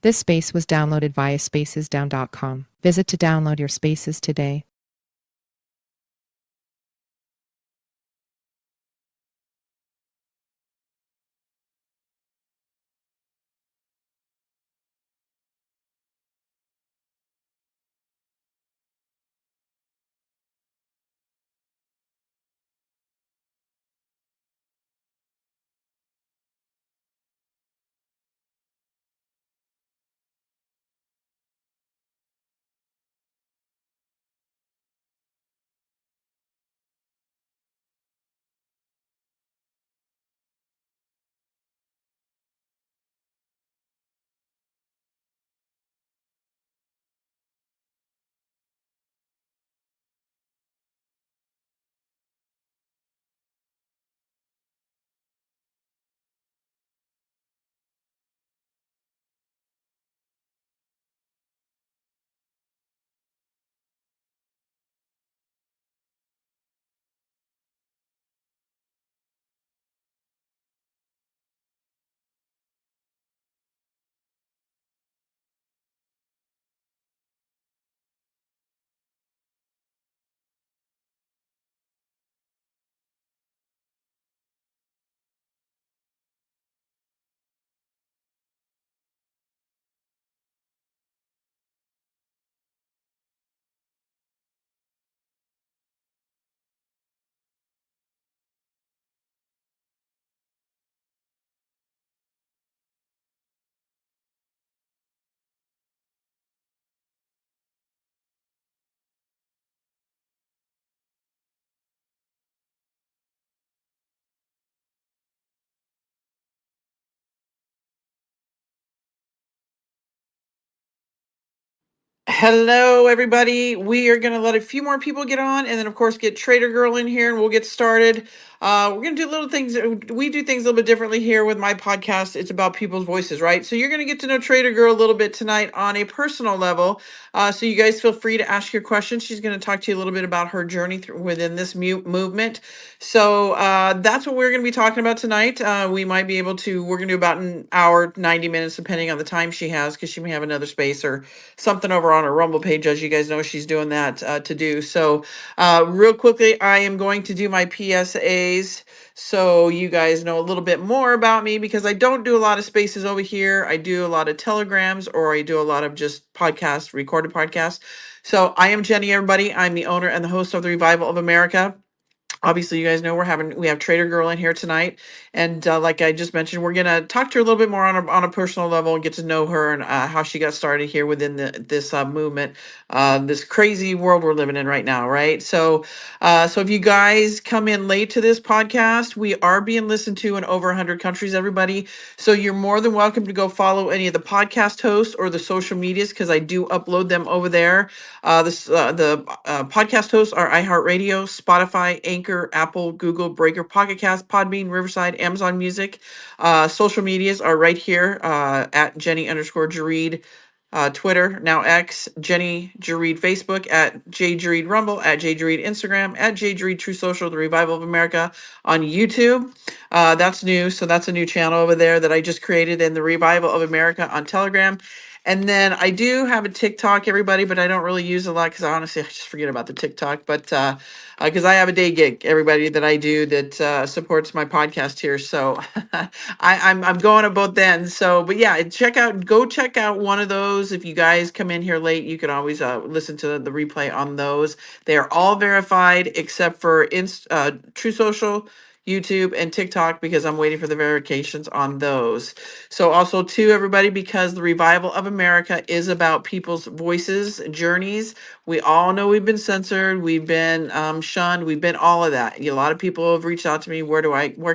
This space was downloaded via spacesdown.com. Visit to download your spaces today. Hello, everybody. We are going to let a few more people get on, and then, of course, get Trader Girl in here, and we'll get started. We're going to do little things. We do things a little bit differently here with my podcast. It's about people's voices, right? So you're going to get to know Trader Girl a little bit tonight on a personal level. So you guys feel free to ask your questions. She's going to talk to you a little bit about her journey through within this movement. So that's what we're going to be talking about tonight. We might be able to. We're going to do about an hour, 90 minutes, depending on the time she has, because she may have another space or something over on her Rumble page. As you guys know, she's doing that to do. So, real quickly, I am going to do my PSAs so you guys know a little bit more about me because I don't do a lot of spaces over here. I do a lot of telegrams or I do a lot of just podcasts, recorded podcasts. So, I am Jenny, everybody. I'm the owner and the host of the Revival of America. Obviously, you guys know we have Trader Girl in here tonight, and like I just mentioned, we're gonna talk to her a little bit more on a personal level and get to know her and how she got started here within this movement, this crazy world we're living in right now, right? So if you guys come in late to this podcast, we are being listened to in over 100 countries, everybody. So you're more than welcome to go follow any of the podcast hosts or the social medias because I do upload them over there. The podcast hosts are iHeartRadio, Spotify, Anchor, Apple, Google, Breaker, Pocket Cast, Podbean, Riverside, Amazon Music. Social medias are right here at Jenny_Jareed. Twitter, now X, Jenny Jareed Facebook, at J Jareed Rumble, at J Jareed Instagram, at J Jareed True Social, The Revival of America on YouTube. That's new. So that's a new channel over there that I just created, and The Revival of America on Telegram. And then I do have a TikTok, everybody, but I don't really use a lot because honestly, I just forget about the TikTok. But because I have a day gig, everybody that I do that supports my podcast here, so I'm going at both ends. So, but yeah, go check out one of those. If you guys come in here late, you can always listen to the replay on those. They are all verified except for True Social, YouTube, and TikTok because I'm waiting for the verifications on those. So also too, everybody, because the Revival of America is about people's voices, journeys. We all know we've been censored, we've been shunned, we've been all of that. A lot of people have reached out to me. Where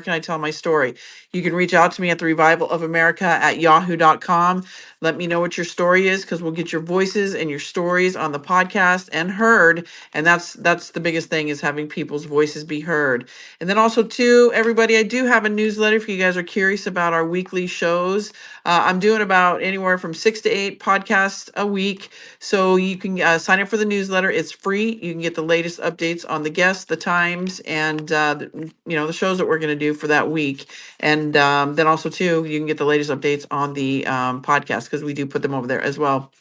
can I tell my story? You can reach out to me at the Revival of America at yahoo.com. Let me know what your story is because we'll get your voices and your stories on the podcast and heard. And that's the biggest thing is having people's voices be heard. And then also too, everybody, I do have a newsletter if you guys are curious about our weekly shows. I'm doing about anywhere from 6 to 8 podcasts a week. So you can sign up for the newsletter. It's free. You can get the latest updates on the guests, the times, and the shows that we're going to do for that week. And then also too, you can get the latest updates on the podcast because we do put them over there as well.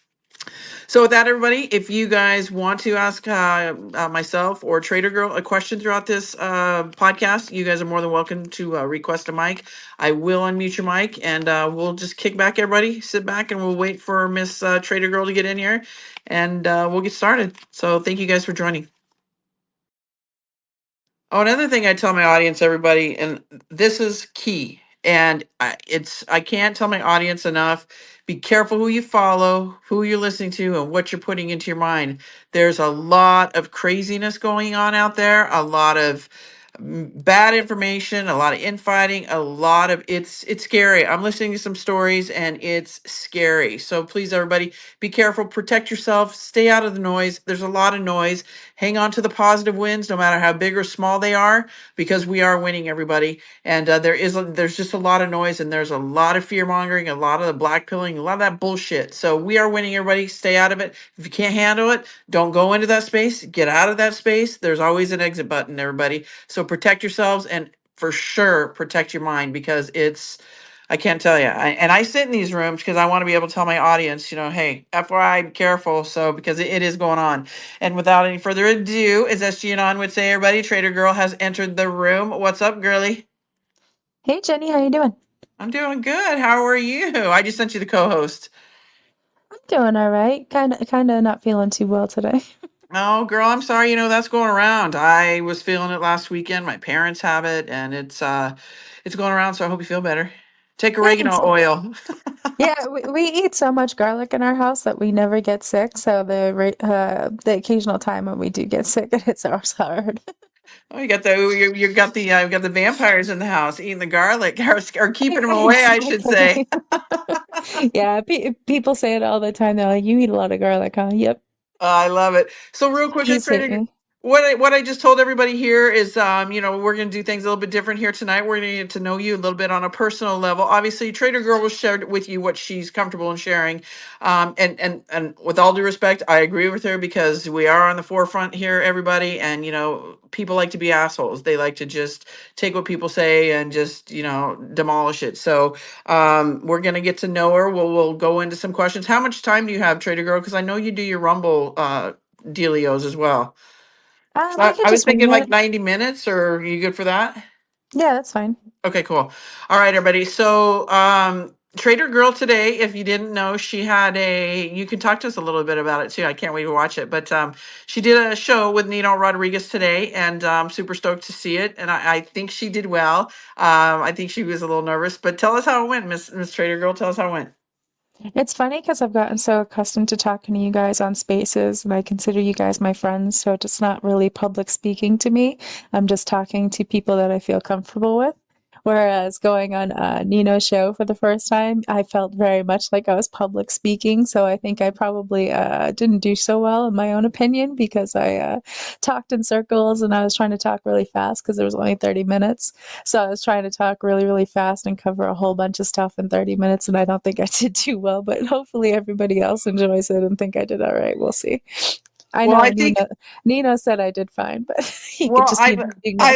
So with that, everybody, if you guys want to ask myself or Trader Girl a question throughout this podcast, you guys are more than welcome to request a mic. I will unmute your mic, and we'll just kick back, everybody. Sit back, and we'll wait for Miss Trader Girl to get in here, and we'll get started. So thank you guys for joining. Oh, another thing I tell my audience, everybody, and this is key, and I can't tell my audience enough. Be careful who you follow, who you're listening to, and what you're putting into your mind. There's a lot of craziness going on out there, a lot of bad information, a lot of infighting, a lot of it's scary. I'm listening to some stories and it's scary. So please, everybody, be careful, protect yourself, stay out of the noise. There's a lot of noise. Hang on to the positive wins, no matter how big or small they are, because we are winning, everybody. And there's just a lot of noise, and there's a lot of fear mongering, a lot of the black pilling, a lot of that bullshit. So we are winning, everybody. Stay out of it. If you can't handle it, don't go into that space. Get out of that space. There's always an exit button, everybody. So protect yourselves, and for sure protect your mind, because I can't tell you. And I sit in these rooms because I want to be able to tell my audience, hey, FYI, be careful. So because it is going on. And without any further ado, as SG and On would say, everybody, Trader Girl has entered the room. What's up, girly? Hey Jenny, how you doing? I'm doing good. How are you? I just sent you the co-host. I'm doing all right. Kind of not feeling too well today. Oh, girl, I'm sorry. That's going around. I was feeling it last weekend. My parents have it, and it's going around. So I hope you feel better. Take Thanks. oregano oil. Yeah, we eat so much garlic in our house that we never get sick. So the occasional time when we do get sick, it hits ours hard. Oh, you got the vampires in the house eating the garlic, or keeping them away, I should say. Exactly. Yeah, people say it all the time. They're like, "You eat a lot of garlic, huh?" Yep. I love it. So real quick, He's Trader, hitting. what I just told everybody here is, we're going to do things a little bit different here tonight. We're going to get to know you a little bit on a personal level. Obviously, Trader Girl will share with you what she's comfortable in sharing. And with all due respect, I agree with her, because we are on the forefront here, everybody. And, people like to be assholes. They like to just take what people say and just, demolish it. So we're gonna get to know her. We'll go into some questions. How much time do you have, Trader Girl? Because I know you do your Rumble dealios as well. So I I, can I was just wing thinking like it. 90 minutes, or are you good for that? Yeah, that's fine. Okay, cool. All right, everybody. So Trader Girl today, if you didn't know, you can talk to us a little bit about it too. I can't wait to watch it. But she did a show with Nino Rodriguez today, and I'm super stoked to see it. And I think she did well. I think she was a little nervous, but tell us how it went, Miss Trader Girl. Tell us how it went. It's funny because I've gotten so accustomed to talking to you guys on Spaces, and I consider you guys my friends, so it's not really public speaking to me. I'm just talking to people that I feel comfortable with. Whereas going on Nino's show for the first time, I felt very much like I was public speaking. So I think I probably didn't do so well, in my own opinion, because I talked in circles and I was trying to talk really fast because there was only 30 minutes. So I was trying to talk really, really fast and cover a whole bunch of stuff in 30 minutes, and I don't think I did too well, but hopefully everybody else enjoys it and think I did all right. We'll see. I Well, know I think Nino said I did fine, but he could Well, just be being nice.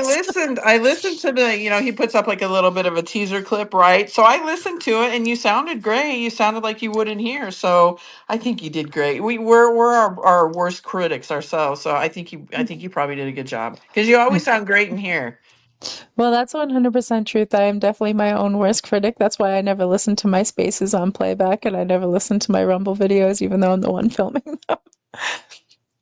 I listened to he puts up like a little bit of a teaser clip, right? So I listened to it, and you sounded great. You sounded like you would in here. So I think you did great. We're our worst critics ourselves. So I think you probably did a good job, because you always sound great in here. Well, that's 100% truth. I am definitely my own worst critic. That's why I never listen to my spaces on playback, and I never listen to my Rumble videos, even though I'm the one filming them.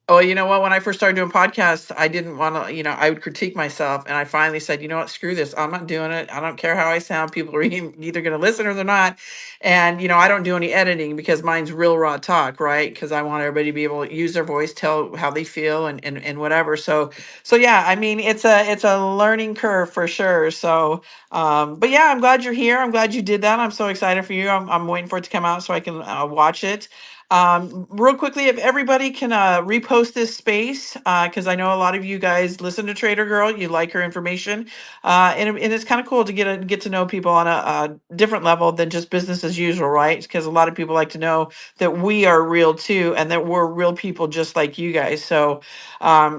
Oh, you know what? When I first started doing podcasts, I didn't want to, I would critique myself. And I finally said, you know what? Screw this. I'm not doing it. I don't care how I sound. People are either going to listen or they're not. And, I don't do any editing, because mine's real raw talk, right? Because I want everybody to be able to use their voice, tell how they feel, and whatever. So yeah, I mean, it's a learning curve for sure. So, but yeah, I'm glad you're here. I'm glad you did that. I'm so excited for you. I'm waiting for it to come out so I can watch it. Real quickly, if everybody can repost this space, because I know a lot of you guys listen to Trader Girl, you like her information, and it's kind of cool to get to know people on a different level than just business as usual, right? Because a lot of people like to know that we are real too, and that we're real people just like you guys. So,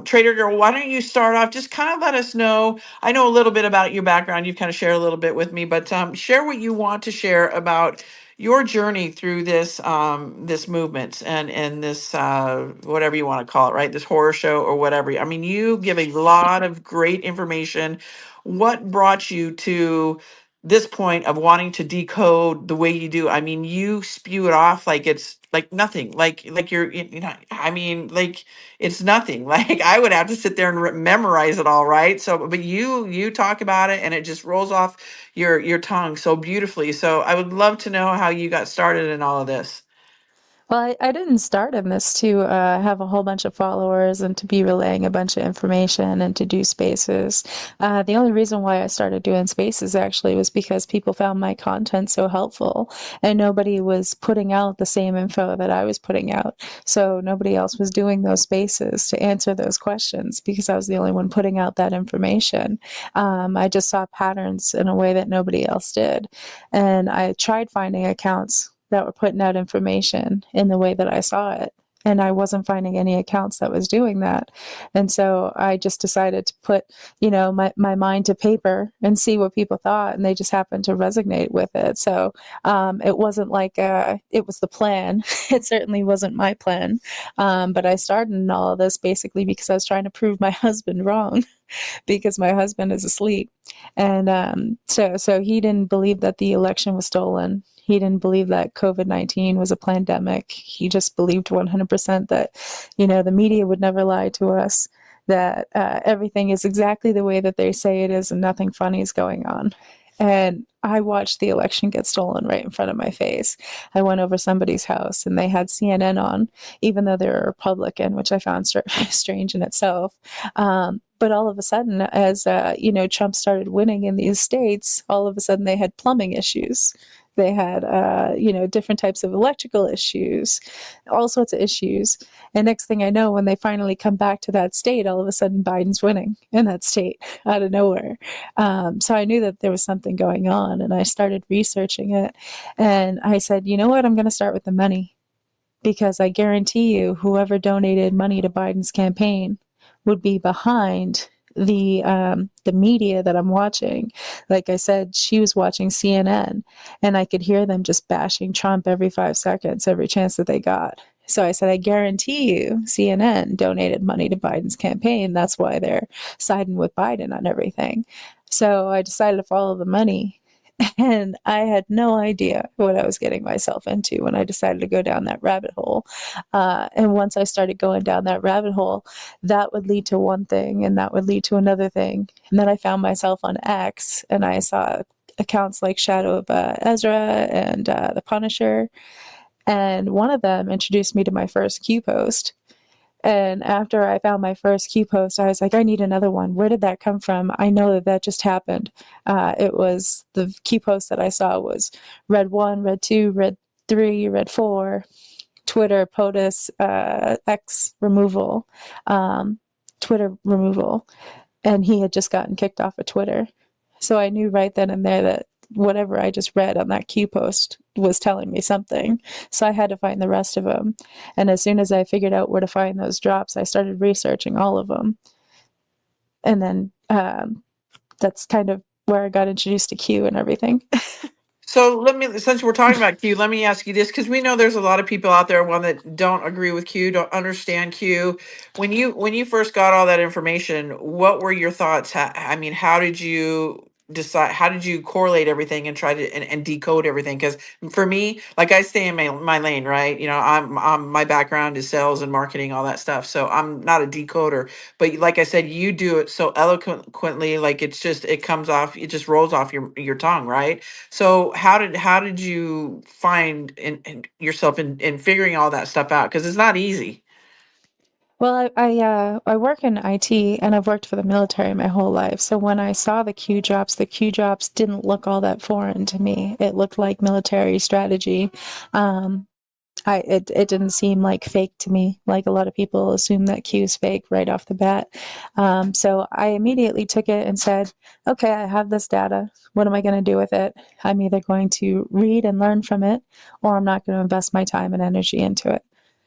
Trader Girl, why don't you start off? Just kind of let us know. I know a little bit about your background. You've kind of shared a little bit with me, but share what you want to share about your journey through this movement and this whatever you want to call it, right? This horror show or whatever. I mean, you give a lot of great information. What brought you to this point of wanting to decode the way you do? I mean, you spew it off like it's like nothing, like you know, I mean, like it's nothing. Like I would have to sit there and memorize it all, right? So but you talk about it and it just rolls off your tongue so beautifully. So I would love to know how you got started in all of this. Well, I didn't start in this to have a whole bunch of followers and to be relaying a bunch of information and to do spaces. The only reason why I started doing spaces actually was because people found my content so helpful and nobody was putting out the same info that I was putting out. So nobody else was doing those spaces to answer those questions because I was the only one putting out that information. I just saw patterns in a way that nobody else did. And I tried finding accounts that were putting out information in the way that I saw it. And I wasn't finding any accounts that was doing that. And so I just decided to put, my mind to paper and see what people thought. And they just happened to resonate with it. So it wasn't like it was the plan. It certainly wasn't my plan. But I started in all of this basically because I was trying to prove my husband wrong because my husband is asleep. And so he didn't believe that the election was stolen. He didn't believe that COVID-19 was a pandemic. He just believed 100% that, the media would never lie to us, that everything is exactly the way that they say it is and nothing funny is going on. And I watched the election get stolen right in front of my face. I went over somebody's house and they had CNN on, even though they were Republican, which I found strange in itself. But all of a sudden, as Trump started winning in these states, all of a sudden they had plumbing issues. They had, different types of electrical issues, all sorts of issues. And next thing I know, when they finally come back to that state, all of a sudden Biden's winning in that state out of nowhere. So I knew that there was something going on, and I started researching it. And I said, you know what? I'm going to start with the money because I guarantee you, whoever donated money to Biden's campaign would be behind the media that I'm watching. Like I said, she was watching CNN, and I could hear them just bashing Trump every 5 seconds, every chance that they got. So I said, I guarantee you, CNN donated money to Biden's campaign. That's why they're siding with Biden on everything. So I decided to follow the money. And I had no idea what I was getting myself into when I decided to go down that rabbit hole. And once I started going down that rabbit hole, that would lead to one thing and that would lead to another thing. And then I found myself on X and I saw accounts like Shadow of Ezra and The Punisher. And one of them introduced me to my first Q post. And after I found my first Q post, I was like, I need another one. Where did that come from? I know that just happened. It was the Q post that I saw was Red 1, Red 2, Red 3, Red 4, Twitter, POTUS, X removal, Twitter removal. And he had just gotten kicked off of Twitter. So I knew right then and there that whatever I just read on that Q post was telling me something. So I had to find the rest of them. And as soon as I figured out where to find those drops, I started researching all of them. And then that's kind of where I got introduced to Q and everything. So since we're talking about Q, let me ask you this, because we know there's a lot of people out there, one that don't agree with Q, don't understand Q. When you first got all that information, what were your thoughts? I mean, how did you decide? How did you correlate everything and try to and decode everything? Because for me, like I stay in my lane, right? I'm my background is sales and marketing, all that stuff. So I'm not a decoder, but like I said, you do it so eloquently, like it comes off, it just rolls off your tongue, right? So how did you find in yourself in figuring all that stuff out? Because it's not easy. Well, I work in IT and I've worked for the military my whole life. So when I saw the Q drops didn't look all that foreign to me. It looked like military strategy. Um, it didn't seem like fake to me. Like a lot of people assume that Q is fake right off the bat. So I immediately took it and said, okay, I have this data. What am I going to do with it? I'm either going to read and learn from it, or I'm not going to invest my time and energy into it.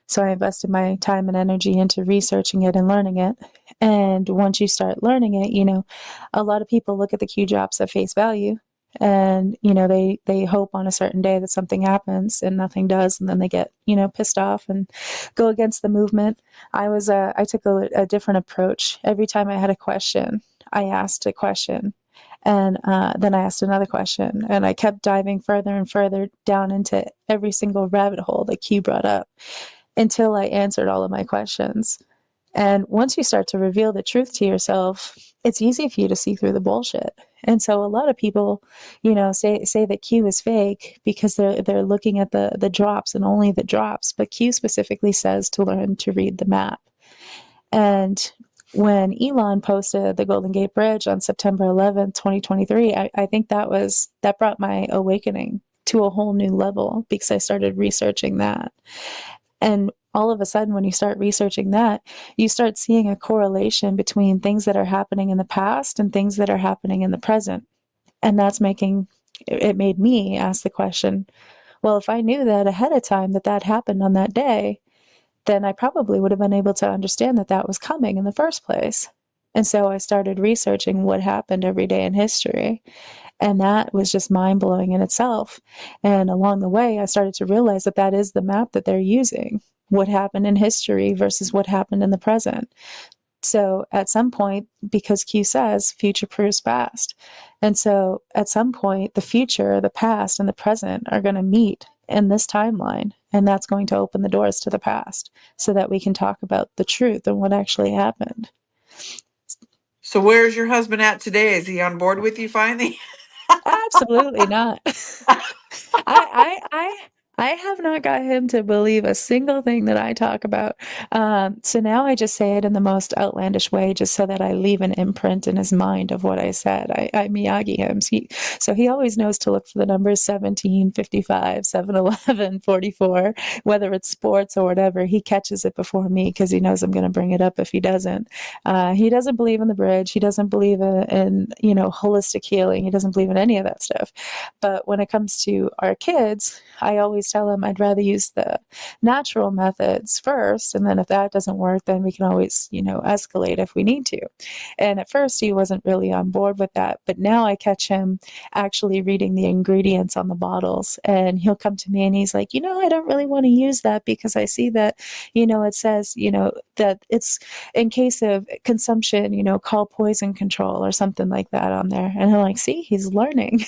So I invested my time and energy into researching it and learning it. And once you start learning it, a lot of people look at the Q drops at face value, and they hope on a certain day that something happens and nothing does, and then they get pissed off and go against the movement. I took a different approach. Every time I had a question, I asked a question, and then I asked another question, and I kept diving further and further down into every single rabbit hole that Q brought up until I answered all of my questions. And once you start to reveal the truth to yourself, it's easy for you to see through the bullshit. And so a lot of people, say that Q is fake because they're looking at the drops and only the drops. But Q specifically says to learn to read the map. And when Elon posted the Golden Gate Bridge on September 11th, 2023, I think that brought my awakening to a whole new level, because I started researching that. And all of a sudden, when you start researching that, you start seeing a correlation between things that are happening in the past and things that are happening in the present. And it made me ask the question, well, if I knew that ahead of time that happened on that day, then I probably would have been able to understand that was coming in the first place. And so I started researching what happened every day in history. And that was just mind blowing in itself. And along the way, I started to realize that is the map that they're using: what happened in history versus what happened in the present. So at some point, because Q says future proves past. And so at some point, the future, the past, and the present are going to meet in this timeline. And that's going to open the doors to the past so that we can talk about the truth and what actually happened. So where's your husband at today? Is he on board with you finally? Absolutely not. I I have not got him to believe a single thing that I talk about. So now I just say it in the most outlandish way, just so that I leave an imprint in his mind of what I said. I Miyagi him. So he always knows to look for the numbers 17, 55, 711, 44, whether it's sports or whatever. He catches it before me because he knows I'm going to bring it up if he doesn't. He doesn't believe in the bridge. He doesn't believe in holistic healing. He doesn't believe in any of that stuff. But when it comes to our kids, I always tell him I'd rather use the natural methods first. And then if that doesn't work, then we can always, escalate if we need to. And at first, he wasn't really on board with that. But now I catch him actually reading the ingredients on the bottles. And he'll come to me and he's like, I don't really want to use that because I see that, it says, that it's in case of consumption, call poison control or something like that on there. And I'm like, see, he's learning.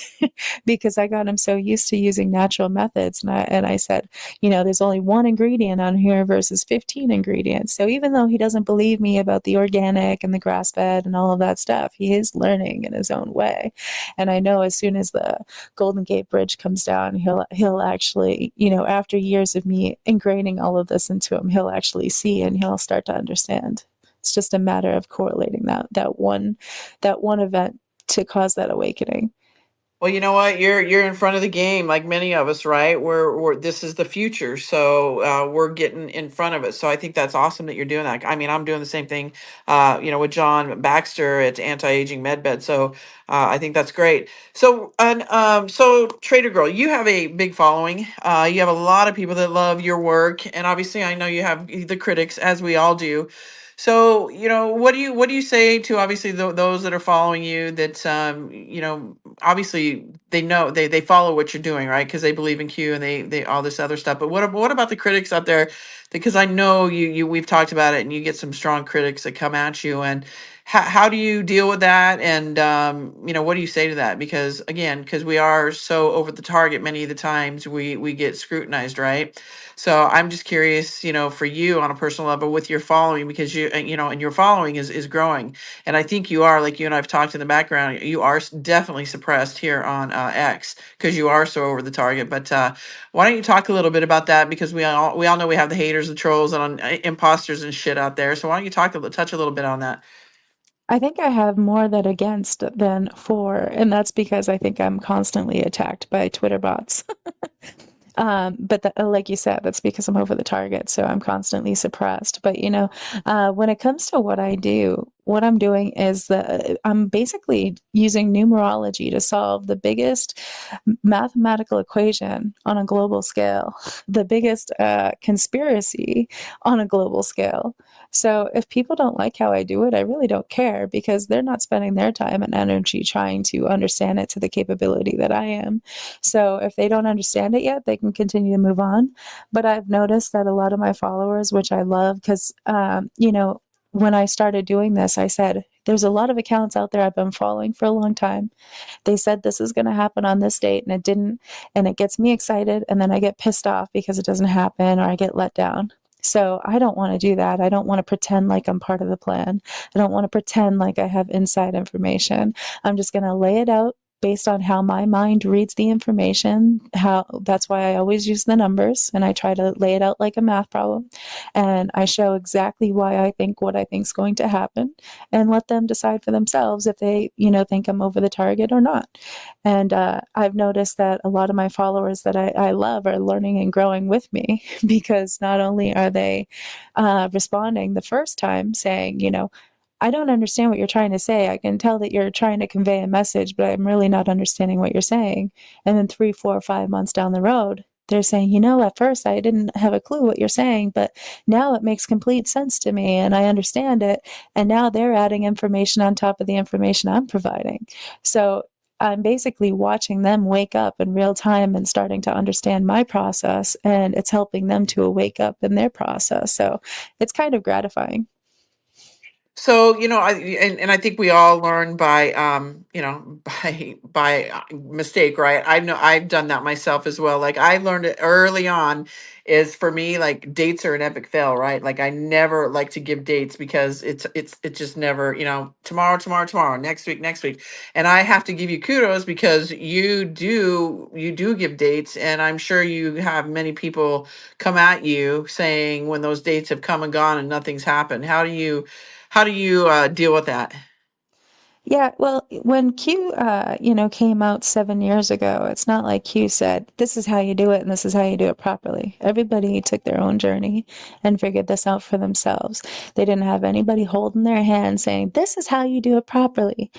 Because I got him so used to using natural methods. And I said, there's only one ingredient on here versus 15 ingredients. So even though he doesn't believe me about the organic and the grass fed and all of that stuff, he is learning in his own way. And I know as soon as the Golden Gate Bridge comes down, he'll actually, after years of me ingraining all of this into him, he'll actually see and he'll start to understand. It's just a matter of correlating that one event to cause that awakening. Well, you know what? You're in front of the game, like many of us, right? We're this is the future, so we're getting in front of it. So I think that's awesome that you're doing that. I mean, I'm doing the same thing, with John Baxter at Anti-Aging MedBed. So I think that's great. So and so Trader Girl, you have a big following. You have a lot of people that love your work, and obviously, I know you have the critics, as we all do. So, what do you say to obviously those that are following you that obviously they know they follow what you're doing, right? Because they believe in Q and they all this other stuff. But what about the critics out there? Because I know you we've talked about it, and you get some strong critics that come at you. And how do you deal with that? And what do you say to that? Because again, because we are so over the target, many of the times we get scrutinized, right? So I'm just curious, for you on a personal level with your following, because and your following is growing, and I think you are, like you and I've talked in the background, you are definitely suppressed here on X because you are so over the target. But why don't you talk a little bit about that? Because we all know we have the haters, the trolls, and imposters and shit out there. So why don't you touch a little bit on that? I think I have more that against than for, and that's because I think I'm constantly attacked by Twitter bots. Like you said, that's because I'm over the target, so I'm constantly suppressed. But when it comes to what I do, what I'm doing is that I'm basically using numerology to solve the biggest mathematical equation on a global scale, the biggest conspiracy on a global scale. So if people don't like how I do it, I really don't care because they're not spending their time and energy trying to understand it to the capability that I am. So if they don't understand it yet, they can continue to move on. But I've noticed that a lot of my followers, which I love, because, when I started doing this, I said, there's a lot of accounts out there I've been following for a long time. They said this is going to happen on this date and it didn't. And it gets me excited. And then I get pissed off because it doesn't happen or I get let down. So I don't want to do that. I don't want to pretend like I'm part of the plan. I don't want to pretend like I have inside information. I'm just going to lay it out based on how my mind reads the information. How That's why I always use the numbers and I try to lay it out like a math problem. And I show exactly why I think what I think is going to happen and let them decide for themselves if they, think I'm over the target or not. And I've noticed that a lot of my followers that I love are learning and growing with me because not only are they responding the first time saying, I don't understand what you're trying to say. I can tell that you're trying to convey a message, but I'm really not understanding what you're saying. And then 3, 4, 5 months down the road, they're saying, at first I didn't have a clue what you're saying, but now it makes complete sense to me and I understand it. And now they're adding information on top of the information I'm providing. So I'm basically watching them wake up in real time and starting to understand my process, and it's helping them to wake up in their process. So it's kind of gratifying. So, and I think we all learn by, by mistake, right? I know I've done that myself as well. Like I learned it early on is for me, like dates are an epic fail, right? Like I never like to give dates because it's just never, tomorrow, tomorrow, tomorrow, next week. And I have to give you kudos because you do give dates. And I'm sure you have many people come at you saying when those dates have come and gone and nothing's happened. How do you deal with that? Yeah, well, when Q, came out 7 years ago, it's not like Q said, this is how you do it and this is how you do it properly. Everybody took their own journey and figured this out for themselves. They didn't have anybody holding their hand saying, this is how you do it properly.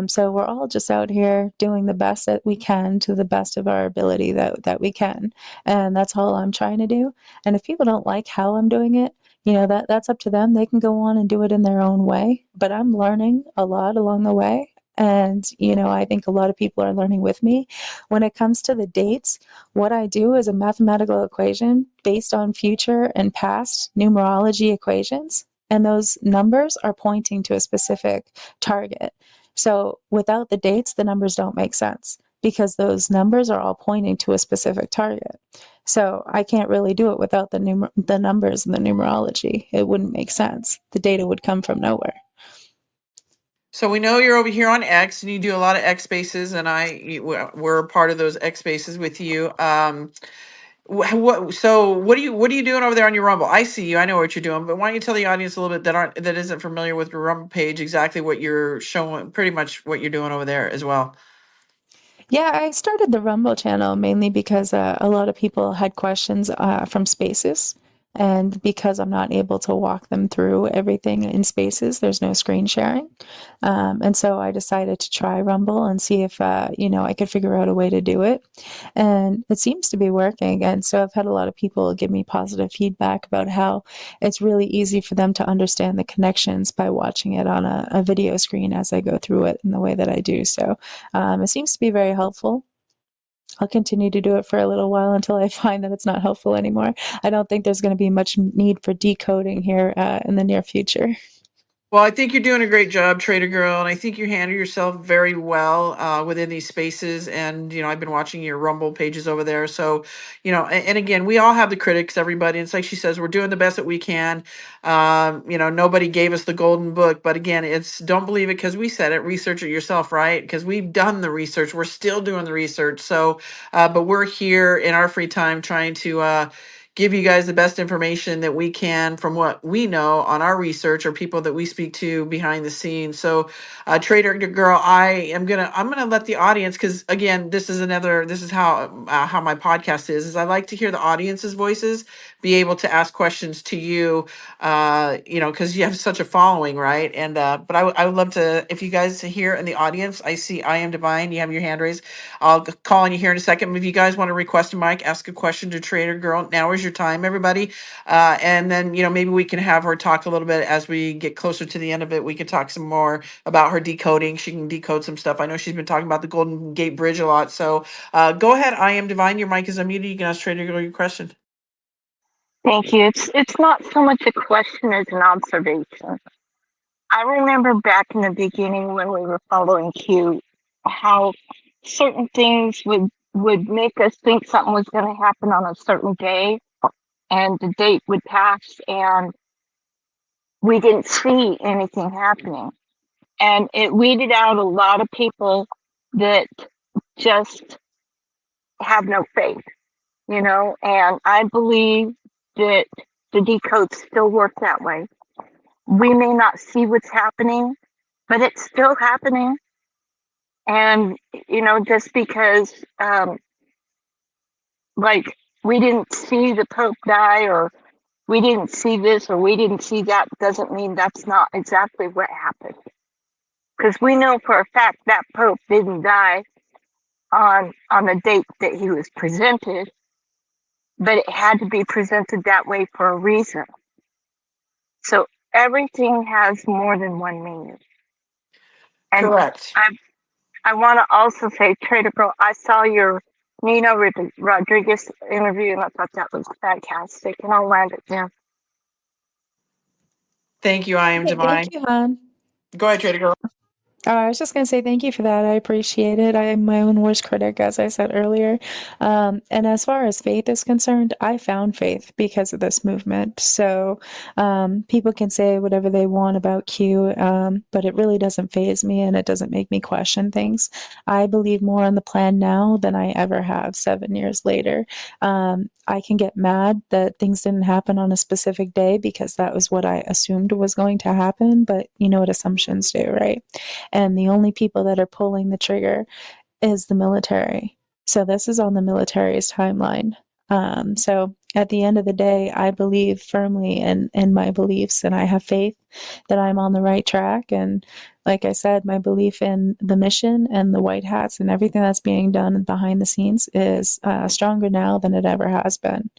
So we're all just out here doing the best that we can to the best of our ability that we can. And that's all I'm trying to do. And if people don't like how I'm doing it, that's up to them. They can go on and do it in their own way. But I'm learning a lot along the way. And, I think a lot of people are learning with me. When it comes to the dates, what I do is a mathematical equation based on future and past numerology equations. And those numbers are pointing to a specific target. So without the dates, the numbers don't make sense because those numbers are all pointing to a specific target. So I can't really do it without the numbers and the numerology. It wouldn't make sense. The data would come from nowhere. So we know you're over here on X and you do a lot of X spaces, and we're a part of those X spaces with you. What are you doing over there on your Rumble? I see you. I know what you're doing, but why don't you tell the audience a little bit that isn't familiar with your Rumble page exactly what you're showing, pretty much what you're doing over there as well. Yeah, I started the Rumble channel mainly because a lot of people had questions from Spaces. And because I'm not able to walk them through everything in Spaces, there's no screen sharing. And so I decided to try Rumble and see if, I could figure out a way to do it. And it seems to be working. And so I've had a lot of people give me positive feedback about how it's really easy for them to understand the connections by watching it on a video screen as I go through it in the way that I do. So it seems to be very helpful. I'll continue to do it for a little while until I find that it's not helpful anymore. I don't think there's going to be much need for decoding here in the near future. Well, I think you're doing a great job, Trader Girl, and I think you handle yourself very well within these spaces. And I've been watching your Rumble pages over there. So, and again, we all have the critics, everybody. It's like she says, we're doing the best that we can. Nobody gave us the golden book, but again, it's don't believe it because we said it. Research it yourself, right? Because we've done the research. We're still doing the research. So, but we're here in our free time trying to. give you guys the best information that we can from what we know on our research or people that we speak to behind the scenes. So, Trader Girl, I'm gonna let the audience, because again, this is how my podcast is I like to hear the audience's voices, be able to ask questions to you, because you have such a following, right? And but I would love to, if you guys here in the audience, I see I am divine. You have your hand raised. I'll call on you here in a second. If you guys want to request a mic, ask a question to Trader Girl. Now is your time, everybody. And then maybe we can have her talk a little bit as we get closer to the end of it. We can talk some more about her decoding. She can decode some stuff. I know she's been talking about the Golden Gate Bridge a lot. So go ahead. I am divine. Your mic is unmuted. You can ask Trader Girl your question. Thank you. It's not so much a question as an observation. I remember back in the beginning when we were following Q, how certain things would make us think something was going to happen on a certain day, and the date would pass, and we didn't see anything happening, and it weeded out a lot of people that just have no faith, you know. And I believe that the decodes still work that way. We may not see what's happening, but it's still happening. And, just because, like, we didn't see the Pope die, or we didn't see this, or we didn't see that, doesn't mean that's not exactly what happened. Because we know for a fact that Pope didn't die on the date that he was presented, but it had to be presented that way for a reason. So everything has more than one meaning. And Correct. I want to also say, Trader Girl, I saw your Nino Rodriguez interview, and I thought that was fantastic. And I'll land it there. Thank you. I am Hey, divine. thank you, hon. Go ahead, Trader Girl. I was just going to say thank you for that. I appreciate it. I am my own worst critic, as I said earlier. And as far as faith is concerned, I found faith because of this movement. So people can say whatever they want about Q, but it really doesn't faze me, and it doesn't make me question things. I believe more in the plan now than I ever have 7 years later. I can get mad that things didn't happen on a specific day because that was what I assumed was going to happen, but you know what assumptions do, right? And the only people that are pulling the trigger is the military. So this is on the military's timeline. So at the end of the day, I believe firmly in my beliefs, and I have faith that I'm on the right track. And like I said, my belief in the mission and the white hats and everything that's being done behind the scenes is stronger now than it ever has been.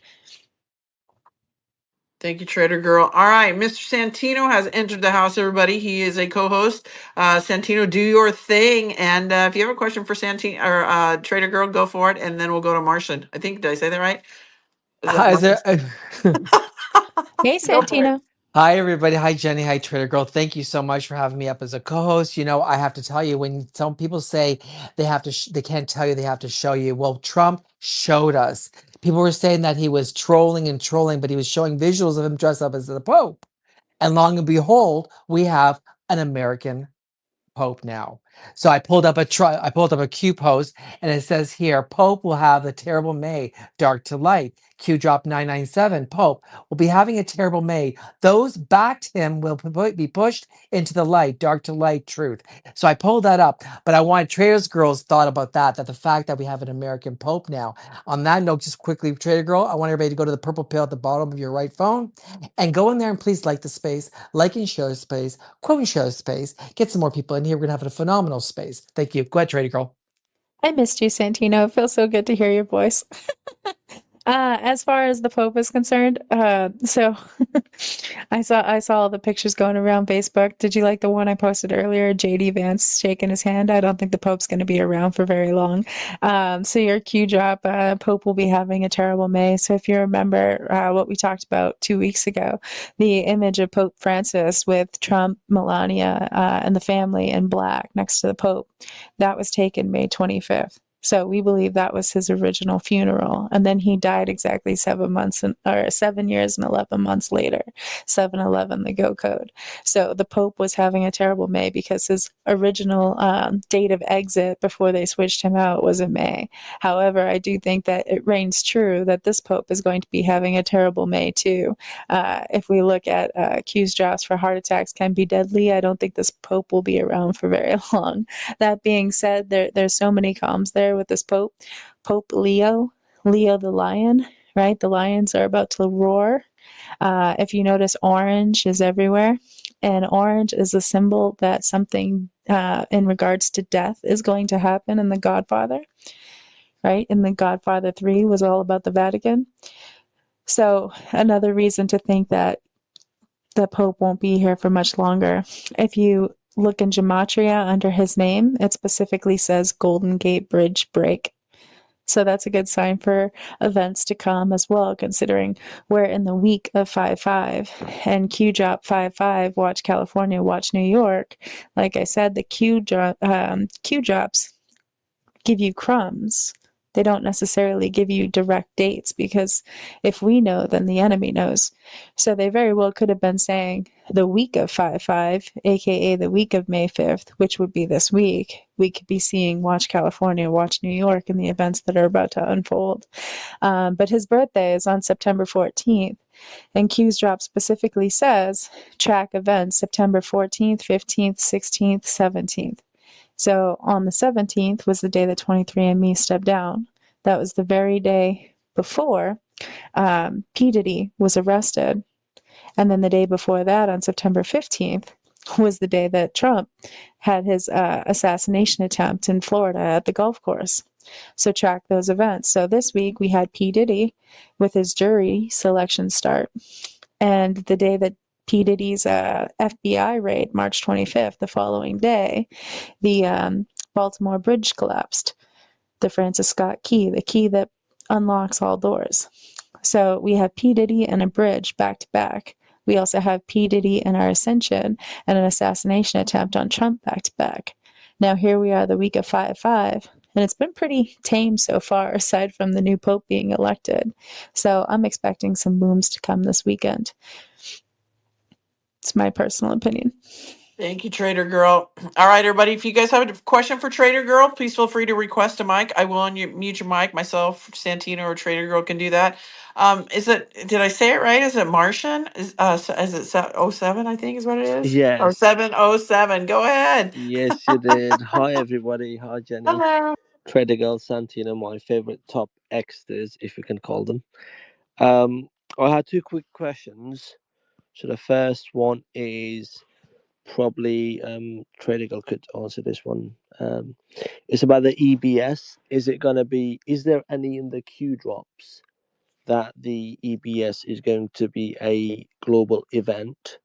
Thank you, Trader Girl. All right, Mr. Santino has entered the house, everybody. He is a co-host. Santino, do your thing. And if you have a question for Santino or Trader Girl, go for it. And then we'll go to Martian. I think, did I say that right? Is that Hi, is Martian? Hey, Go for it. Santino. hi, everybody. Hi, Jenny. Hi, Trader Girl. Thank you so much for having me up as a co-host. I have to tell you, when some people say they have to, they can't tell you, they have to show you. Well, Trump showed us. People were saying that he was trolling and trolling, but he was showing visuals of him dressed up as the Pope. And long and behold, we have an American Pope now. So I pulled up a Q post, and it says here, Pope will have a terrible May, dark to light. Q drop 997. Pope will be having a terrible May. Those backed him will be pushed into the light, dark to light truth. So I pulled that up, but I wanted Trader's Girl's thought about that the fact that we have an American Pope now. On that note, just quickly, Trader Girl, I want everybody to go to the purple pill at the bottom of your right phone and go in there and please like the space, like and share the space, quote and share the space, get some more people in here. We're going to have a phenomenal space. Thank you. Go ahead, Trader Girl. I missed you, Santino. It feels so good to hear your voice. As far as the Pope is concerned, so I saw all the pictures going around Facebook. Did you like the one I posted earlier? JD Vance shaking his hand. I don't think the Pope's going to be around for very long. So your Q drop, Pope will be having a terrible May. So if you remember what we talked about 2 weeks ago, the image of Pope Francis with Trump, Melania, and the family in black next to the Pope, that was taken May 25th. So we believe that was his original funeral. And then he died exactly 7 years and 11 months later, 7/11, the Go Code. So the Pope was having a terrible May because his original date of exit before they switched him out was in May. However, I do think that it reigns true that this Pope is going to be having a terrible May too. If we look at Q's drops for heart attacks can be deadly, I don't think this Pope will be around for very long. That being said, there's so many comms there with this Pope. Pope Leo the lion, right? The lions are about to roar. If you notice, orange is everywhere. And orange is a symbol that something in regards to death is going to happen in The Godfather, right? In The Godfather 3 was all about the Vatican. So another reason to think that the Pope won't be here for much longer. If you look in Gematria under his name, it specifically says Golden Gate Bridge break. So that's a good sign for events to come as well, considering we're in the week of 5/5 and Q drop 5/5, watch California, watch New York. Like I said, the Q drops give you crumbs. They don't necessarily give you direct dates, because if we know, then the enemy knows. So they very well could have been saying the week of 5/5, aka the week of May 5th, which would be this week. We could be seeing watch California, watch New York, and the events that are about to unfold. But his birthday is on September 14th. And Q's drop specifically says track events September 14th, 15th, 16th, 17th. So on the 17th was the day that 23andMe stepped down. That was the very day before P. Diddy was arrested. And then the day before that, on September 15th, was the day that Trump had his assassination attempt in Florida at the golf course. So track those events. So this week we had P. Diddy with his jury selection start. And the day that P. Diddy's FBI raid, March 25th, the following day, the Baltimore Bridge collapsed. The Francis Scott Key, the key that unlocks all doors. So we have P. Diddy and a bridge back to back. We also have P. Diddy and our ascension and an assassination attempt on Trump back to back. Now here we are the week of 5/5, and it's been pretty tame so far, aside from the new Pope being elected. So I'm expecting some booms to come this weekend. It's my personal opinion. Thank you, Trader Girl. All right, everybody. If you guys have a question for Trader Girl, please feel free to request a mic. I will mute your mic. Myself, Santino, or Trader Girl can do that. Did I say it right? Is it Martian? Is it 07, I think is what it is? Or Yes, 707. Go ahead. yes, you did. Hi, everybody. Hi, Jenny. Hello. Trader Girl, Santino, my favorite top Xsters, if you can call them. I had two quick questions. So the first one is probably Trader Girl could answer this one. It's about the EBS. Is there any in the Q drops that the EBS is going to be a global event,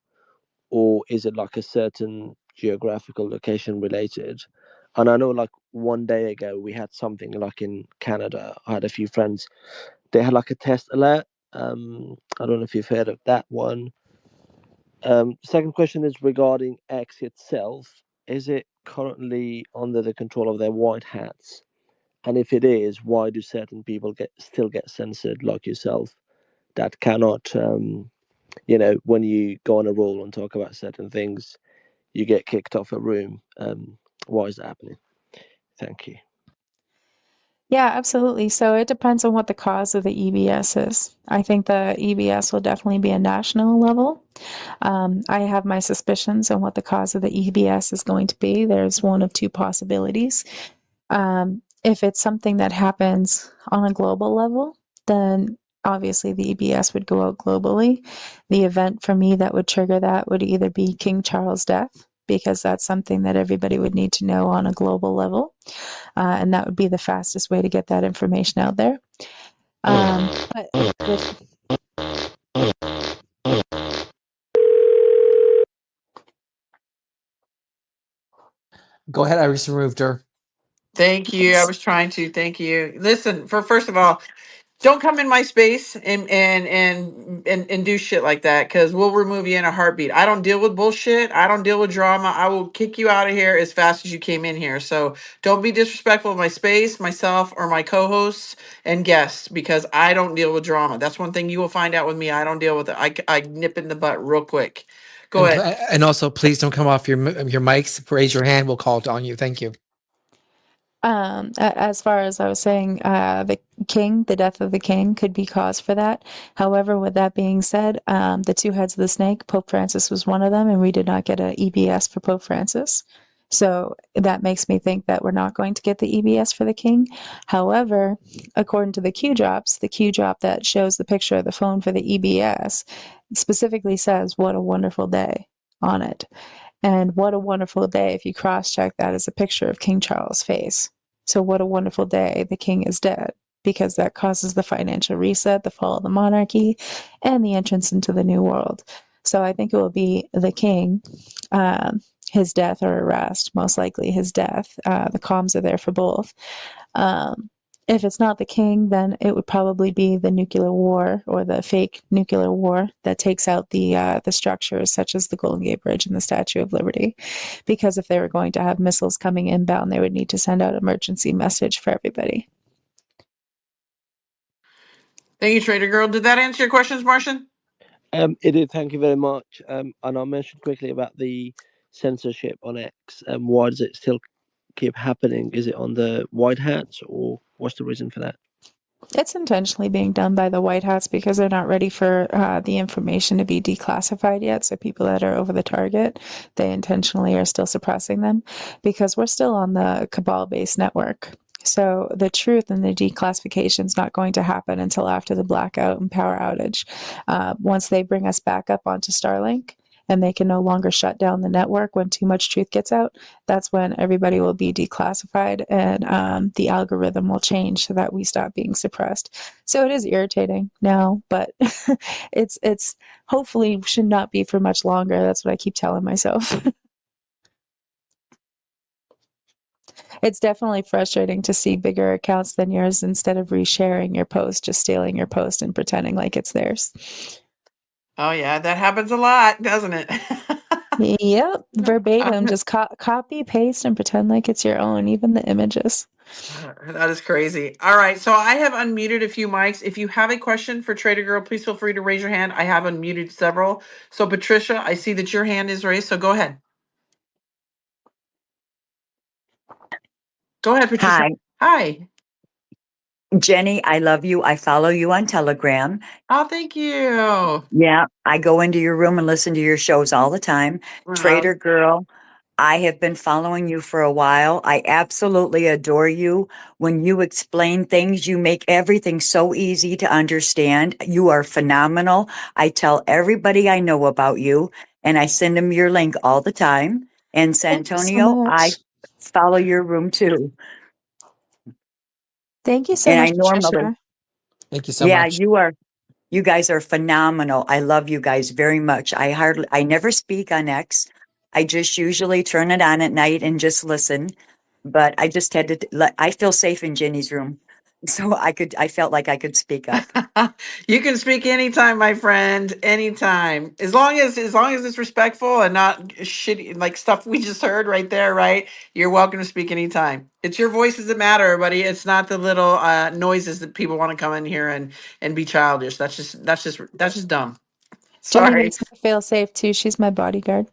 or is it like a certain geographical location related? And I know, like, one day ago we had something like in Canada. I had a few friends, they had like a test alert. I don't know if you've heard of that one. Second question is regarding X itself. Is it currently under the control of their white hats? And if it is, why do certain people still get censored, like yourself, that cannot when you go on a roll and talk about certain things, you get kicked off a room? Why is that happening? Thank you. Yeah, absolutely. So it depends on what the cause of the EBS is. I think the EBS will definitely be a national level. I have my suspicions on what the cause of the EBS is going to be. There's one of two possibilities. If it's something that happens on a global level, then obviously the EBS would go out globally. The event for me that would trigger that would either be King Charles' death, because that's something that everybody would need to know on a global level. And that would be the fastest way to get that information out there. But Go ahead. I just removed her. Thank you. I was trying to. Thank you. Listen, first of all, don't come in my space and do shit like that, because we'll remove you in a heartbeat. I don't deal with bullshit. I don't deal with drama. I will kick you out of here as fast as you came in here. So don't be disrespectful of my space, myself, or my co-hosts and guests, because I don't deal with drama. That's one thing you will find out with me. I don't deal with it. I nip in the butt real quick. Go ahead. And also, please don't come off your mics. Raise your hand. We'll call it on you. Thank you. As far as I was saying, the death of the king could be cause for that. However, with that being said, the two heads of the snake, Pope Francis was one of them, and we did not get a EBS for Pope Francis. So that makes me think that we're not going to get the EBS for the king. However, according to the Q drop that shows the picture of the phone for the EBS specifically says, "What a wonderful day" on it. And what a wonderful day, if you cross-check that, is a picture of King Charles' face. So what a wonderful day, the king is dead, because that causes the financial reset, the fall of the monarchy, and the entrance into the new world. So I think it will be the king, his death or arrest, most likely his death. The comms are there for both. If it's not the king, then it would probably be the nuclear war, or the fake nuclear war that takes out the structures such as the Golden Gate Bridge and the Statue of Liberty. Because if they were going to have missiles coming inbound, they would need to send out an emergency message for everybody. Thank you, Trader Girl. Did that answer your questions, Martian? It did. Thank you very much. And I'll mention quickly about the censorship on X. Why does it still keep happening? Is it on the white hats, or what's the reason for that? It's intentionally being done by the White Hats because they're not ready for the information to be declassified yet. So people that are over the target, they intentionally are still suppressing them, because we're still on the cabal-based network. So the truth and the declassification is not going to happen until after the blackout and power outage. Once they bring us back up onto Starlink, and they can no longer shut down the network when too much truth gets out, that's when everybody will be declassified, and the algorithm will change so that we stop being suppressed. So it is irritating now, but it's hopefully should not be for much longer. That's what I keep telling myself. It's definitely frustrating to see bigger accounts than yours, instead of resharing your post, just stealing your post and pretending like it's theirs. Oh yeah, that happens a lot, doesn't it? Yep, verbatim. Just copy, paste, and pretend like it's your own, even the images. That is crazy. All right, so I have unmuted a few mics. If you have a question for Trader Girl, please feel free to raise your hand. I have unmuted several. So Patricia, I see that your hand is raised, so go ahead. Go ahead, Patricia. Hi, Hi. Jenny. I love you. I follow you on Telegram. Oh, thank you. Yeah, I go into your room and listen to your shows all the time. Trader Girl, I have been following you for a while. I absolutely adore you. When you explain things, you make everything so easy to understand. You are phenomenal. I tell everybody I know about you, and I send them your link all the time. And San Thank you so Antonio, I much. follow your room too. Thank you so And I much, normally, Patricia. Thank you so yeah, much. you guys are phenomenal. I love you guys very much. I never speak on X. I just usually turn it on at night and just listen. But I just had to, I feel safe in Jenny's room. So I felt like I could speak up. You can speak anytime, my friend, anytime. As long as it's respectful and not shitty like stuff we just heard right there, right? You're welcome to speak anytime. It's your voices that matter, everybody. It's not the little noises that people want to come in here and be childish. That's just dumb. Jenny Sorry. makes me feel safe too. She's my bodyguard.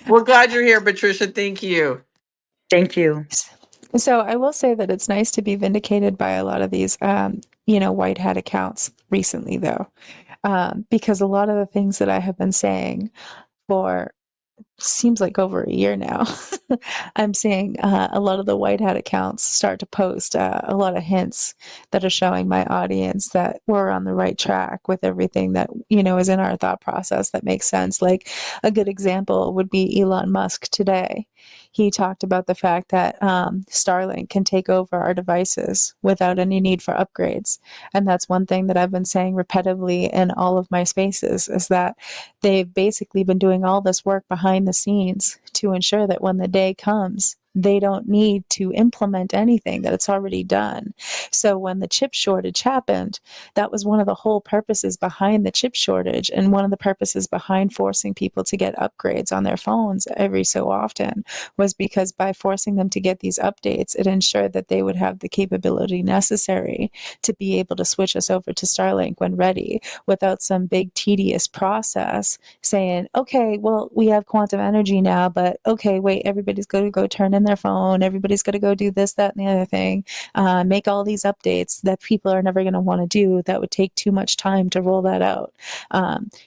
We're glad you're here, Patricia. Thank you. Thank you. So I will say that it's nice to be vindicated by a lot of these, white hat accounts recently, though, because a lot of the things that I have been saying for seems like over a year now, I'm seeing a lot of the white hat accounts start to post a lot of hints that are showing my audience that we're on the right track with everything that, is in our thought process that makes sense. Like a good example would be Elon Musk today. He talked about the fact that Starlink can take over our devices without any need for upgrades. And that's one thing that I've been saying repetitively in all of my spaces, is that they've basically been doing all this work behind the scenes to ensure that when the day comes, they don't need to implement anything, that it's already done. So when the chip shortage happened, that was one of the whole purposes behind the chip shortage, and one of the purposes behind forcing people to get upgrades on their phones every so often, was because by forcing them to get these updates, it ensured that they would have the capability necessary to be able to switch us over to Starlink when ready, without some big tedious process saying, okay, well, we have quantum energy now, but okay, wait, everybody's going to go turn in their phone, everybody's going to go do this, that, and the other thing, make all these updates that people are never going to want to do. That would take too much time to roll that out.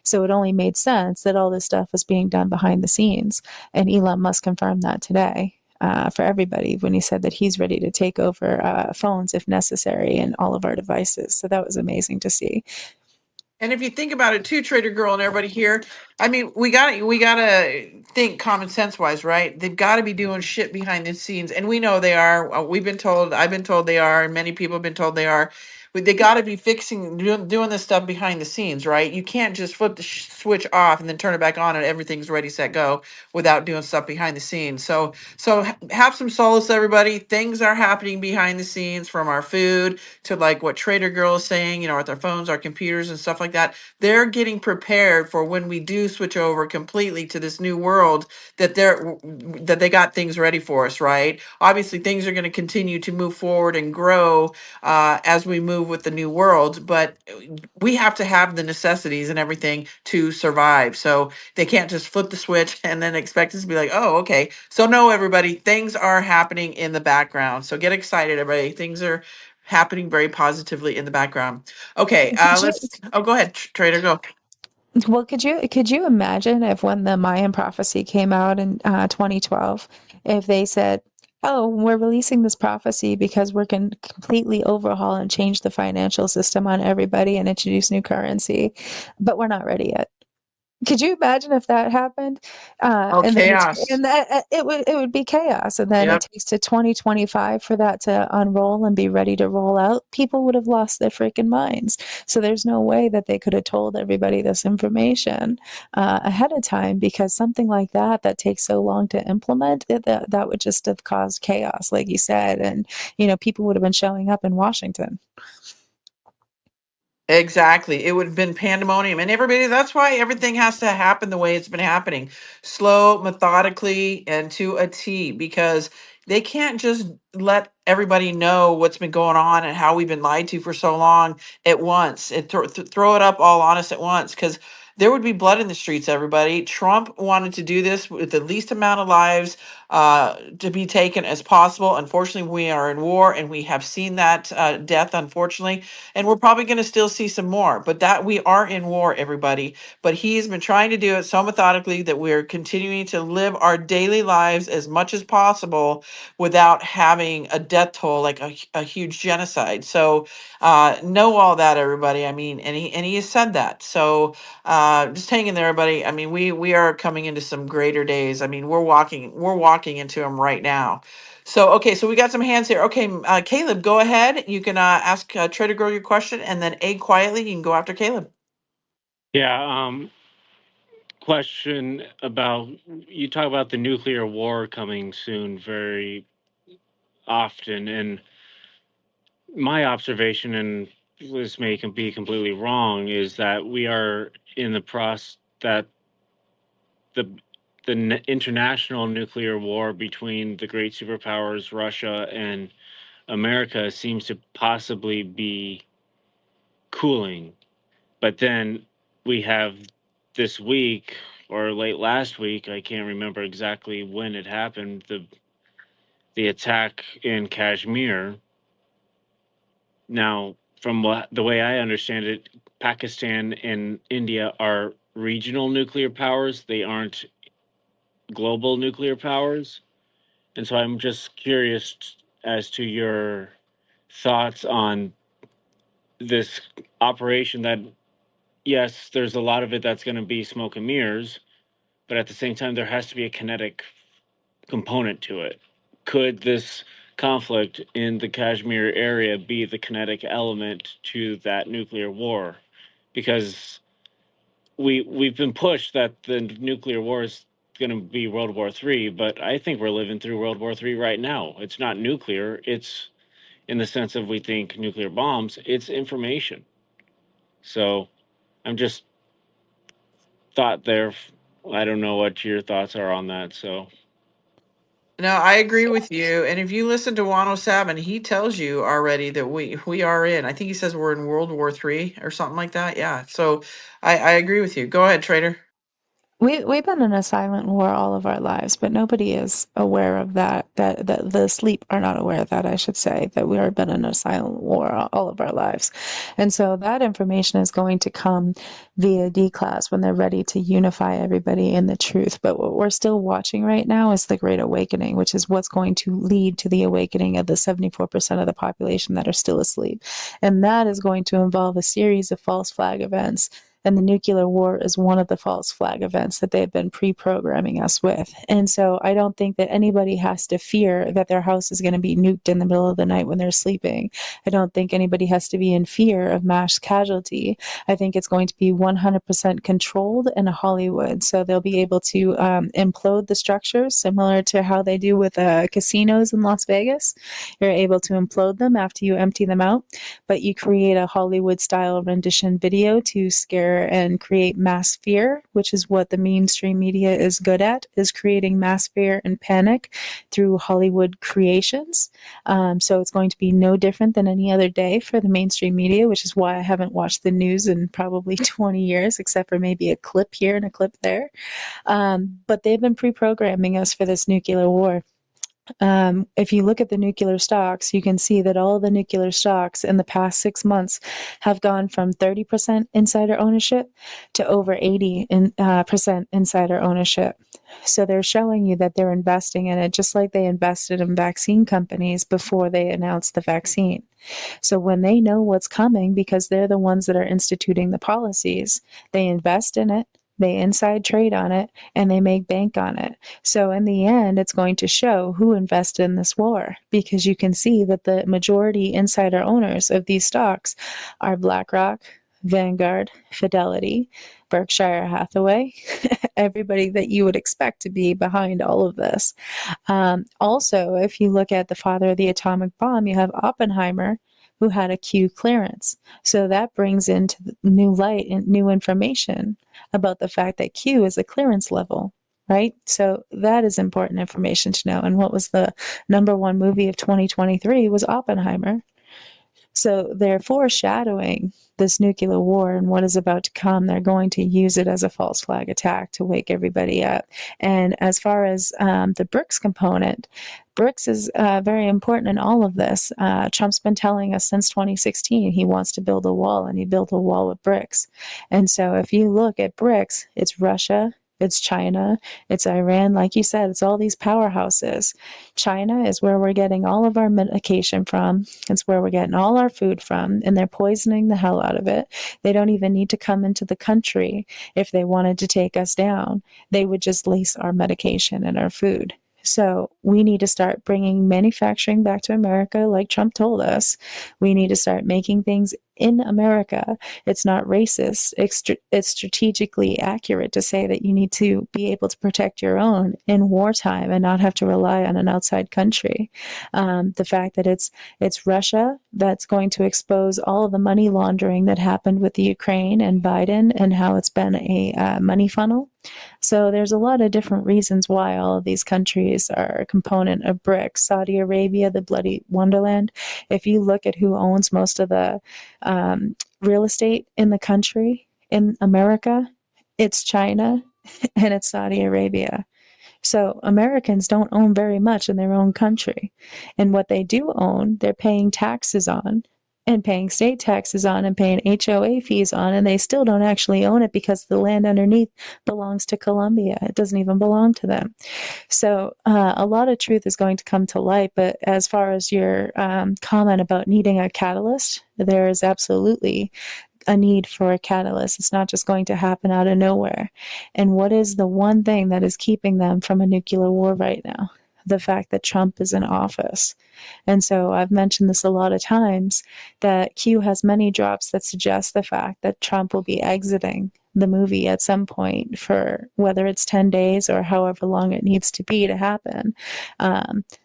So it only made sense that all this stuff was being done behind the scenes. And Elon Musk confirmed that today. For everybody, when he said that he's ready to take over phones if necessary and all of our devices. So that was amazing to see. And if you think about it too, Trader Girl and everybody here, I mean, we gotta think common sense wise, right? They've got to be doing shit behind the scenes, and we know they are. We've been told, I've been told they are, and many people have been told they are. But they got to be doing this stuff behind the scenes, right? You can't just flip the switch off and then turn it back on and everything's ready, set, go without doing stuff behind the scenes. So have some solace, everybody. Things are happening behind the scenes, from our food to like what Trader Girl is saying, with our phones, our computers, and stuff like that. They're getting prepared for when we do switch over completely to this new world, that they got things ready for us, right? Obviously, things are going to continue to move forward and grow as we move with the new world, but we have to have the necessities and everything to survive. So they can't just flip the switch and then expect us to be like, oh, okay. So no, everybody, things are happening in the background. So get excited, everybody. Things are happening very positively in the background. Okay, go ahead, Trader, go. Well, could you imagine if, when the Mayan prophecy came out in 2012, if they said, "Oh, we're releasing this prophecy because we're going to completely overhaul and change the financial system on everybody and introduce new currency, but we're not ready yet." Could you imagine if that happened? Oh, And then chaos. and that it would be chaos. And then it Yep. takes to 2025 for that to unroll and be ready to roll out. People would have lost their freaking minds. So there's no way that they could have told everybody this information ahead of time, because something like that takes so long to implement, that would just have caused chaos, like you said, and people would have been showing up in Washington. Exactly. It would have been pandemonium. And everybody, that's why everything has to happen the way it's been happening. Slow, methodically, and to a T, because they can't just let everybody know what's been going on and how we've been lied to for so long at once, and throw it up all on us at once, because there would be blood in the streets, everybody. Trump wanted to do this with the least amount of lives to be taken as possible. Unfortunately, we are in war, and we have seen that death, unfortunately, and we're probably going to still see some more, but that we are in war, everybody. But he's been trying to do it so methodically that we're continuing to live our daily lives as much as possible without having a death toll, like a huge genocide. So know all that, everybody. I mean, and he has said that. So just hang in there, everybody. I mean, we are coming into some greater days. I mean, we're walking into them right now. So, okay, so we got some hands here. Okay, Caleb, go ahead. You can ask Trader Girl your question, and then A quietly, you can go after Caleb. Yeah, question about, you talk about the nuclear war coming soon very often, and my observation, and this may be completely wrong, is that we are in the process that the international nuclear war between the great superpowers, Russia and America, seems to possibly be cooling. But then we have this week, or late last week, I can't remember exactly when it happened, the attack in Kashmir. Now, from the way I understand it, Pakistan and India are regional nuclear powers. They aren't global nuclear powers. And so I'm just curious as to your thoughts on this operation that, yes, there's a lot of it that's going to be smoke and mirrors, but at the same time, there has to be a kinetic component to it. Could this conflict in the Kashmir area be the kinetic element to that nuclear war? Because we've been pushed that the nuclear war is going to be World War III, but I think we're living through World War III right now. It's not nuclear. It's in the sense of we think nuclear bombs. It's information. So I'm just thought there. I don't know what your thoughts are on that. So No, I agree with you. And if you listen to Wano Sabin, he tells you already that we are in. I think he says we're in World War III or something like that. Yeah. So I agree with you. Go ahead, Trader. We've been in a silent war all of our lives, but nobody is aware of that. That the asleep are not aware of that. I should say that we have been in a silent war all of our lives, and so that information is going to come via D class when they're ready to unify everybody in the truth. But what we're still watching right now is the Great Awakening, which is what's going to lead to the awakening of the 74% of the population that are still asleep, and that is going to involve a series of false flag events. And the nuclear war is one of the false flag events that they've been pre-programming us with. And so I don't think that anybody has to fear that their house is going to be nuked in the middle of the night when they're sleeping. I don't think anybody has to be in fear of mass casualty. I think it's going to be 100% controlled in Hollywood. So they'll be able to implode the structures similar to how they do with casinos in Las Vegas. You're able to implode them after you empty them out, but you create a Hollywood style rendition video to scare and create mass fear, which is what the mainstream media is good at, is creating mass fear and panic through Hollywood creations. So it's going to be no different than any other day for the mainstream media, which is why I haven't watched the news in probably 20 years, except for maybe a clip here and a clip there. But they've been pre-programming us for this nuclear war. If you look at the nuclear stocks, you can see that all the nuclear stocks in the past 6 months have gone from 30% insider ownership to over 80% insider ownership. So they're showing you that they're investing in it, just like they invested in vaccine companies before they announced the vaccine. So when they know what's coming, because they're the ones that are instituting the policies, they invest in it, they inside trade on it, and they make bank on it. So in the end, it's going to show who invested in this war, because you can see that the majority insider owners of these stocks are BlackRock, Vanguard, Fidelity, Berkshire Hathaway, everybody that you would expect to be behind all of this. Also, if you look at the father of the atomic bomb, you have Oppenheimer, who had a Q clearance. So that brings into new light and new information about the fact that Q is a clearance level, right? So that is important information to know. And what was the number one movie of 2023 was Oppenheimer. So they're foreshadowing this nuclear war and what is about to come. They're going to use it as a false flag attack to wake everybody up. And as far as the BRICS component, BRICS is very important in all of this. Trump's been telling us since 2016 he wants to build a wall, and he built a wall with BRICS. And so if you look at BRICS, it's Russia, it's China, it's Iran. Like you said, it's all these powerhouses. China is where we're getting all of our medication from. It's where we're getting all our food from, and they're poisoning the hell out of it. They don't even need to come into the country if they wanted to take us down. They would just lace our medication and our food. So we need to start bringing manufacturing back to America, like Trump told us. We need to start making things in America. It's not racist. It's strategically accurate to say that you need to be able to protect your own in wartime and not have to rely on an outside country. The fact that it's Russia that's going to expose all of the money laundering that happened with the Ukraine and Biden, and how it's been a money funnel. So there's a lot of different reasons why all of these countries are a component of BRICS. Saudi Arabia, the bloody wonderland. If you look at who owns most of the real estate in the country, in America, it's China and it's Saudi Arabia. So Americans don't own very much in their own country. And what they do own, they're paying taxes on, and paying state taxes on, and paying HOA fees on, and they still don't actually own it because the land underneath belongs to Colombia. It doesn't even belong to them. So a lot of truth is going to come to light. But as far as your comment about needing a catalyst, there is absolutely a need for a catalyst. It's not just going to happen out of nowhere. And what is the one thing that is keeping them from a nuclear war right now? The fact that Trump is in office. And so I've mentioned this a lot of times, that Q has many drops that suggest the fact that Trump will be exiting the movie at some point, for whether it's 10 days or however long it needs to be to happen.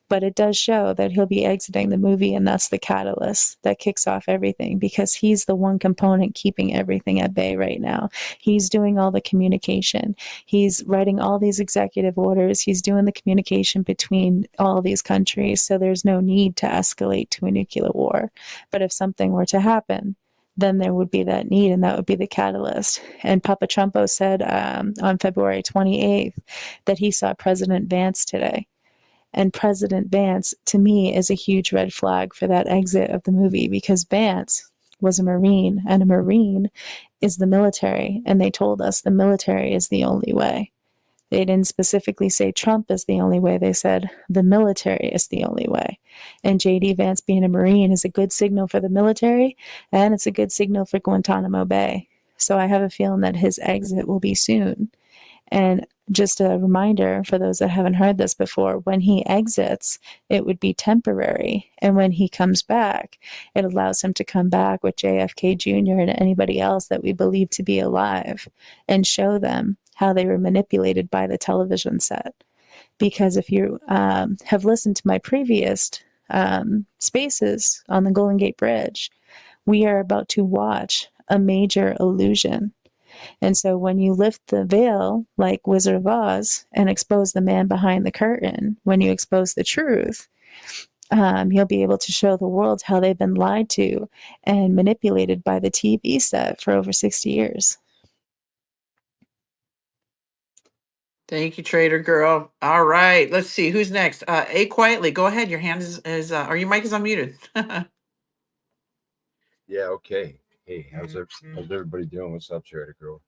But it does show that he'll be exiting the movie, and that's the catalyst that kicks off everything, because he's the one component keeping everything at bay right now. He's doing all the communication. He's writing all these executive orders. He's doing the communication between all these countries. So there's no need to escalate to a nuclear war. But if something were to happen, then there would be that need, and that would be the catalyst. And Papa Trumpo said on February 28th that he saw President Vance today. And President Vance, to me, is a huge red flag for that exit of the movie, because Vance was a Marine, and a Marine is the military. And they told us the military is the only way. They didn't specifically say Trump is the only way. They said the military is the only way. And J.D. Vance being a Marine is a good signal for the military, and it's a good signal for Guantanamo Bay. So I have a feeling that his exit will be soon. And just a reminder for those that haven't heard this before, when he exits, it would be temporary. And when he comes back, it allows him to come back with JFK Jr. and anybody else that we believe to be alive, and show them how they were manipulated by the television set. Because if you have listened to my previous spaces on the Golden Gate Bridge, we are about to watch a major illusion. And so when you lift the veil, like Wizard of Oz, and expose the man behind the curtain, when you expose the truth, you'll be able to show the world how they've been lied to and manipulated by the TV set for over 60 years. Thank you, Trader Girl. All right, let's see who's next. A Quietly, go ahead. Your hand is or your mic is unmuted. Yeah, okay. Hey, how's everybody doing? What's up, Trader Girl?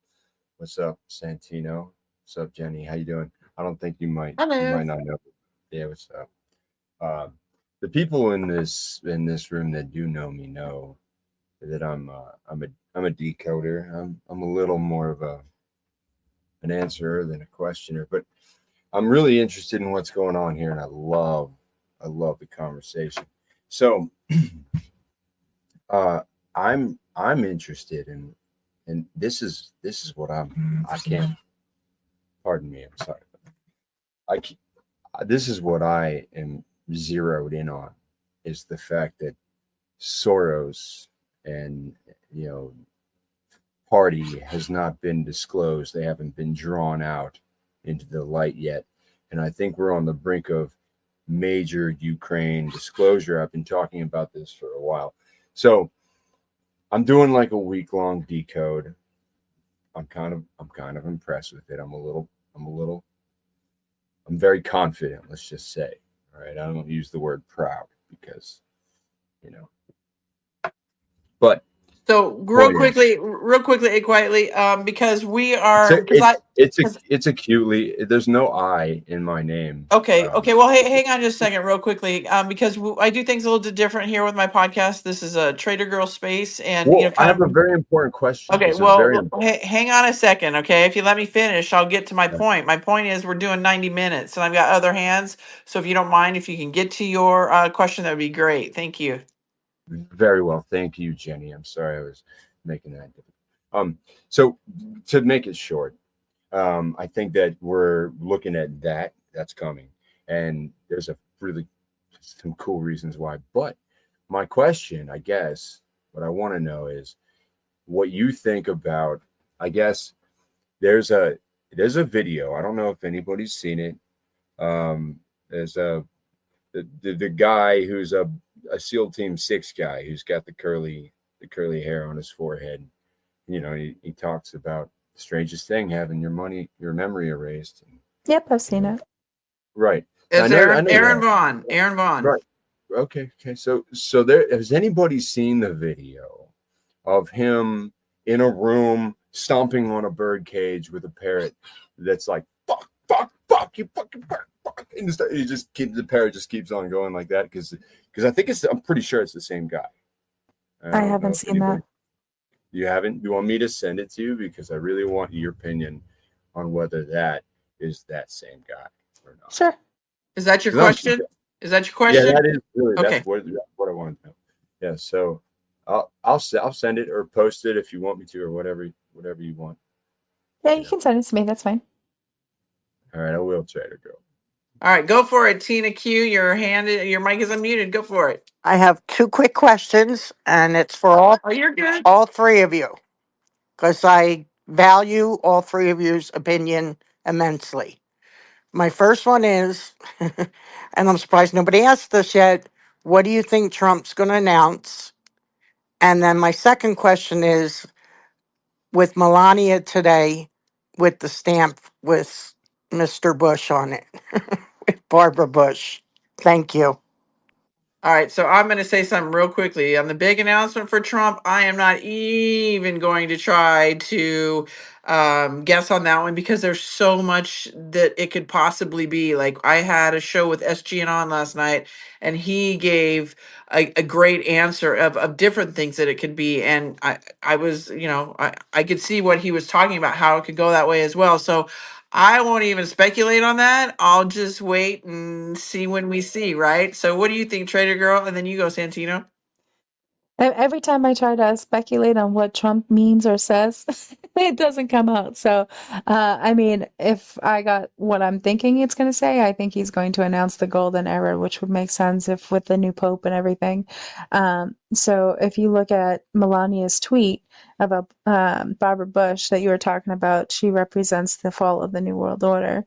What's up, Santino? What's up, Jenny? How you doing? I don't think you might Hello. not know. Yeah, what's up? The people in this room that do know me know that I'm a decoder. I'm a little more of an answerer than a questioner, but I'm really interested in what's going on here, and I love the conversation. So I'm interested in, and this is what I can't, pardon me, I'm sorry. This is what I am zeroed in on, is the fact that Soros and, party has not been disclosed. They haven't been drawn out into the light yet. And I think we're on the brink of major Ukraine disclosure. I've been talking about this for a while. So I'm doing like a week-long decode. I'm kind of impressed with it. I'm very confident, let's just say. All right. I don't use the word proud because, but So real quickly, A Quietly, because we are, it's acutely, there's no I in my name. Okay. Well, hey, hang on just a second, real quickly, because I do things a little bit different here with my podcast. This is a Trader Girl space, and I have a very important question. Okay, well, hang on a second, okay? If you let me finish, I'll get to my point. My point is we're doing 90 minutes, and I've got other hands. So if you don't mind, if you can get to your question, that would be great. Thank you. Very well. Thank you, Jenny. I'm sorry I was making that difficult. So to make it short, I think that we're looking at that's coming, and there's some cool reasons why. But my question, I guess, what I want to know is what you think about, I guess there's a video. I don't know if anybody's seen it. There's the guy who's a SEAL Team 6 guy who's got the curly hair on his forehead. He talks about the strangest thing, having your memory erased. Yep, I've seen it. Right. It's Aaron Vaughn. Aaron Vaughn. Right. Okay. So has anybody seen the video of him in a room stomping on a bird cage with a parrot that's like, fuck, you fucking parrot, fuck. And the parrot just keeps on going like that because I think I'm pretty sure it's the same guy. I haven't seen that. You haven't? You want me to send it to you? Because I really want your opinion on whether that is that same guy or not. Sure. Is that your question? Is that your question? Yeah, that is really okay. That's what I want to know. Yeah, so I'll send it or post it if you want me to, or whatever you want. Yeah, You you know? can send it to me. That's fine. All right, I will, Trader Girl. All right, go for it, Tina Q. Your mic is unmuted. Go for it. I have two quick questions, and it's for Oh, you're good. all three of you, because I value all three of you's opinion immensely. My first one is, and I'm surprised nobody asked this yet, what do you think Trump's going to announce? And then my second question is, with Melania today, with the stamp with Mr. Bush on it, with Barbara Bush. Thank you. All right, so I'm going to say something real quickly. On the big announcement for Trump, I am not even going to try to guess on that one because there's so much that it could possibly be. Like, I had a show with SG and on last night, and he gave a great answer of different things that it could be. And I was, I could see what he was talking about, how it could go that way as well. So I won't even speculate on that. I'll just wait and see when we see, right? So what do you think, Trader Girl? And then you go, Santino. Every time I try to speculate on what Trump means or says, it doesn't come out. So, I mean, if I got what I'm thinking it's going to say, I think he's going to announce the golden era, which would make sense if with the new pope and everything. So, if you look at Melania's tweet about Barbara Bush that you were talking about, she represents the fall of the New World Order.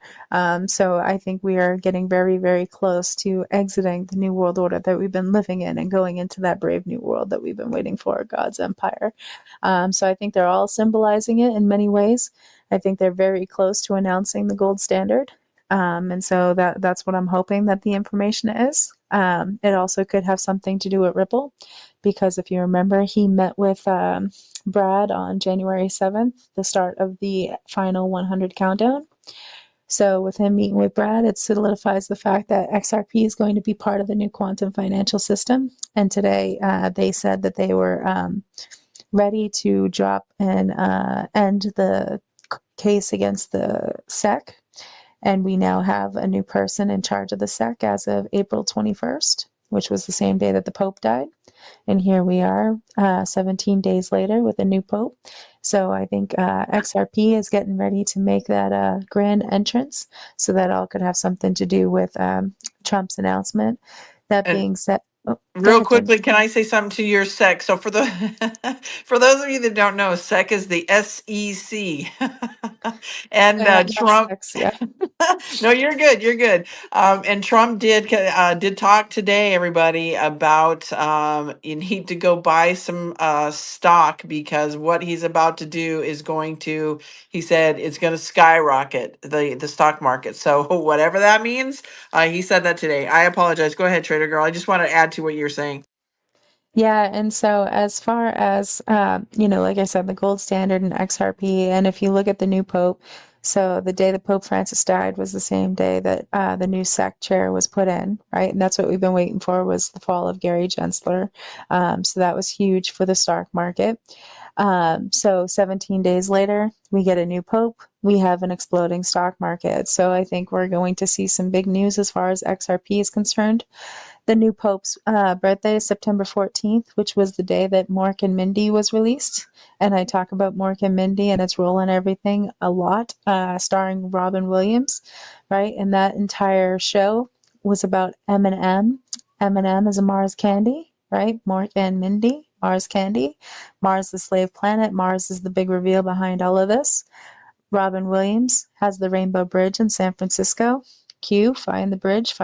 So, I think we are getting very, very close to exiting the New World Order that we've been living in and going into that brave new world that we've been waiting for, God's empire. So I think they're all symbolizing it in many ways. I think they're very close to announcing the gold standard. And so that's what I'm hoping that the information is. It also could have something to do with Ripple, because if you remember, he met with Brad on January 7th, the start of the final 100 countdown. So with him meeting with Brad, it solidifies the fact that XRP is going to be part of the new quantum financial system. And today they said that they were ready to drop and end the case against the SEC. And we now have a new person in charge of the SEC as of April 21st, which was the same day that the Pope died. And here we are 17 days later with a new Pope. So I think XRP is getting ready to make that grand entrance. So that all could have something to do with Trump's announcement. That And being said, oh, go real ahead, Jen. quickly, can I say something to your SEC? So for the for those of you that don't know, SEC is the SEC, and I have enough Trump. sex, yeah. No, you're good. You're good. And Trump did talk today, everybody, about you need to go buy some stock because what he's about to do is going to. He said it's going to skyrocket the stock market. So whatever that means, he said that today. I apologize. Go ahead, Trader Girl. I just want to add to what you're saying. Yeah, and so as far as like I said, the gold standard and XRP, and if you look at the new Pope, so the day that Pope Francis died was the same day that the new SEC chair was put in, right? And that's what we've been waiting for was the fall of Gary Gensler. So that was huge for the stock market. So 17 days later, we get a new Pope. We have an exploding stock market. So I think we're going to see some big news as far as XRP is concerned. The new Pope's birthday is September 14th, which was the day that Mork and Mindy was released. And I talk about Mork and Mindy and its role in everything a lot, starring Robin Williams, right? And that entire show was about M&M. M&M is a Mars candy, right? Mork and Mindy, Mars candy. Mars, the slave planet. Mars is the big reveal behind all of this. Robin Williams has the Rainbow Bridge in San Francisco. Q, find the bridge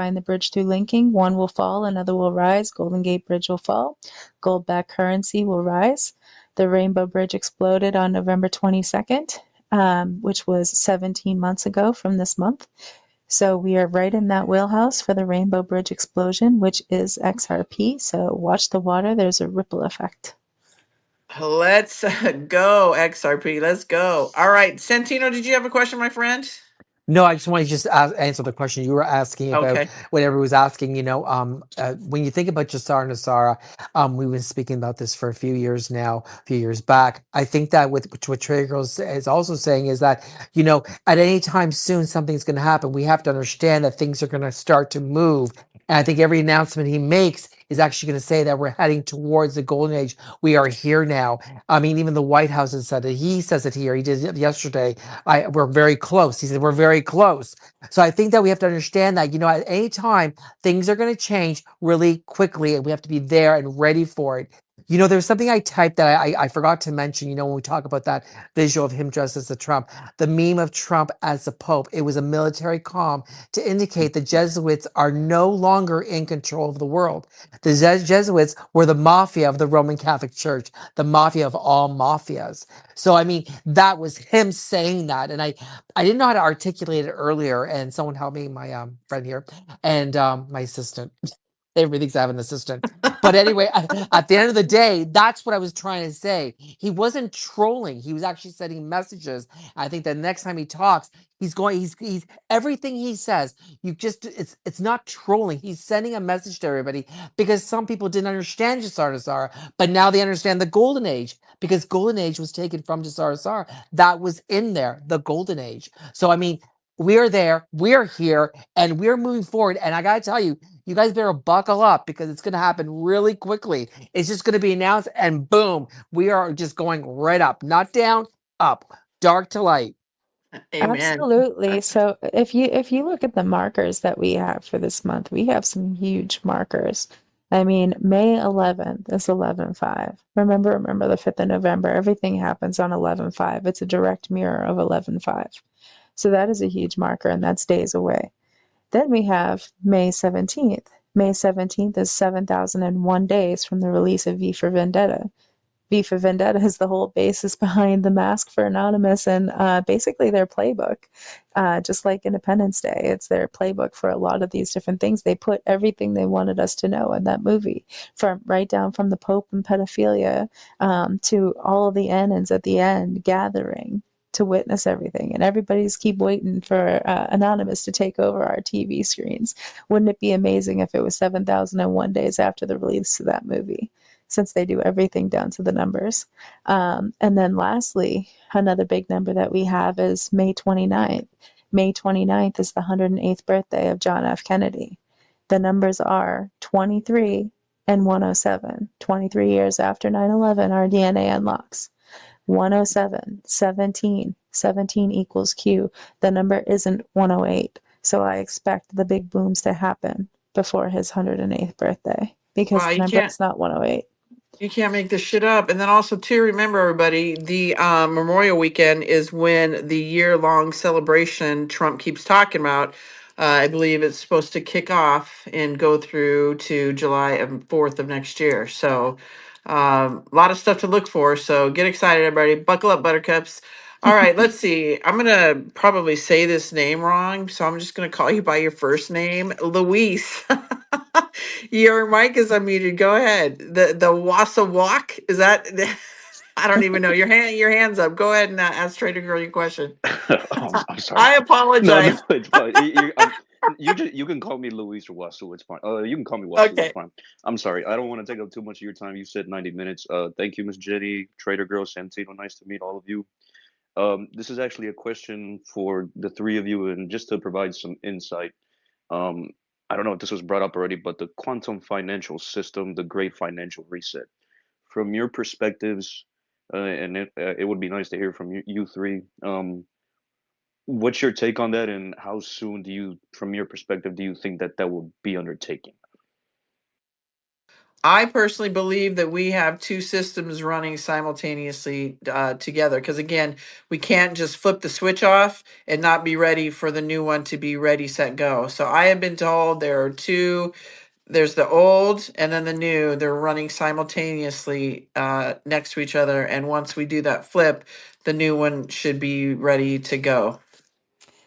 through linking. One will fall, another will rise. Golden Gate Bridge will fall. Gold backed currency will rise. The Rainbow Bridge exploded on November 22nd, which was 17 months ago from this month. So we are right in that wheelhouse for the Rainbow Bridge explosion, which is XRP. So watch the water. There's a ripple effect. Let's go, XRP. Let's go. All right, Santino, did you have a question, my friend? No, I just want to just answer the question you were asking about Okay. whatever was asking. When you think about Jassar Nassara, we've been speaking about this for a few years now, a few years back. I think that with what Trader Girls is also saying is that, at any time soon, something's going to happen. We have to understand that things are going to start to move. And I think every announcement he makes is actually going to say that we're heading towards the golden age. We are here now. I mean, even the White House has said it. He says it here. He did it yesterday. We're very close. He said we're very close. So I think that we have to understand that, at any time, things are going to change really quickly, and we have to be there and ready for it. There's something I typed that I forgot to mention, when we talk about that visual of him dressed as the Trump, the meme of Trump as the Pope. It was a military comm to indicate the Jesuits are no longer in control of the world. The Jesuits were the mafia of the Roman Catholic Church, the mafia of all mafias. So, I mean, that was him saying that. And I didn't know how to articulate it earlier. And someone helped me, my friend here, and my assistant. Everybody thinks I have an assistant. But anyway, at the end of the day, that's what I was trying to say. He wasn't trolling. He was actually sending messages. I think the next time he talks, he's everything he says, it's not trolling. He's sending a message to everybody, because some people didn't understand Jassar, but now they understand the golden age, because golden age was taken from Jassar. That was in there, the golden age. So, I mean, we are there, we're here, and we're moving forward. And I gotta tell you, you guys better buckle up, because it's going to happen really quickly. It's just going to be announced, and boom, we are just going right up, not down, up, dark to light. Amen. Absolutely. So if you look at the markers that we have for this month, we have some huge markers. I mean, May 11th is 11/5. Remember the 5th of November. Everything happens on 11/5. It's a direct mirror of 11/5. So that is a huge marker, and that's days away. Then we have May 17th. May 17th is 7,001 days from the release of V for Vendetta. V for Vendetta is the whole basis behind the Mask for Anonymous, and basically their playbook. Just like Independence Day, it's their playbook for a lot of these different things. They put everything they wanted us to know in that movie, from right down from the Pope and pedophilia to all of the Annans at the end gathering to witness everything, and everybody's keep waiting for Anonymous to take over our TV screens. Wouldn't it be amazing if it was 7,001 days after the release of that movie, since they do everything down to the numbers? And then lastly, another big number that we have is May 29th. May 29th is the 108th birthday of John F. Kennedy. The numbers are 23 and 107. 23 years after 9/11, our DNA unlocks. 107, 17. 17 equals Q. The number isn't 108. So I expect the big booms to happen before his 108th birthday, because Wow, the number is not 108. you can't make this shit up. And then also too, remember everybody, the Memorial Weekend is when the year-long celebration Trump keeps talking about. I believe it's supposed to kick off and go through to July 4th of next year. So a lot of stuff to look for. So get excited, everybody. Buckle up, buttercups. All right, let's see. I'm gonna probably say this name wrong, so I'm just gonna call you by your first name, Luis. Your mic is unmuted. Go ahead. The Wassa Walk, is that? I don't even know. Your hands up. Go ahead and ask Trader Girl your question. I'm sorry. I No, apologize. it's fine. You can call me Luis or Wasu. It's fine. You can call me Wasu. Okay. It's fine. I'm sorry. I don't want to take up too much of your time. You said 90 minutes. Thank you, Miss Jenny, Trader Girl, Santino. Nice to meet all of you. This is actually a question for the three of you, and just to provide some insight. Um, I don't know if this was brought up already, but the quantum financial system, the great financial reset. From your perspectives, and it would be nice to hear from you three. What's your take on that, and how soon do you, from your perspective, do you think that will be undertaken? I personally believe that we have two systems running simultaneously together. Because again, we can't just flip the switch off and not be ready for the new one to be ready, set, go. So I have been told there are two. There's the old and then the new. They're running simultaneously next to each other. And once we do that flip, the new one should be ready to go.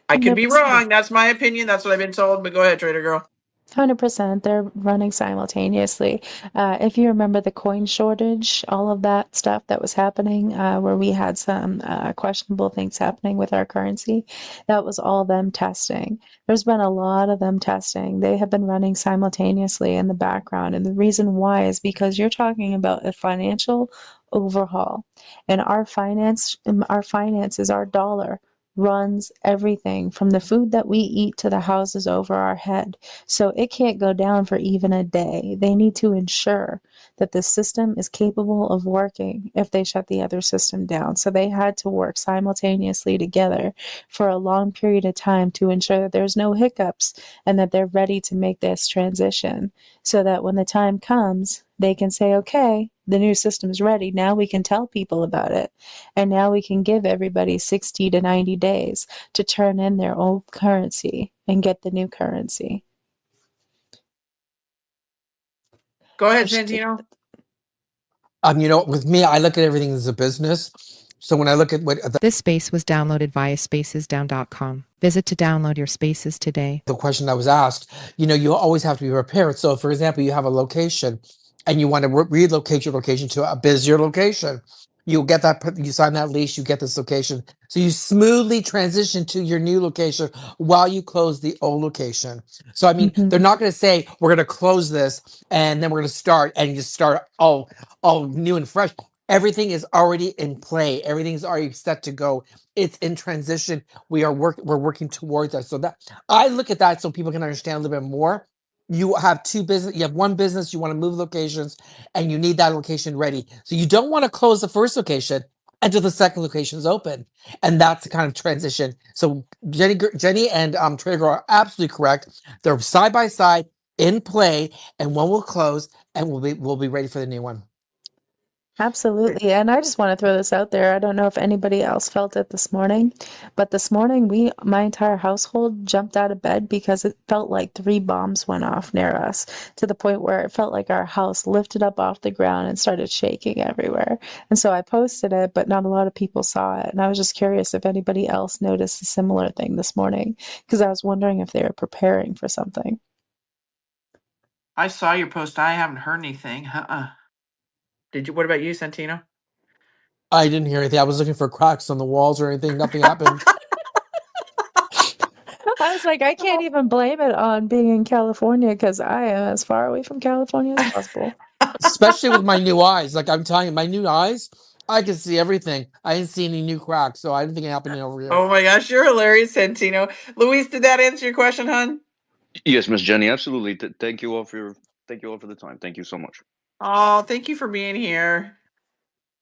I could be 100%. wrong. That's my opinion. That's what I've been told. But go ahead, Trader Girl. 100%. They're running simultaneously. If you remember the coin shortage, all of that stuff that was happening, where we had some questionable things happening with our currency, that was all them testing. There's been a lot of them testing. They have been running simultaneously in the background. And the reason why is because you're talking about a financial overhaul. And our finances, our dollar runs everything from the food that we eat to the houses over our head. So it can't go down for even a day. They need to ensure that the system is capable of working if they shut the other system down. So they had to work simultaneously together for a long period of time to ensure that there's no hiccups and that they're ready to make this transition so that when the time comes, they can say, okay, the new system's ready. Now we can tell people about it. And now we can give everybody 60 to 90 days to turn in their old currency and get the new currency. Go ahead, Which Santino. You know, with me, I look at everything as a business. So when I look at what This space was downloaded via spacesdown.com. Visit to download your spaces today. the question that was asked, you know, you always have to be prepared. So, for example, you have a location and you want to relocate your location to a busier location. You get that, you sign that lease, you get this location. So you smoothly transition to your new location while you close the old location. So, I mean, they're not going to say, we're going to close this and then we're going to start and just start all new and fresh. Everything is already in play. Everything's already set to go. It's in transition. We're working towards that. So that I look at that so people can understand a little bit more. You have you have one business, you want to move locations, and you need that location ready. So you don't want to close the first location until the second location is open. And that's the kind of transition. So Jenny and Trader Girl are absolutely correct. They're side by side in play, and one will close and we'll be ready for the new one. Absolutely. And I just want to throw this out there. I don't know if anybody else felt it this morning, but this morning my entire household jumped out of bed because it felt like 3 bombs went off near us to the point where it felt like our house lifted up off the ground and started shaking everywhere. And so I posted it, but not a lot of people saw it. And I was just curious if anybody else noticed a similar thing this morning because I was wondering if they were preparing for something. I saw your post. I haven't heard anything. Did you? What about you, Santino? I didn't hear anything. I was looking for cracks on the walls or anything. Nothing happened. I was like, I can't even blame it on being in California because I am as far away from California as possible. Especially with my new eyes. Like I'm telling you, my new eyes, I can see everything. I didn't see any new cracks, so I didn't think it happened over here. Oh my gosh, you're hilarious, Santino. Luis, did that answer your question, hon? Yes, Miss Jenny, absolutely. Thank you all for the time. Thank you so much. Oh, thank you for being here.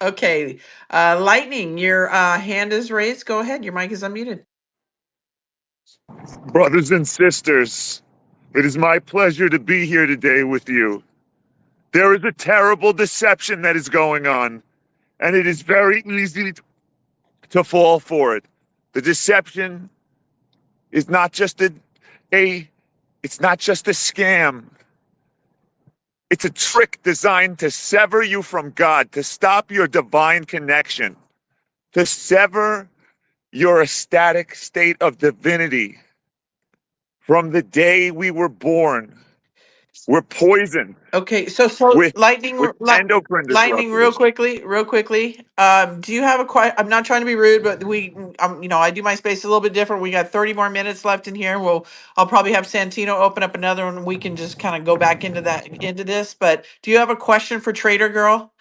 Okay, Lightning, your hand is raised. Go ahead. Your mic is unmuted. Brothers and sisters, it is my pleasure to be here today with you. There is a terrible deception that is going on, and it is very easy to fall for it. The deception is not just it's not just a scam. It's a trick designed to sever you from God, to stop your divine connection, to sever your ecstatic state of divinity. From the day we were born, we're poisoned. Okay, so with Lightning, endocrine Lightning, real disruptors. quickly. Do you have a question? I'm not trying to be rude, but I do my space a little bit different. We got 30 more minutes left in here. I'll probably have Santino open up another one. We can just kind of go back into this. But do you have a question for Trader Girl?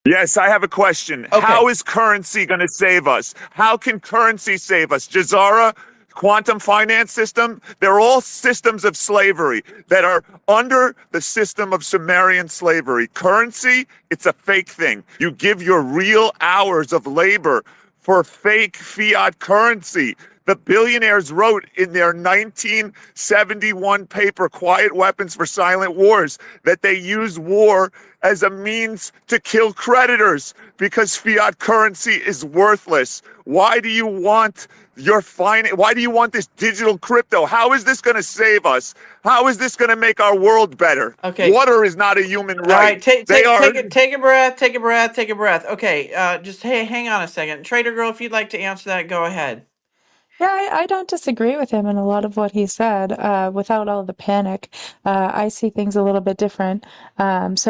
Yes, I have a question. Okay. How is currency going to save us? How can currency save us? Jazara, quantum finance system, they're all systems of slavery that are under the system of Sumerian slavery. Currency, it's a fake thing. You give your real hours of labor for fake fiat currency. The billionaires wrote in their 1971 paper, Quiet Weapons for Silent Wars, that they use war as a means to kill creditors because fiat currency is worthless. Why do you want why do you want this digital crypto? How is this going to save us? How is this going to make our world better? Okay. Water is not a human right. All right, take a breath. Okay, just hang on a second. Trader Girl, if you'd like to answer that, go ahead. Yeah, I don't disagree with him in a lot of what he said. Without all the panic, I see things a little bit different. And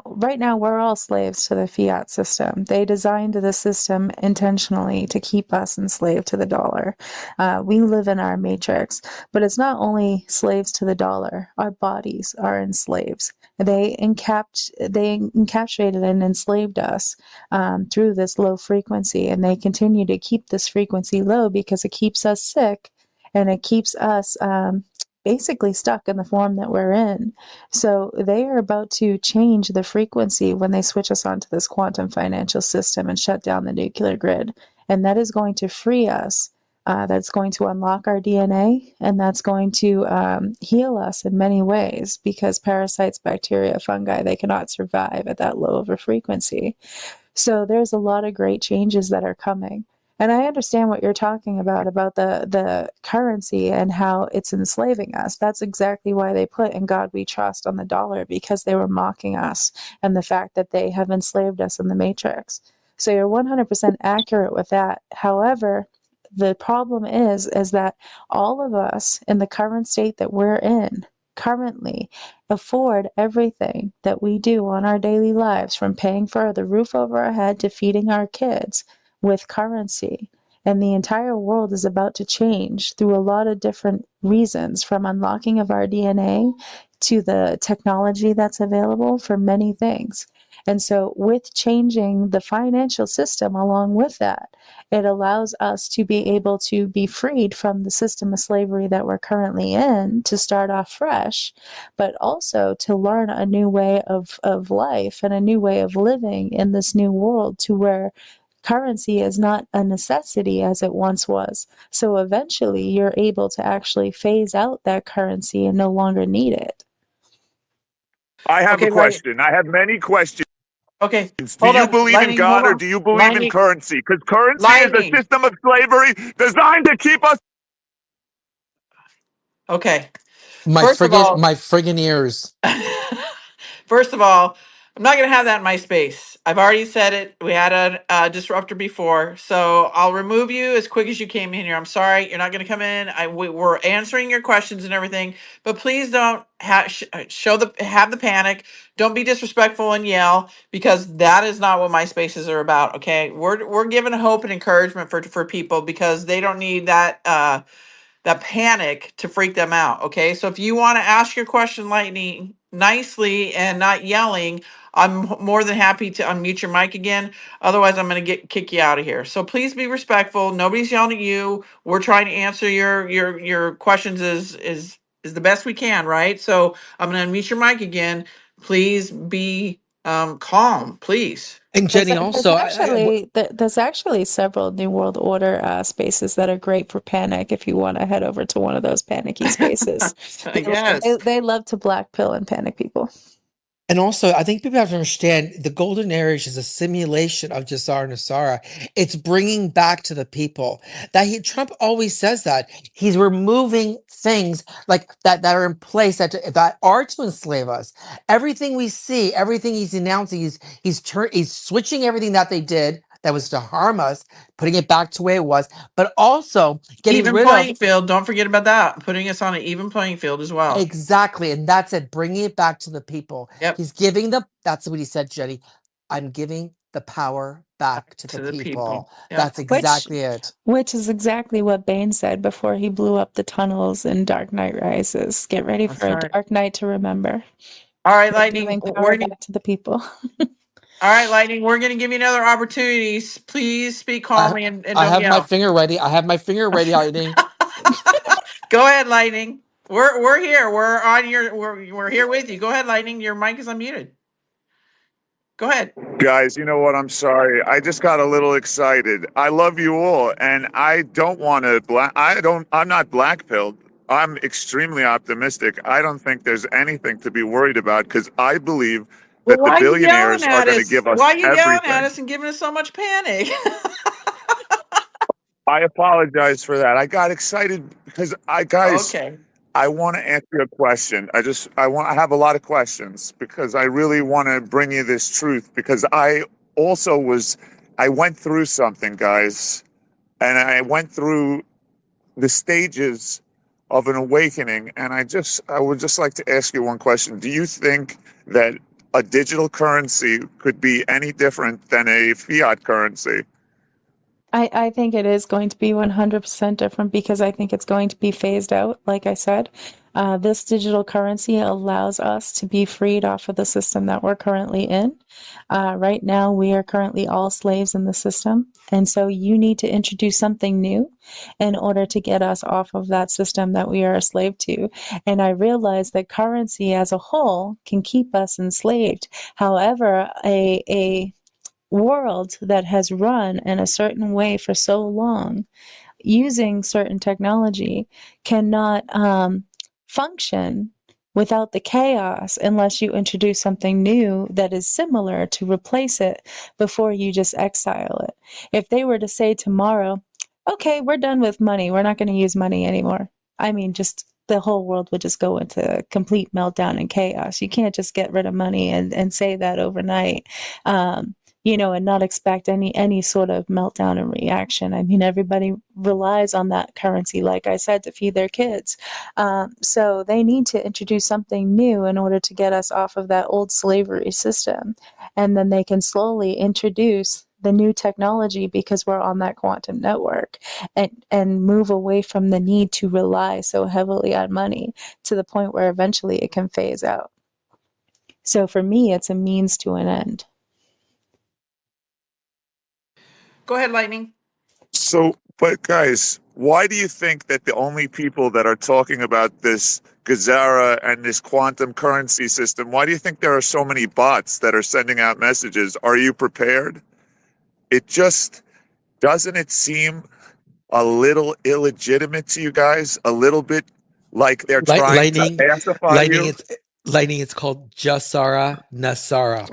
right now we're all slaves to the fiat system. They designed the system intentionally to keep us enslaved to the dollar. We live in our matrix, but it's not only slaves to the dollar. Our bodies are enslaved. They encapsulated and enslaved us through this low frequency. And they continue to keep this frequency low because it keeps us sick and it keeps us basically stuck in the form that we're in. So they are about to change the frequency when they switch us onto this quantum financial system and shut down the nuclear grid. And that is going to free us. That's going to unlock our DNA, and that's going to heal us in many ways because parasites, bacteria, fungi, they cannot survive at that low of a frequency. So there's a lot of great changes that are coming. And I understand what you're talking about the currency and how it's enslaving us. That's exactly why they put "In God We Trust" on the dollar, because they were mocking us and the fact that they have enslaved us in the matrix. So you're 100% accurate with that. However, the problem is that all of us in the current state that we're in currently afford everything that we do on our daily lives, from paying for the roof over our head to feeding our kids, with currency. And the entire world is about to change through a lot of different reasons, from unlocking of our DNA to the technology that's available for many things. And so, with changing the financial system along with that, it allows us to be able to be freed from the system of slavery that we're currently in, to start off fresh, but also to learn a new way of life and a new way of living in this new world, to where currency is not a necessity as it once was. So eventually you're able to actually phase out that currency and no longer need it. I have a Okay, Light. question. I have many questions. Okay, Do hold you on, believe in Lightning. Hold God or on, do you believe in Lightning. currency? Because currency is a Lightning. system of slavery designed to keep us. Okay. My First of friggin' all, my friggin' ears. First of all, I'm not going to have that in my space. I've already said it. We had a disruptor before, so I'll remove you as quick as you came in here. I'm sorry, you're not going to come in. We're answering your questions and everything, but please don't have the panic. Don't be disrespectful and yell, because that is not what my spaces are about. Okay, we're giving hope and encouragement for people, because they don't need that panic to freak them out. Okay. So if you want to ask your question, Lightning, nicely and not yelling, I'm more than happy to unmute your mic again. Otherwise, I'm going to kick you out of here. So please be respectful. Nobody's yelling at you. We're trying to answer your questions is the best we can, right? So I'm going to unmute your mic again. Please be calm, please. And There's, Jenny, there's also, actually there's actually several New World Order spaces that are great for panic. If you want to head over to one of those panicky spaces, Yes. they love to black pill and panic people. And also, I think people have to understand the golden age is a simulation of Jassar Nassara. It's bringing back to the people Trump always says that he's removing things like that are in place that are to enslave us. Everything we see, everything he's announcing, he's switching everything that they did that was to harm us, putting it back to the way it was, but also getting Even rid of. playing field. Don't forget about that. Putting us on an even playing field as well. Exactly. And that's it. Bringing it back to the people. Yep. He's giving that's what he said, Jenny. I'm giving the power back to the To the people. people. Yep. That's exactly it. Which is exactly what Bane said before he blew up the tunnels in Dark Knight Rises. Get ready That's for a right. dark night to remember. All right, We're Lightning. giving power back to the people. All right, Lightning. We're going to give you another opportunity. Please speak calmly and I don't have my yell. finger ready. I have my finger ready, Lightning. Go ahead, Lightning. We're here. We're here with you. Go ahead, Lightning. Your mic is unmuted. Go ahead. Guys, you know what? I'm sorry. I just got a little excited. I love you all, and I don't want to I'm not black-pilled. I'm extremely optimistic. I don't think there's anything to be worried about, because I believe Well, that the why are you yelling billionaires are at going to us? give us Why are you yelling at everything. us and giving us so much panic? I apologize for that. I got excited because Okay. I want to answer your question. I have a lot of questions, because I really want to bring you this truth, because I went through something, guys, and I went through the stages of an awakening. And I would just like to ask you one question. Do you think that a digital currency could be any different than a fiat currency? I think it is going to be 100% different because I think it's going to be phased out, like I said. This digital currency allows us to be freed off of the system that we're currently in. Right now, we are currently all slaves in the system. And so you need to introduce something new in order to get us off of that system that we are a slave to. And I realize that currency as a whole can keep us enslaved. However, a world that has run in a certain way for so long, using certain technology, cannot function without the chaos unless you introduce something new that is similar to replace it before you just exile it. If they were to say tomorrow, okay, we're done with money, we're not going to use money anymore, I mean, just the whole world would just go into complete meltdown and chaos. You can't just get rid of money and say that overnight. And not expect any sort of meltdown and reaction. I mean, everybody relies on that currency, like I said, to feed their kids. So they need to introduce something new in order to get us off of that old slavery system. And then they can slowly introduce the new technology because we're on that quantum network and move away from the need to rely so heavily on money to the point where eventually it can phase out. So for me, it's a means to an end. Go ahead, Lightning. So, but guys, why do you think that the only people that are talking about this Gazara and this quantum currency system, why do you think there are so many bots that are sending out messages? Are you prepared? Doesn't it seem a little illegitimate to you guys? A little bit like they're trying to pacify you? Lightning, it's called Jasara Nasara.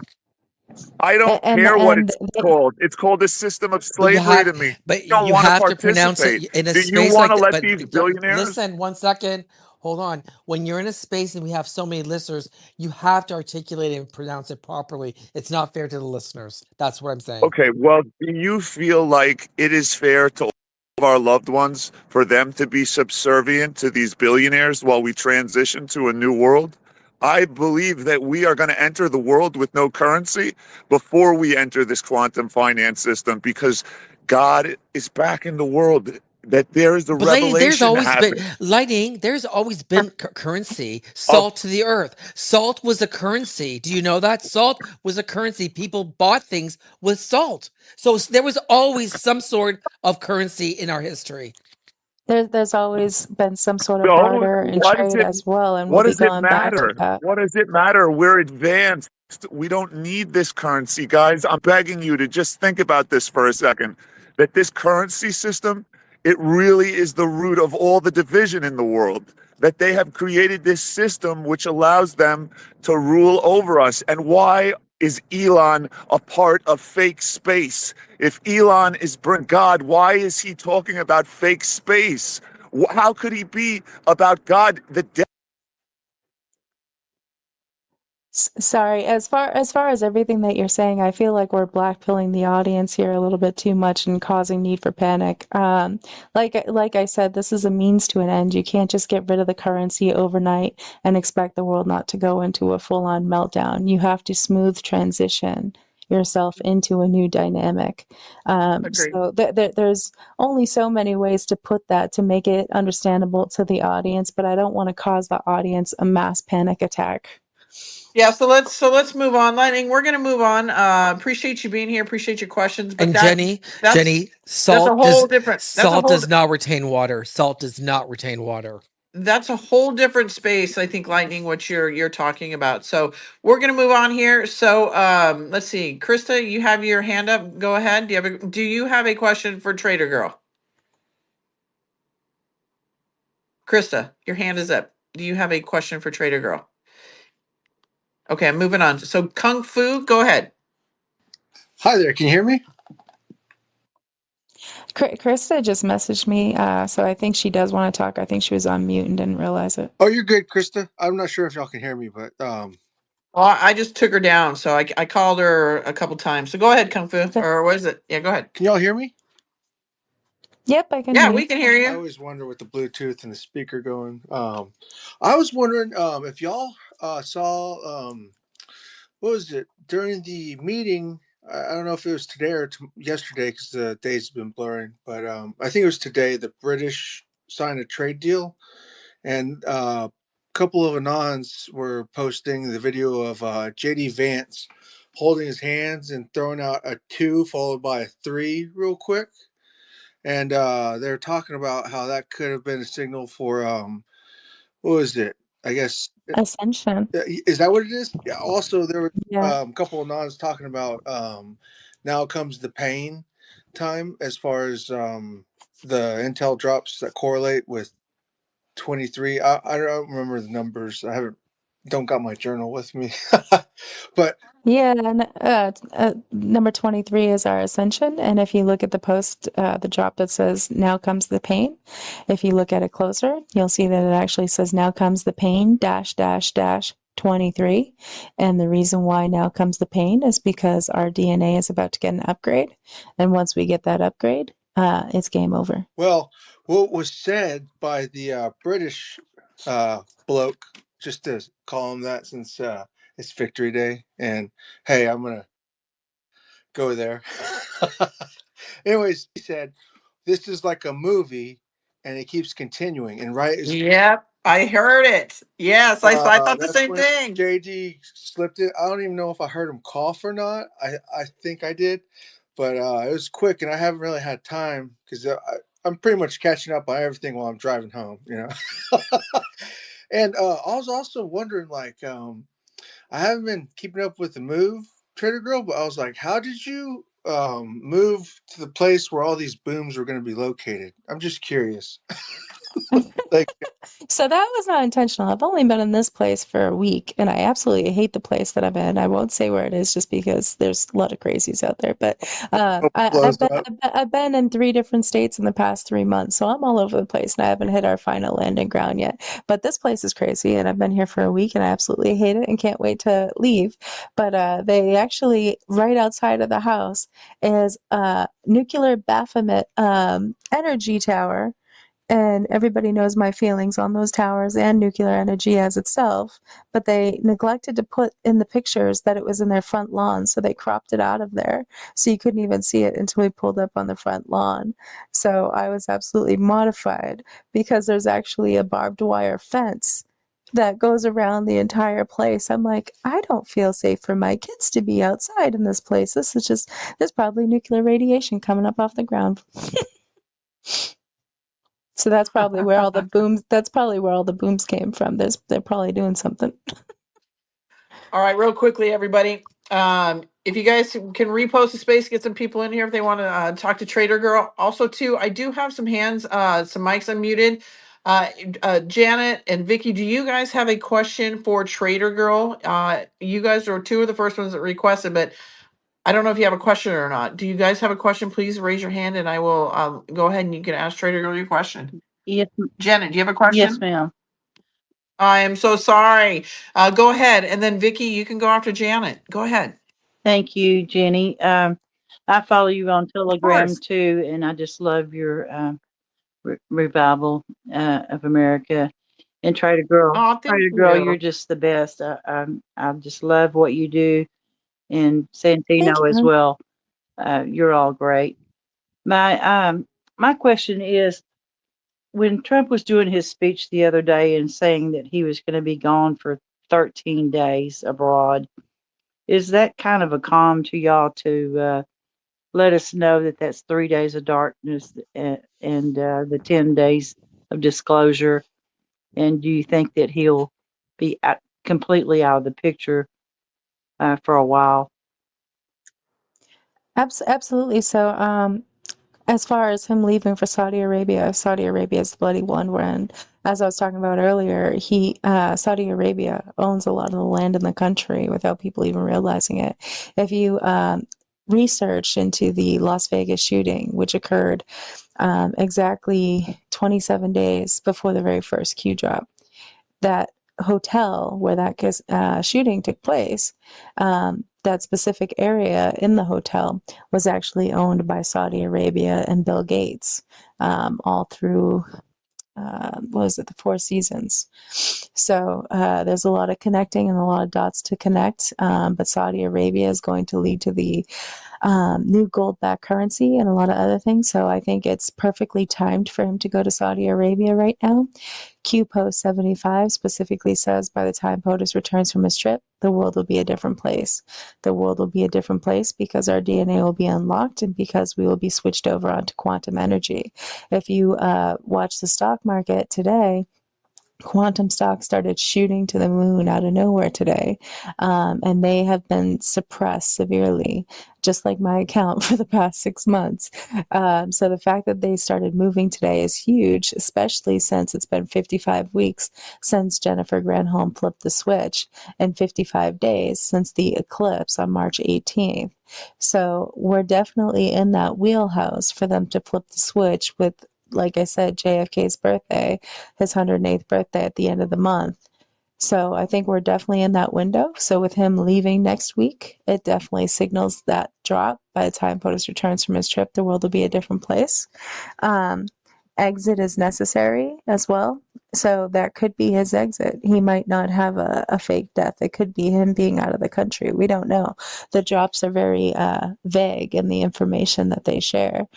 I don't care what it's called. It's called a system of slavery to me. But You don't you want to have to pronounce participate. it in a Do you space want like to that. let these billionaires? Listen, 1 second. Hold on. When you're in a space and we have so many listeners, you have to articulate it and pronounce it properly. It's not fair to the listeners. That's what I'm saying. Okay, well, do you feel like it is fair to all of our loved ones for them to be subservient to these billionaires while we transition to a new world? I believe that we are going to enter the world with no currency before we enter this quantum finance system because God is back in the world. That there is a But Lightning, revelation happening. There's always been currency. Salt to the earth. Salt was a currency. Do you know that? Salt was a currency. People bought things with salt. So there was always some sort of currency in our history. There's always been some sort of barter and trade as well, and we'll be going back to that. What does it matter? We're advanced. We don't need this currency, guys. I'm begging you to just think about this for a second. That this currency system, it really is the root of all the division in the world. That they have created this system which allows them to rule over us. And why is Elon a part of fake space? If Elon is God, why is he talking about fake space? How could he be about God? Sorry, as far as everything that you're saying, I feel like we're blackpilling the audience here a little bit too much and causing need for panic. Like I said, this is a means to an end. You can't just get rid of the currency overnight and expect the world not to go into a full-on meltdown. You have to smooth transition yourself into a new dynamic. So there's only so many ways to put that to make it understandable to the audience, but I don't want to cause the audience a mass panic attack. Yeah, so let's move on. Lightning, we're gonna move on. Appreciate you being here. Appreciate your questions. But And Jenny, salt does not retain water. Salt does not retain water. That's a whole different space, I think, Lightning, what you're talking about. So we're gonna move on here. So let's see. Krista, you have your hand up. Go ahead. Do you have a question for Trader Girl? Krista, your hand is up. Do you have a question for Trader Girl? Okay, I'm moving on. So Kung Fu, go ahead. Hi there. Can you hear me? Krista just messaged me, so I think she does want to talk. I think she was on mute and didn't realize it. Oh, you're good, Krista. I'm not sure if y'all can hear me, but Well, I just took her down, so I called her a couple times. So go ahead, Kung Fu, or what is it? Yeah, go ahead. Can y'all hear me? Yep, I can Yeah, hear we you. can hear I you. always wonder with the Bluetooth and the speaker going. I was wondering if y'all saw what was it during the meeting? I don't know if it was today or yesterday because the days have been blurring, but I think it was today. The British signed a trade deal, and a couple of Anons were posting the video of JD Vance holding his hands and throwing out a 2 followed by a 3 real quick. And they're talking about how that could have been a signal for what was it? I guess Ascension. is that what it is? Yeah. Also, there were Yeah. a couple of Nons talking about now comes the pain time as far as the intel drops that correlate with 23. I don't remember the numbers. I don't got my journal with me, but Yeah, and number 23 is our ascension. And if you look at the post, the drop that says, now comes the pain, if you look at it closer, you'll see that it actually says, now comes the pain, dash, dash, dash, 23. And the reason why now comes the pain is because our DNA is about to get an upgrade. And once we get that upgrade, it's game over. well, what was said by the British bloke, just to call him that since it's Victory Day, and hey, I'm gonna go there. Anyways, he said this is like a movie, and it keeps continuing. And right as Yep, I heard it. Yes, I thought the that's same when thing. JD slipped it. I don't even know if I heard him cough or not. I think I did, but it was quick, and I haven't really had time because I'm pretty much catching up on everything while I'm driving home. And I was also wondering, like, I haven't been keeping up with the move, Trader Girl, but I was like, how did you move to the place where all these booms were going to be located? I'm just curious. Like, So that was not intentional. I've only been in this place for a week, and I absolutely hate the place that I'm in. I won't say where it is just because there's a lot of crazies out there. But hope it blows up. I've been in 3 different states in the past 3 months, so I'm all over the place, and I haven't hit our final landing ground yet. But this place is crazy, and I've been here for a week, and I absolutely hate it and can't wait to leave. But they actually right outside of the house is a nuclear Baphomet energy tower, and everybody knows my feelings on those towers and nuclear energy as itself, but they neglected to put in the pictures that it was in their front lawn, so they cropped it out of there, so you couldn't even see it until we pulled up on the front lawn. So I was absolutely mortified because there's actually a barbed wire fence that goes around the entire place. I'm like, I don't feel safe for my kids to be outside in this place. There's probably nuclear radiation coming up off the ground. So that's probably where all the booms came from. They're probably doing something. All right, real quickly, everybody. If you guys can repost the space, get some people in here if they want to talk to Trader Girl. Also, too, I do have some hands, some mics unmuted. Janet and Vicky, do you guys have a question for Trader Girl? You guys are 2 of the first ones that requested, but I don't know if you have a question or not. Do you guys have a question? Please raise your hand, and I will go ahead and you can ask Trader Girl your question. Yes, Janet, do you have a yes, question? ma'am. I am so sorry. Go ahead, and then Vicky, you can go after Janet. Go ahead. Thank you, Jenny. I follow you on Of Telegram course. too, and I just love your revival of America. And Oh, thank Trader Girl, you're you. just the best. I just love what you do, and Thank Santino as you. well. You're all great. My question is, when Trump was doing his speech the other day and saying that he was going to be gone for 13 days abroad, is that kind of a calm to y'all to let us know that that's 3 days of darkness and the 10 days of disclosure? And do you think that he'll be completely out of the picture for a while? Absolutely. So, as far as him leaving for Saudi Arabia is the bloody one. When, as I was talking about earlier, Saudi Arabia owns a lot of the land in the country without people even realizing it. If you research into the Las Vegas shooting, which occurred exactly 27 days before the very first Q drop, that hotel where that shooting took place that specific area in the hotel was actually owned by Saudi Arabia and Bill Gates, all through what was it, the Four Seasons. So there's a lot of connecting and a lot of dots to connect. But Saudi Arabia is going to lead to the new gold-backed currency and a lot of other things. So I think it's perfectly timed for him to go to Saudi Arabia right now. Q Post 75 specifically says by the time POTUS returns from his trip, the world will be a different place. The world will be a different place because our DNA will be unlocked and because we will be switched over onto quantum energy. If you watch the stock market today, quantum stocks started shooting to the moon out of nowhere today, and they have been suppressed severely, just like my account for the past 6 months. So the fact that they started moving today is huge, especially since it's been 55 weeks since Jennifer Granholm flipped the switch and 55 days since the eclipse on March 18th. So we're definitely in that wheelhouse for them to flip the switch with, like I said, JFK's birthday, his 108th birthday at the end of the month. So I think we're definitely in that window. So with him leaving next week, it definitely signals that drop. By the time POTUS returns from his trip, the world will be a different place. Exit is necessary as well. So that could be his exit. He might not have a fake death. It could be him being out of the country. We don't know. The drops are very vague in the information that they share.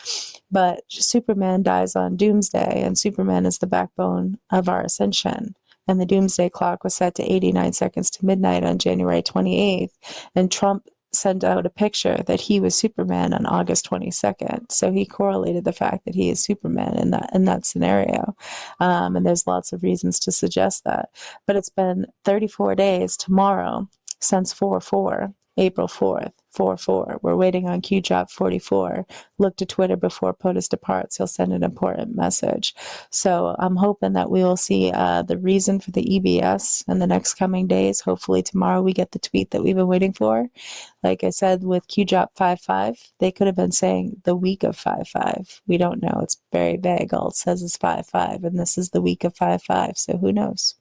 But Superman dies on Doomsday, and Superman is the backbone of our ascension. And the Doomsday clock was set to 89 seconds to midnight on January 28th. And Trump sent out a picture that he was Superman on August 22nd. So he correlated the fact that he is Superman in that scenario. And there's lots of reasons to suggest that. But it's been 34 days tomorrow since 4/4, April 4th, 4/4. We're waiting on QDrop 44. Look to Twitter before POTUS departs. He'll send an important message. So I'm hoping that we will see the reason for the EBS in the next coming days. Hopefully tomorrow we get the tweet that we've been waiting for. Like I said, with QDrop 55, they could have been saying the week of 55. We don't know. It's very vague. All it says is 55, and this is the week of 55. So who knows?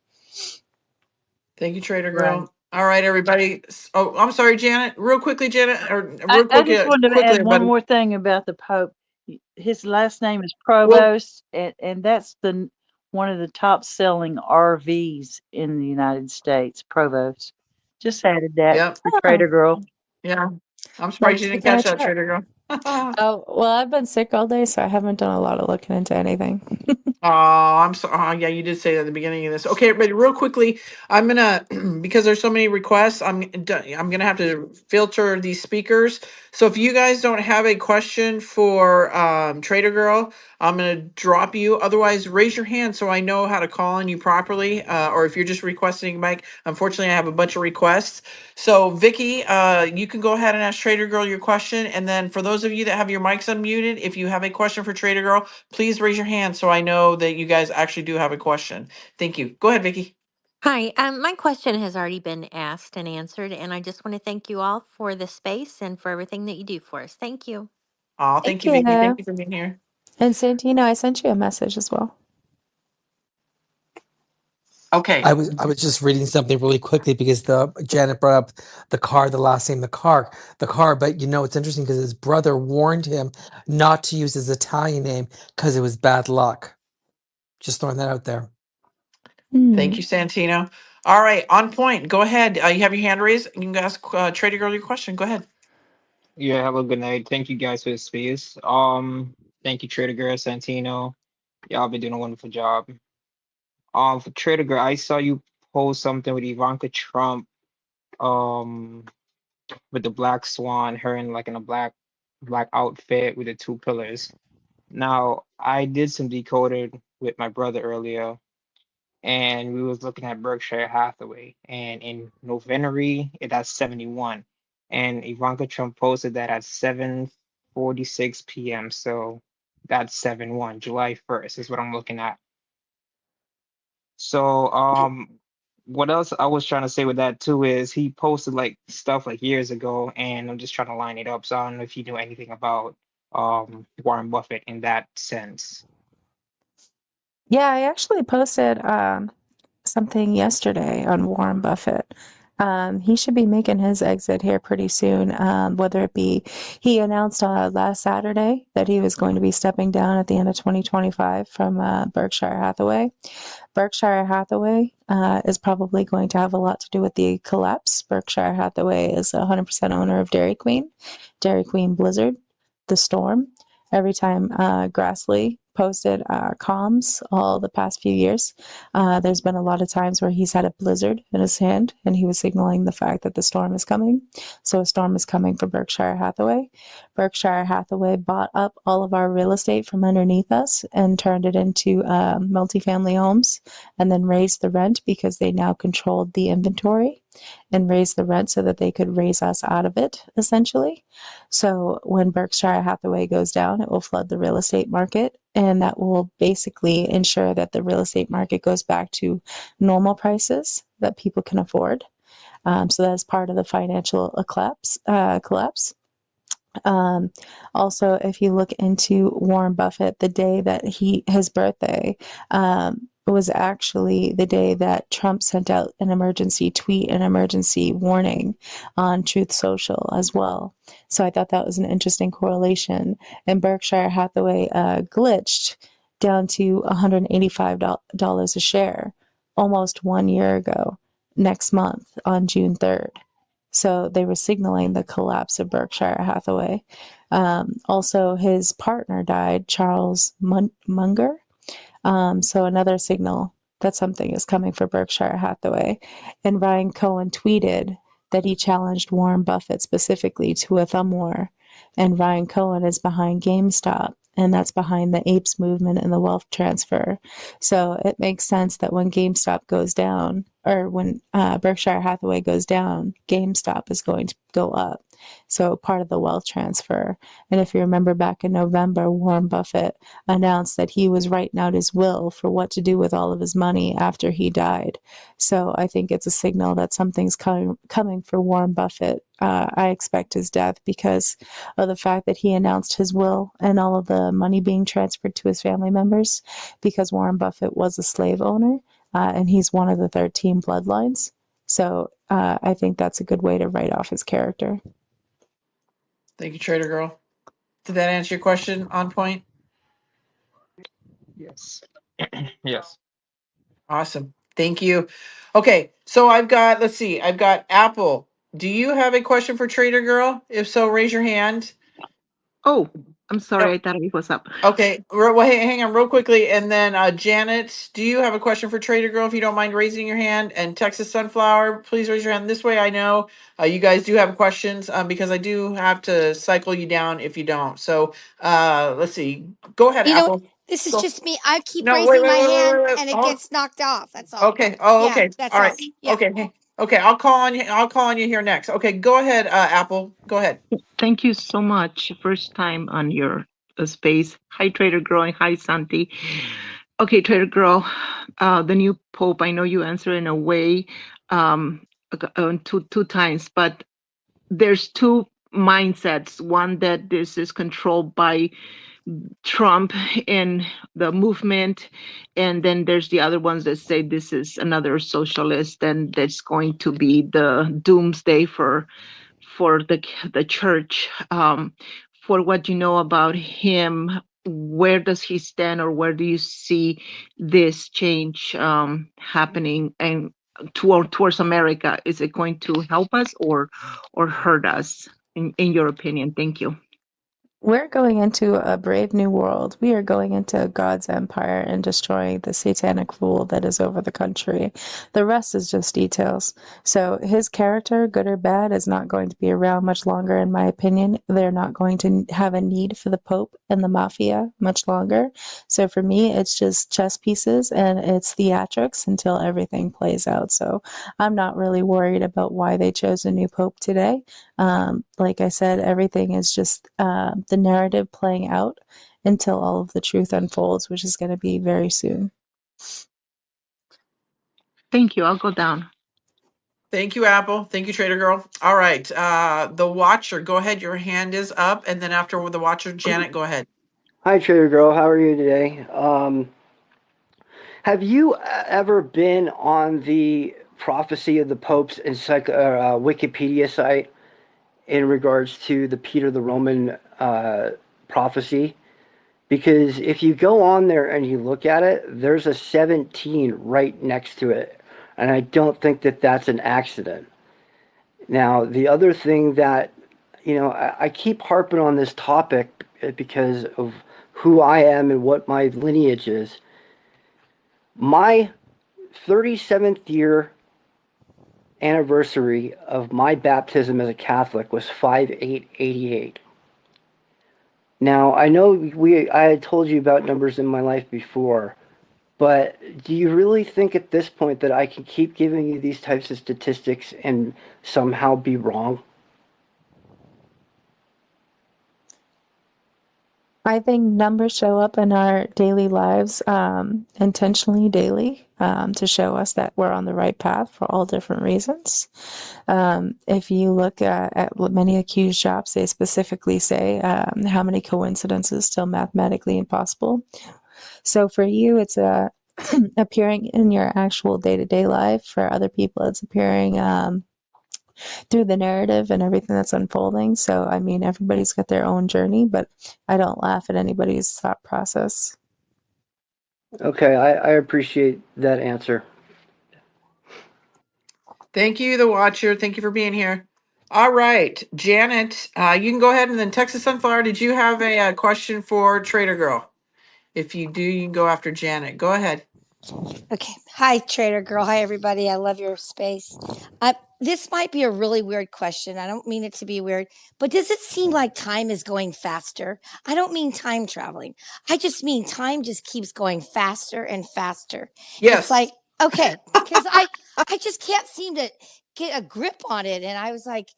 Thank you, Trader Right. Girl. All right, everybody. Oh, I'm sorry, Janet. Real quickly, Janet, or I, real I quick, just wanted to quickly, add one everybody. more thing about the Pope. His last name is Well, Provost, and that's one of the top selling RVs in the United States. Provost. Just added that yeah, for Oh, Trader Girl. yeah. I'm surprised let's you look didn't at our catch that, chart. Trader Girl. Oh, well, I've been sick all day, so I haven't done a lot of looking into anything. Oh, I'm so. Oh, yeah, you did say that at the beginning of this. Okay, everybody, real quickly, I'm gonna because there's so many requests. I'm gonna have to filter these speakers. So if you guys don't have a question for Trader Girl, I'm gonna drop you. Otherwise, raise your hand so I know how to call on you properly. Or if you're just requesting, Mike. Unfortunately, I have a bunch of requests. So Vicky, you can go ahead and ask Trader Girl your question, and then for those of you that have your mics unmuted, if you have a question for Trader Girl, please raise your hand so I know that you guys actually do have a question. Thank you. Go ahead, Vicky. Hi, my question has already been asked and answered, and I just want to thank you all for the space and for everything that you do for us. Thank you. Oh, thank Thank you, Vicky. Thank you. you for being here. And Santino, I sent you a message as well. Okay. I was just reading something really quickly because the Janet brought up the last name, the car. But it's interesting because his brother warned him not to use his Italian name because it was bad luck. Just throwing that out there. Thank you, Santino. All right, on point. Go ahead. You have your hand raised. You can ask Trader Girl your question. Go ahead. Yeah, hello, good night. Thank you guys for the space. Thank you, Trader Girl, Santino. Y'all been doing a wonderful job. For Trader Girl, I saw you post something with Ivanka Trump, with the black swan, her in a black outfit with the two pillars. Now, I did some decoded with my brother earlier, and we was looking at Berkshire Hathaway, and in November, that's 71, and Ivanka Trump posted that at 7:46 p.m. So that's 7/1, July 1st is what I'm looking at. So what else I was trying to say with that too is he posted like stuff like years ago, and I'm just trying to line it up. So I don't know if you know anything about Warren Buffett in that sense. Yeah, I actually posted something yesterday on Warren Buffett. He should be making his exit here pretty soon. Whether it be, he announced last Saturday that he was going to be stepping down at the end of 2025 from Berkshire Hathaway. Berkshire Hathaway is probably going to have a lot to do with the collapse. Berkshire Hathaway is 100% owner of Dairy Queen, Dairy Queen Blizzard, The Storm. Every time Grassley posted comms all the past few years, there's been a lot of times where he's had a blizzard in his hand and he was signaling the fact that the storm is coming. So a storm is coming for Berkshire Hathaway. Berkshire Hathaway bought up all of our real estate from underneath us and turned it into multifamily homes and then raised the rent because they now controlled the inventory and raised the rent so that they could raise us out of it, essentially. So when Berkshire Hathaway goes down, it will flood the real estate market, and that will basically ensure that the real estate market goes back to normal prices that people can afford. So that's part of the financial collapse. Also, if you look into Warren Buffett, the day that his birthday was actually the day that Trump sent out an emergency tweet, an emergency warning on Truth Social as well. So I thought that was an interesting correlation. And Berkshire Hathaway glitched down to $185 a share almost 1 year ago, next month on June 3rd. So they were signaling the collapse of Berkshire Hathaway. Also, his partner died, Charles Munger. So another signal that something is coming for Berkshire Hathaway. And Ryan Cohen tweeted that he challenged Warren Buffett specifically to a thumb war. And Ryan Cohen is behind GameStop, and that's behind the apes movement and the wealth transfer. So it makes sense that when GameStop goes down, or when Berkshire Hathaway goes down, GameStop is going to go up. So part of the wealth transfer. And if you remember back in November, Warren Buffett announced that he was writing out his will for what to do with all of his money after he died. So I think it's a signal that something's coming for Warren Buffett. I expect his death because of the fact that he announced his will and all of the money being transferred to his family members, because Warren Buffett was a slave owner and he's one of the 13 bloodlines. So I think that's a good way to write off his character. Thank you, Trader Girl. Did that answer your question on point? Yes. Yes. Awesome. Thank you. Okay, so I've got Apple. Do you have a question for Trader Girl? If so, raise your hand. Oh, I'm sorry. No. I thought it was up. Okay, well, hang on real quickly. And then Janet, do you have a question for Trader Girl? If you don't mind raising your hand. And Texas Sunflower, please raise your hand. This way I know you guys do have questions because I do have to cycle you down if you don't. So let's see. Go ahead, Apple. This is Go. just me. I keep No, raising my hand wait. and it Hold- gets knocked off. That's all. Okay. Oh, Yeah, okay. that's All all. right. Yeah. Okay. Okay. I'll call on you. I'll call on you here next. Okay. Go ahead, Apple. Go ahead. Thank you so much. First time on your space. Hi, Trader Girl, and hi, Santi. Okay, Trader Girl, the new Pope, I know you answer in a way two times, but there's two mindsets. One that this is controlled by Trump and the movement, and then there's the other ones that say this is another socialist and that's going to be the doomsday for the church. For what you know about him, where does he stand, or where do you see this change happening and towards America? Is it going to help us or hurt us, in your opinion? Thank you. We're going into a brave new world. We are going into God's empire and destroying the satanic rule that is over the country. The rest is just details. So his character, good or bad, is not going to be around much longer, in my opinion. They're not going to have a need for the Pope and the mafia much longer. So for me, it's just chess pieces and it's theatrics until everything plays out. So I'm not really worried about why they chose a new Pope today. Like I said, everything is just the narrative playing out until all of the truth unfolds, which is going to be very soon. Thank you. I'll go down. Thank you, Apple. Thank you, Trader Girl. All right. The Watcher, go ahead. Your hand is up. And then after the Watcher, Janet, go ahead. Hi, Trader Girl. How are you today? Have you ever been on the prophecy of the Pope's Wikipedia site in regards to the Peter the Roman prophecy. Because if you go on there and you look at it, there's a 17 right next to it. And I don't think that that's an accident. Now, the other thing that, I keep harping on this topic because of who I am and what my lineage is. My 37th year anniversary of my baptism as a Catholic was 5/8/88. Now, I know I had told you about numbers in my life before, but do you really think at this point that I can keep giving you these types of statistics and somehow be wrong? I think numbers show up in our daily lives intentionally daily to show us that we're on the right path for all different reasons. If you look at many accused jobs, they specifically say how many coincidences still mathematically impossible. So for you, it's appearing in your actual day-to-day life. For other people, it's appearing through the narrative and everything that's unfolding. So, I mean, everybody's got their own journey, but I don't laugh at anybody's thought process. Okay, I appreciate that answer. Thank you, the Watcher. Thank you for being here. All right, Janet, you can go ahead, and then Texas Sunflower, did you have a question for Trader Girl? If you do, you can go after Janet. Go ahead. Okay. Hi, Trader Girl. Hi, everybody. I love your space. This might be a really weird question. I don't mean it to be weird, but does it seem like time is going faster? I don't mean time traveling. I just mean time just keeps going faster and faster. Yes. It's like, okay, because I just can't seem to get a grip on it. And I was like,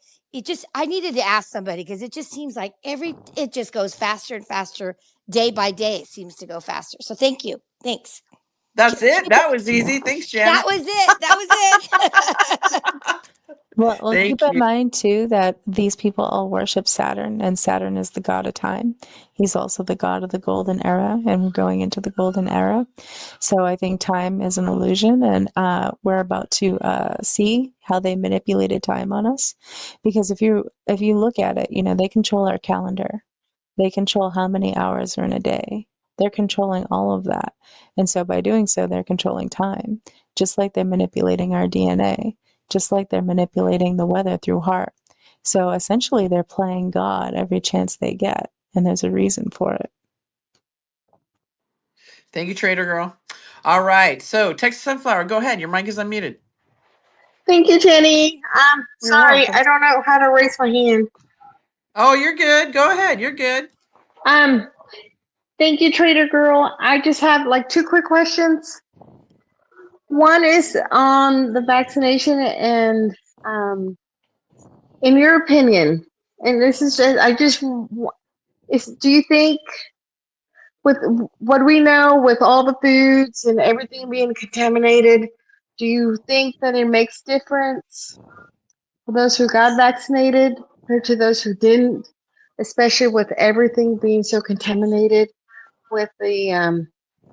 I needed to ask somebody because it just seems like it just goes faster and faster day by day. It seems to go faster. So thank you. Thanks. That's it. That was easy. Thanks, Janet. That was it. That was it. Well, Thank keep in you. mind too that these people all worship Saturn, and Saturn is the god of time. He's also the god of the golden era, and we're going into the golden era. So I think time is an illusion, and we're about to see how they manipulated time on us. Because if you look at it, they control our calendar. They control how many hours are in a day. They're controlling all of that. And so by doing so, they're controlling time, just like they're manipulating our DNA, just like they're manipulating the weather through HAARP. So essentially, they're playing God every chance they get, and there's a reason for it. Thank you, Trader Girl. All right. So, Texas Sunflower, go ahead. Your mic is unmuted. Thank you, Jenny. You're Sorry, welcome. I don't know how to raise my hand. Oh, you're good. Go ahead. You're good. Thank you, Trader Girl. I just have like two quick questions. One is on the vaccination and in your opinion, and this is just, do you think with what we know with all the foods and everything being contaminated, do you think that it makes difference for those who got vaccinated compared to those who didn't, especially with everything being so contaminated with the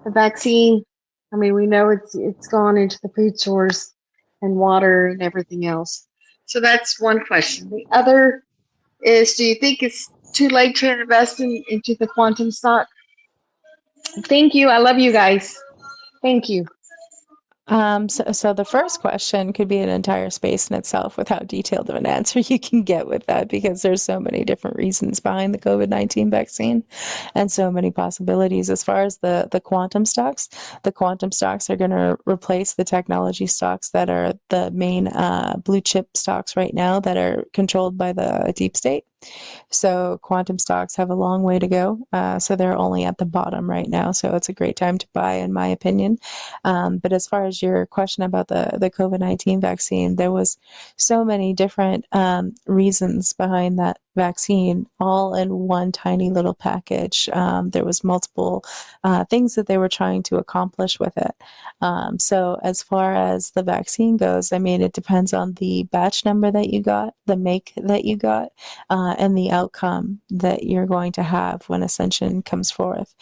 vaccine? I mean, we know it's gone into the food source and water and everything else. So that's one question. The other is, do you think it's too late to invest into the quantum stock? Thank you. I love you guys. Thank you. So the first question could be an entire space in itself with how detailed of an answer you can get with that, because there's so many different reasons behind the COVID-19 vaccine and so many possibilities. As far as the quantum stocks are going to replace the technology stocks that are the main blue chip stocks right now that are controlled by the deep state. So quantum stocks have a long way to go. So they're only at the bottom right now. So it's a great time to buy, in my opinion. But as far as your question about the COVID-19 vaccine, there was so many different reasons behind that vaccine all in one tiny little package. There was multiple things that they were trying to accomplish with it. So as far as the vaccine goes, I mean, it depends on the batch number that you got, the make that you got, and the outcome that you're going to have when Ascension comes forth.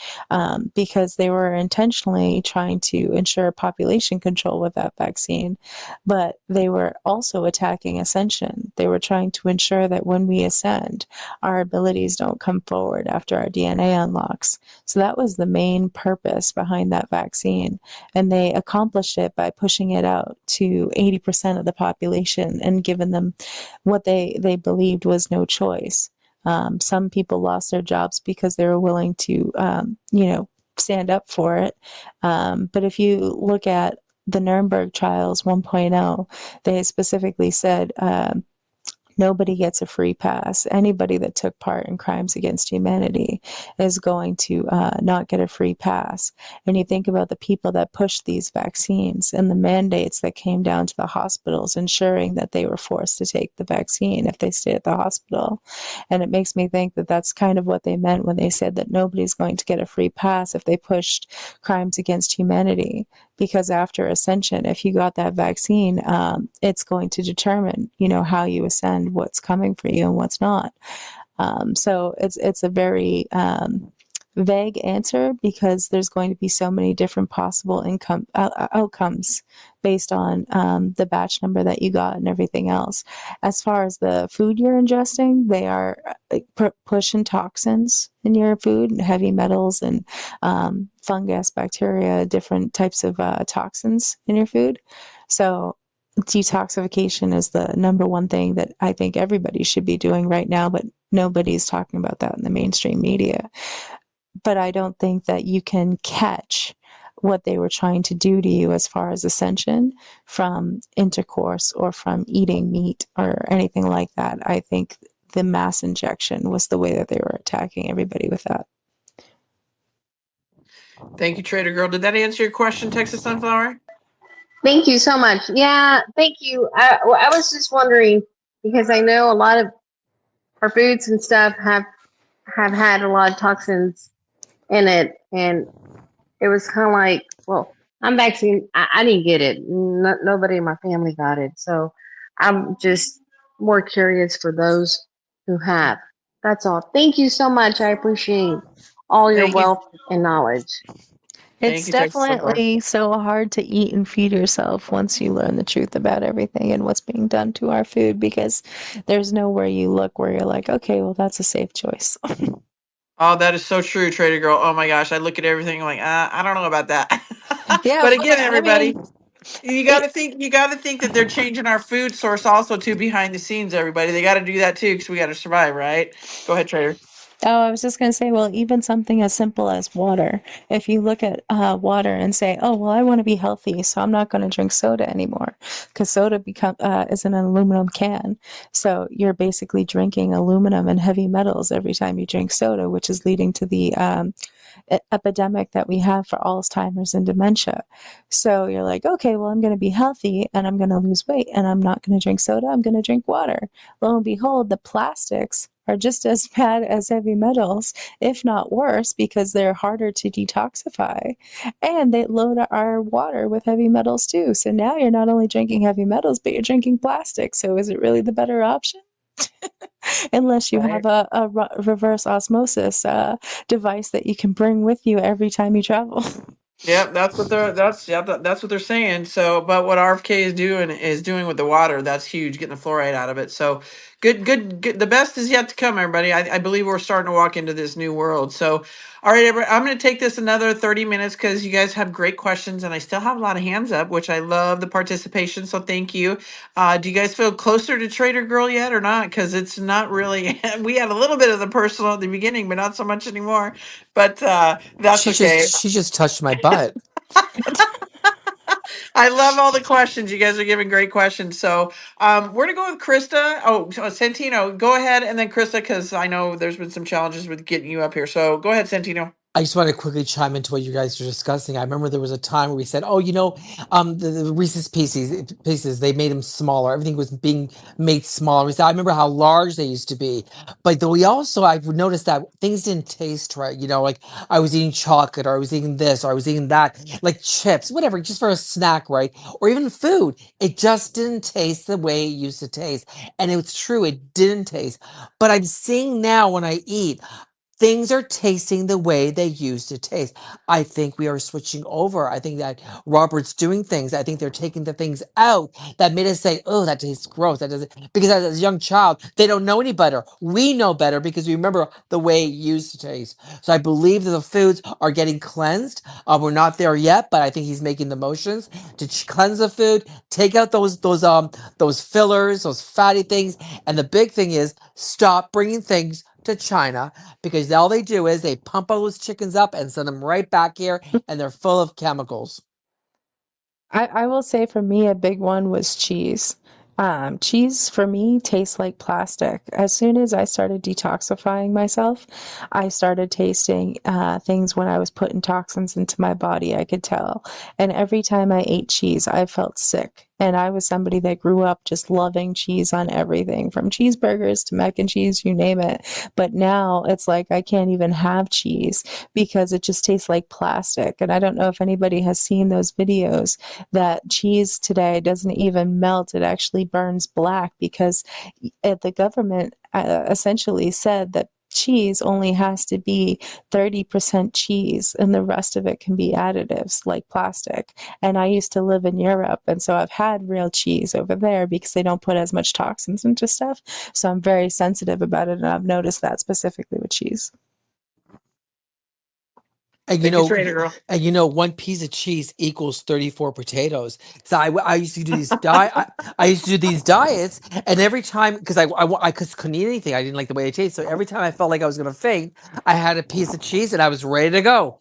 Because they were intentionally trying to ensure population control with that vaccine, but they were also attacking Ascension. They were trying to ensure that when we ascend, our abilities don't come forward after our DNA unlocks. So that was the main purpose behind that vaccine. And they accomplished it by pushing it out to 80% of the population and giving them what they believed was no choice. Some people lost their jobs because they were willing to, stand up for it. But if you look at the Nuremberg trials 1.0, they specifically said nobody gets a free pass. Anybody that took part in crimes against humanity is going to not get a free pass. And you think about the people that pushed these vaccines and the mandates that came down to the hospitals, ensuring that they were forced to take the vaccine if they stayed at the hospital. And it makes me think that that's kind of what they meant when they said that nobody's going to get a free pass if they pushed crimes against humanity. Because after ascension, if you got that vaccine, it's going to determine, how you ascend, what's coming for you and what's not. So it's a very vague answer because there's going to be so many different possible outcomes based on the batch number that you got and everything else. As far as the food you're ingesting, they are pushing toxins in your food, heavy metals and fungus, bacteria, different types of toxins in your food. So detoxification is the number one thing that I think everybody should be doing right now, but nobody's talking about that in the mainstream media. But I don't think that you can catch what they were trying to do to you as far as ascension from intercourse or from eating meat or anything like that. I think the mass injection was the way that they were attacking everybody with that. Thank you, Trader Girl. Did that answer your question, Texas Sunflower? Thank you so much. Yeah, thank you. I was just wondering because I know a lot of our foods and stuff have had a lot of toxins in it, and it was kind of like, well, I'm vaccinated. I didn't get it. Nobody in my family got it, so I'm just more curious for those who have. That's all. Thank you so much. I appreciate all your Thank you. wealth and knowledge. It's definitely so hard to eat and feed yourself once you learn the truth about everything and what's being done to our food because there's nowhere you look where you're like, okay, well, that's a safe choice. Oh, that is so true, Trader Girl. Oh my gosh, I look at everything I'm like, I don't know about that. Yeah, but again, I everybody, mean, you got to think that they're changing our food source also too behind the scenes. Everybody, they got to do that too because we got to survive, right? Go ahead, Trader. Oh, I was just going to say, well, even something as simple as water. If you look at water and say, oh, well, I want to be healthy, so I'm not going to drink soda anymore because soda is an aluminum can. So you're basically drinking aluminum and heavy metals every time you drink soda, which is leading to the epidemic that we have for Alzheimer's and dementia. So you're like, okay, well, I'm going to be healthy and I'm going to lose weight and I'm not going to drink soda. I'm going to drink water. Lo and behold, the plastics are just as bad as heavy metals, if not worse, because they're harder to detoxify and they load our water with heavy metals too. So now you're not only drinking heavy metals, but you're drinking plastic. So is it really the better option? Unless you have a reverse osmosis device that you can bring with you every time you travel. Yep, that's what they're saying. So, but what RFK is doing with the water, that's huge, getting the fluoride out of it. So, good. The best is yet to come, everybody. I believe we're starting to walk into this new world. So, all right, everybody, I'm going to take this another 30 minutes because you guys have great questions, and I still have a lot of hands up, which I love the participation. So, thank you. Do you guys feel closer to Trader Girl yet or not? Because it's not really. We had a little bit of the personal at the beginning, but not so much anymore. But that's okay. She just touched my butt. I love all the questions. You guys are giving great questions. So we're gonna go with Krista. Oh, Santino, go ahead, and then Krista, because I know there's been some challenges with getting you up here. So go ahead, Santino. I just want to quickly chime into what you guys are discussing. I remember there was a time where we said, "Oh, the Reese's pieces, they made them smaller. Everything was being made smaller." We said, "I remember how large they used to be," but then I've noticed that things didn't taste right. Like I was eating chocolate, or I was eating this, or I was eating that, like chips, whatever, just for a snack, right? Or even food. It just didn't taste the way it used to taste, and it's true, it didn't taste. But I'm seeing now when I eat. Things are tasting the way they used to taste. I think we are switching over. I think that Robert's doing things. I think they're taking the things out that made us say, "Oh, that tastes gross." That doesn't because as a young child, they don't know any better. We know better because we remember the way it used to taste. So I believe that the foods are getting cleansed. We're not there yet, but I think he's making the motions to cleanse the food, take out those fillers, those fatty things, and the big thing is stop bringing things to China because all they do is they pump all those chickens up and send them right back here, and they're full of chemicals. I will say for me, a big one was cheese. Cheese for me tastes like plastic. As soon as I started detoxifying myself, I started tasting things when I was putting toxins into my body. I could tell. And every time I ate cheese, I felt sick. And I was somebody that grew up just loving cheese on everything, from cheeseburgers to mac and cheese, you name it. But now it's like I can't even have cheese because it just tastes like plastic. And I don't know if anybody has seen those videos that cheese today doesn't even melt. It actually burns black because the government essentially said that cheese only has to be 30% cheese and the rest of it can be additives like plastic. And I used to live in Europe, and so I've had real cheese over there because they don't put as much toxins into stuff. So I'm very sensitive about it, and I've noticed that specifically with cheese. And Thank you, Trader Girl. one piece of cheese equals 34 potatoes. So I used to do these I used to do these diets, and every time because I couldn't eat anything, I didn't like the way it tasted. So every time I felt like I was gonna faint, I had a piece of cheese and I was ready to go.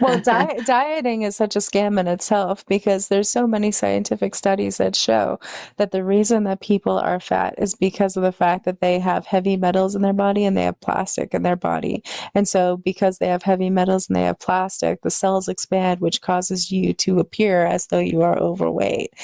Well, dieting is such a scam in itself because there's so many scientific studies that show that the reason that people are fat is because of the fact that they have heavy metals in their body and they have plastic in their body. And so because they have heavy metals and they have plastic, the cells expand, which causes you to appear as though you are overweight.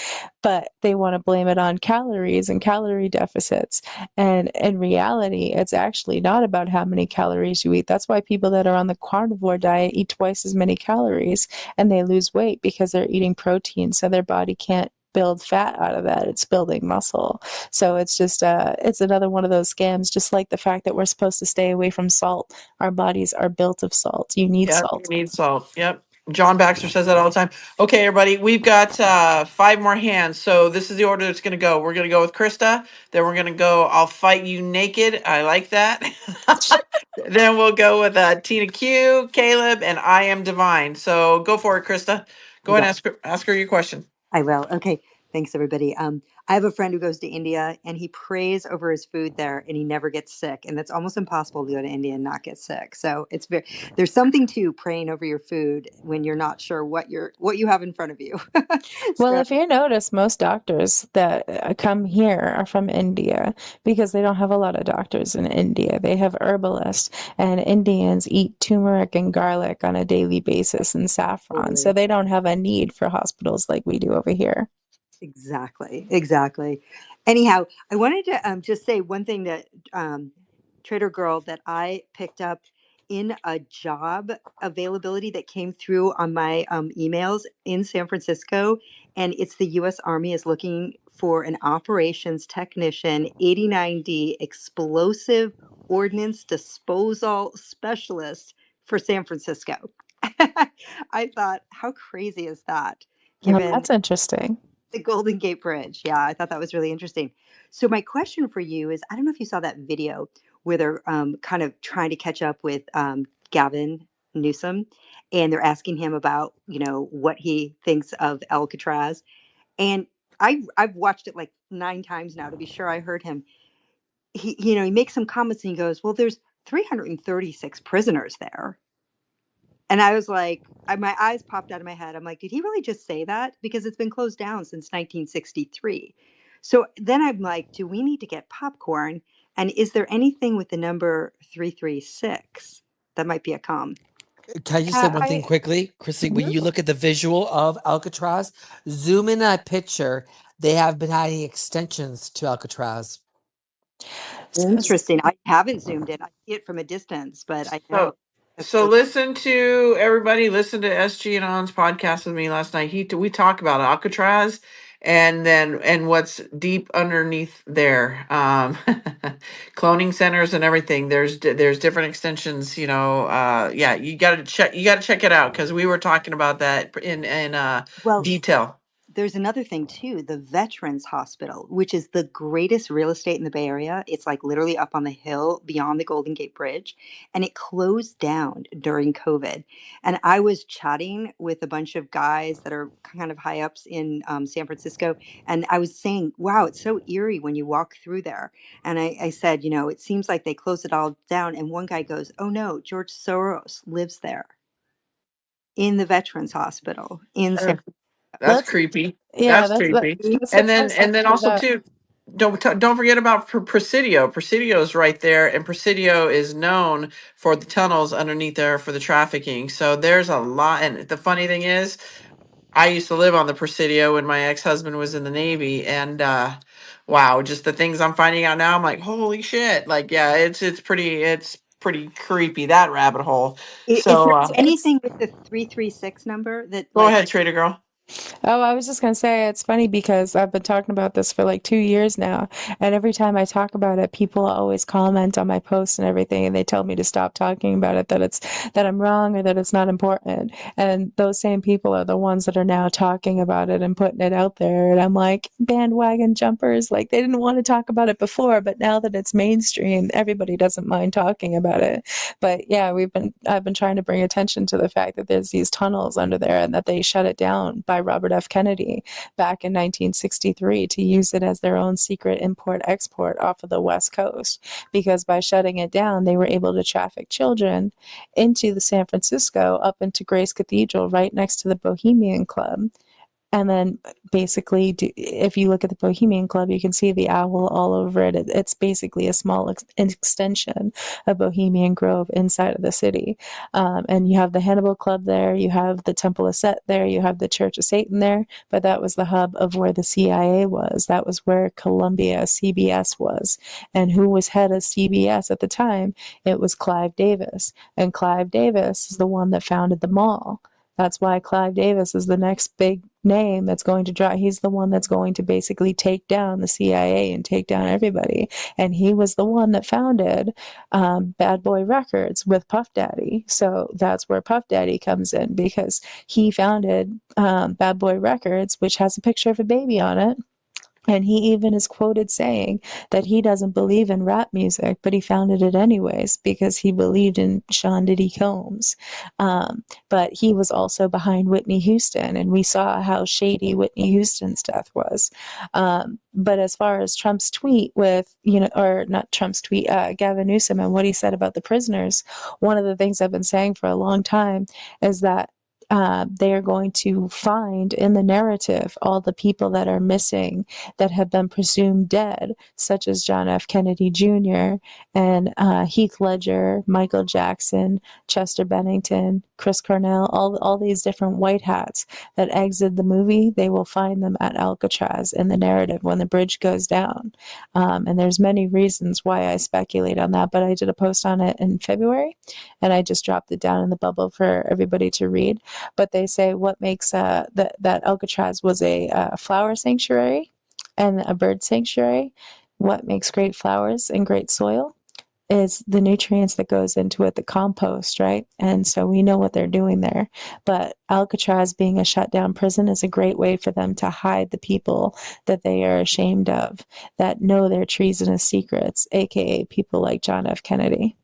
But they want to blame it on calories and calorie deficits. And in reality, it's actually not about how many calories you eat. That's why people that are on the carnivore diet eat twice as many calories and they lose weight because they're eating protein. So their body can't build fat out of that. It's building muscle. So it's just, it's another one of those scams, just like the fact that we're supposed to stay away from salt. Our bodies are built of salt. You need Yep, salt. you need salt. Yep. John Baxter says that all the time. Okay, everybody, we've got 5 more hands. So this is the order it's going to go. We're going to go with Krista. Then we're going to go, I'll fight you naked. I like that. Then we'll go with Tina Q, Caleb, and I am divine. So go for it, Krista. Go ahead Yeah, and ask her your question. I will. Okay. Thanks, everybody. I have a friend who goes to India and he prays over his food there and he never gets sick. And it's almost impossible to go to India and not get sick. So there's something to praying over your food when you're not sure what you have in front of you. Well, So if you notice, most doctors that come here are from India because they don't have a lot of doctors in India. They have herbalists, and Indians eat turmeric and garlic on a daily basis and saffron. So totally. they don't have a need for hospitals like we do over here. Exactly. Anyhow, I wanted to just say one thing that Trader Girl that I picked up in a job availability that came through on my emails in San Francisco, and it's the U.S. Army is looking for an operations technician, 89D explosive ordnance disposal specialist for San Francisco. I thought, how crazy is that? Well, Given that's interesting. the Golden Gate Bridge. Yeah, I thought that was really interesting. So my question for you is, I don't know if you saw that video where they're kind of trying to catch up with Gavin Newsom, and they're asking him about, what he thinks of Alcatraz. And I've watched it like 9 times now to be sure I heard him. He makes some comments and he goes, "Well, there's 336 prisoners there." And I was like, my eyes popped out of my head. I'm like, did he really just say that? Because it's been closed down since 1963. So then I'm like, do we need to get popcorn? And is there anything with the number 336 that might be a com? Can I just say Yeah, one thing quickly? Chrissy, when you look at the visual of Alcatraz, zoom in that picture. They have been adding extensions to Alcatraz. Interesting. I haven't zoomed in. I see it from a distance, but I So, know. That's so so listen to everybody. Listen to SG and On's podcast with me last night. We talk about Alcatraz, and what's deep underneath there, cloning centers and everything. There's different extensions. Yeah, you got to check. You got to check it out because we were talking about that in well. detail. There's another thing too, the Veterans Hospital, which is the greatest real estate in the Bay Area. It's like literally up on the hill beyond the Golden Gate Bridge, and it closed down during COVID. And I was chatting with a bunch of guys that are kind of high ups in San Francisco, and I was saying, wow, it's so eerie when you walk through there. And I said, it seems like they closed it all down. And one guy goes, oh no, George Soros lives there in the Veterans Hospital in San Francisco. That's creepy. Yeah, That's that's creepy. that's the And then first I've and then heard of also that. too, don't forget about Presidio. Presidio is right there, and Presidio is known for the tunnels underneath there for the trafficking. So there's a lot. And the funny thing is, I used to live on the Presidio when my ex-husband was in the Navy, and wow, just the things I'm finding out now, I'm like, holy shit! Like, yeah, it's pretty creepy, that rabbit hole. Is So there It's anything with the 336 number that go like ahead, Trader Girl. Oh, I was just gonna say it's funny because I've been talking about this for like 2 years now, and every time I talk about it, people always comment on my posts and everything, and they tell me to stop talking about it, that I'm wrong or that it's not important. And those same people are the ones that are now talking about it and putting it out there. And I'm like, bandwagon jumpers, like they didn't want to talk about it before, but now that it's mainstream, everybody doesn't mind talking about it. But yeah, I've been trying to bring attention to the fact that there's these tunnels under there and that they shut it down by Robert F. Kennedy back in 1963 to use it as their own secret import-export off of the West Coast. Because by shutting it down, they were able to traffic children into the San Francisco, up into Grace Cathedral, right next to the Bohemian Club. And then basically, if you look at the Bohemian Club, you can see the owl all over it. It's basically a small extension of Bohemian Grove inside of the city. And you have the Hannibal Club there, you have the Temple of Set there, you have the Church of Satan there, but that was the hub of where the CIA was. That was where Columbia CBS was. And who was head of CBS at the time? It was Clive Davis. And Clive Davis is the one that founded the mall. That's why Clive Davis is the next big name that's going to draw. He's the one that's going to basically take down the CIA and take down everybody. And he was the one that founded Bad Boy Records with Puff Daddy. So that's where Puff Daddy comes in because he founded Bad Boy Records, which has a picture of a baby on it. And he even is quoted saying that he doesn't believe in rap music, but he founded it anyways because he believed in Sean Diddy Combs. But he was also behind Whitney Houston, and we saw how shady Whitney Houston's death was. But as far as Trump's tweet with, or not Trump's tweet, Gavin Newsom and what he said about the prisoners, one of the things I've been saying for a long time is that they are going to find in the narrative all the people that are missing that have been presumed dead, such as John F. Kennedy Jr. and Heath Ledger, Michael Jackson, Chester Bennington, Chris Cornell, all these different white hats that exit the movie. They will find them at Alcatraz in the narrative when the bridge goes down. And there's many reasons why I speculate on that, but I did a post on it in February, and I just dropped it down in the bubble for everybody to read. But they say what makes that Alcatraz was a flower sanctuary and a bird sanctuary. What makes great flowers and great soil is the nutrients that goes into it, the compost, right? And so we know what they're doing there. But Alcatraz being a shut down prison is a great way for them to hide the people that they are ashamed of, that know their treasonous secrets, aka people like John F. Kennedy.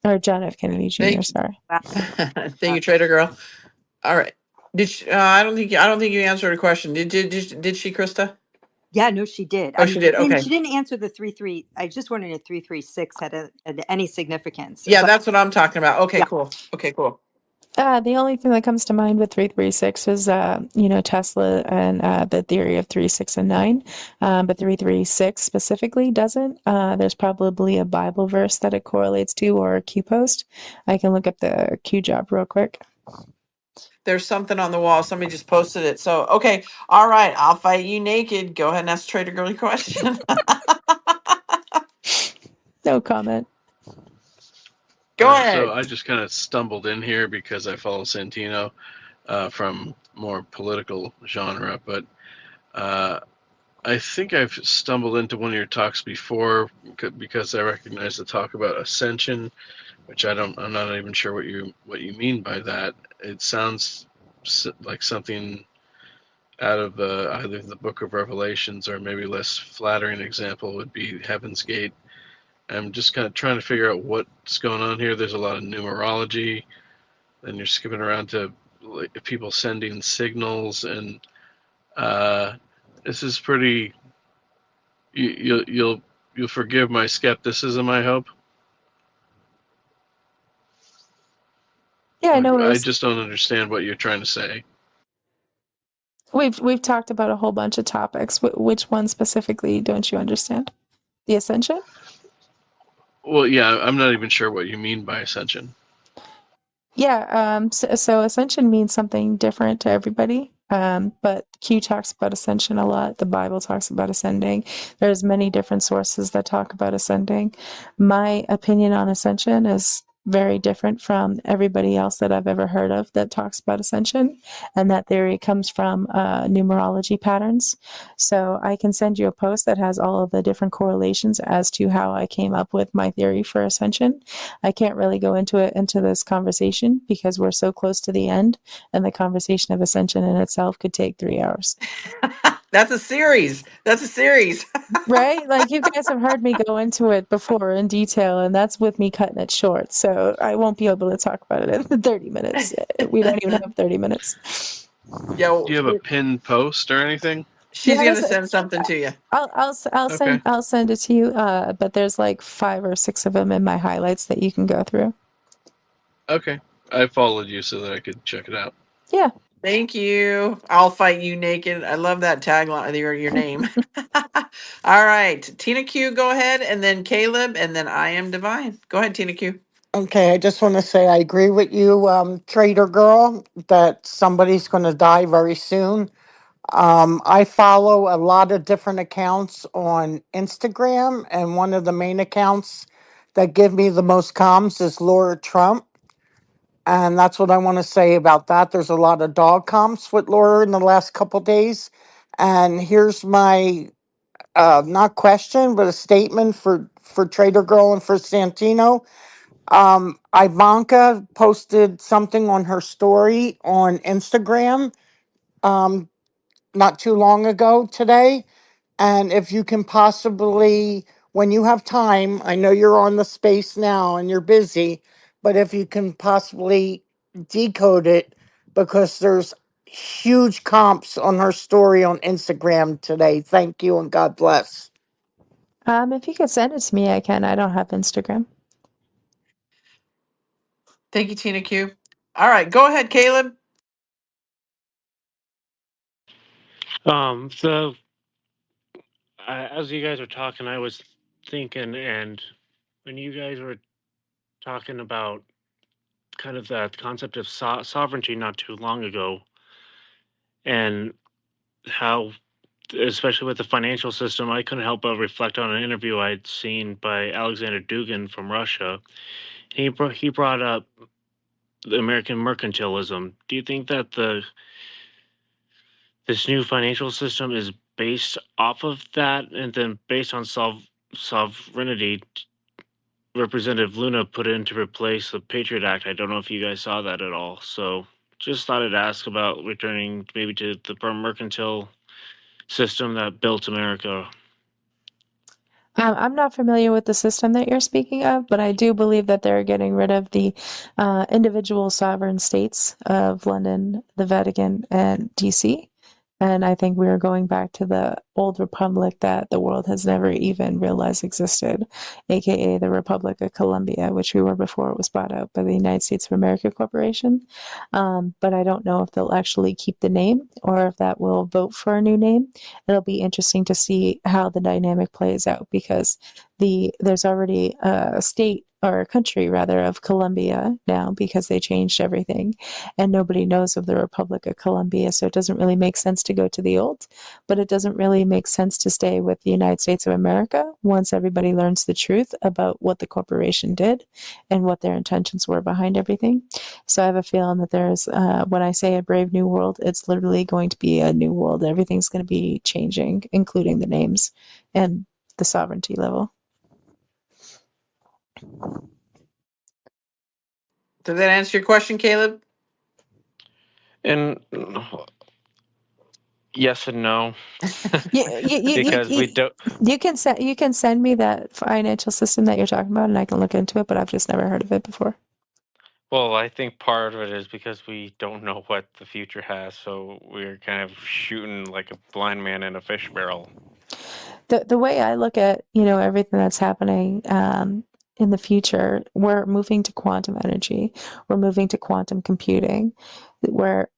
Or John F. Kennedy Jr., Thank sorry. Thank you, Trader Girl. All right. I don't think you answered a question. Did she, Krista? Yeah, no, she did. Oh, I she mean, did. Okay. she didn't answer the 3-3. I just wondering if 336 had any significance. Yeah, But that's what I'm talking about. Okay, yeah, cool. Okay, cool. The only thing that comes to mind with 336 is, Tesla and the theory of 3, 6, and 9. But 336 specifically doesn't. There's probably a Bible verse that it correlates to or a Q post. I can look up the Q job real quick. There's something on the wall. Somebody just posted it. So, okay. All right. I'll fight you naked. Go ahead and ask Trader Girl your question. No comment. Go So ahead. I just kind of stumbled in here because I follow Santino from more political genre, but I think I've stumbled into one of your talks before because I recognize the talk about ascension, which I'm not even sure what you mean by that. It sounds like something out of either the Book of Revelations or maybe less flattering example would be Heaven's Gate. I'm just kind of trying to figure out what's going on here. There's a lot of numerology, and you're skipping around to people sending signals, and this is pretty. You'll forgive my skepticism, I hope. Yeah, no I worries. just don't understand what you're trying to say. We've talked about a whole bunch of topics. Which one specifically don't you understand? The ascension? Well, yeah, I'm not even sure what you mean by ascension. Yeah, so ascension means something different to everybody. But Q talks about ascension a lot. The Bible talks about ascending. There's many different sources that talk about ascending. My opinion on ascension is very different from everybody else that I've ever heard of that talks about ascension. And that theory comes from numerology patterns. So I can send you a post that has all of the different correlations as to how I came up with my theory for ascension. I can't really go into this conversation because we're so close to the end, and the conversation of ascension in itself could take 3 hours. That's a series. That's a series. Right? Like, you guys have heard me go into it before in detail, and that's with me cutting it short. So I won't be able to talk about it in 30 minutes. We don't even have 30 minutes. Yeah. Do you have a pinned post or anything? She's Yeah, going to there's send something to you. I'll send it to you. But there's like 5 or 6 of them in my highlights that you can go through. Okay. I followed you so that I could check it out. Yeah. Thank you. I'll fight you naked. I love that tagline, your name. All right. Tina Q, go ahead. And then Caleb. And then I Am Divine. Go ahead, Tina Q. Okay, I just want to say I agree with you, Trader Girl, that somebody's going to die very soon. I follow a lot of different accounts on Instagram, and one of the main accounts that give me the most comms is Laura Trump. And that's what I want to say about that. There's a lot of dog comps with Laura in the last couple days. And here's my not question, but a statement for Trader Girl and for Santino. Ivanka posted something on her story on Instagram not too long ago today. And if you can possibly, when you have time, I know you're on the space now and you're busy, but if you can possibly decode it, because there's huge comps on her story on Instagram today. Thank you and God bless. If you could send it to me, I can. I don't have Instagram. Thank you, Tina Q. All right. Go ahead, Caleb. So as you guys were talking, I was thinking, and when you guys were talking about kind of that concept of sovereignty not too long ago, and how, especially with the financial system, I couldn't help but reflect on an interview I'd seen by Alexander Dugin from Russia. He brought up the American mercantilism. Do you think that this new financial system is based off of that, and then based on sovereignty? Representative Luna put in to replace the Patriot Act. I don't know if you guys saw that at all. So just thought I'd ask about returning maybe to the mercantile system that built America. I'm not familiar with the system that you're speaking of, but I do believe that they're getting rid of the individual sovereign states of London, the Vatican, and DC. And I think we're going back to the old republic that the world has never even realized existed, aka the Republic of Colombia, which we were before it was bought out by the United States of America Corporation. But I don't know if they'll actually keep the name or if that will vote for a new name. It'll be interesting to see how the dynamic plays out because there's already a state or a country rather of Colombia now because they changed everything and nobody knows of the Republic of Colombia, so it doesn't really make sense to go to the old, but it doesn't really make sense to stay with the United States of America once everybody learns the truth about what the corporation did and what their intentions were behind everything. So I have a feeling that there's when I say a brave new world, it's literally going to be a new world. Everything's going to be changing, including the names and the sovereignty level. Did that answer your question, Caleb? And yes and no, You because we don't. you can send me that financial system that you're talking about, and I can look into it. But I've just never heard of it before. Well, I think part of it is because we don't know what the future has, so we're kind of shooting like a blind man in a fish barrel. The way I look at everything that's happening in the future, we're moving to quantum energy. We're moving to quantum computing. We're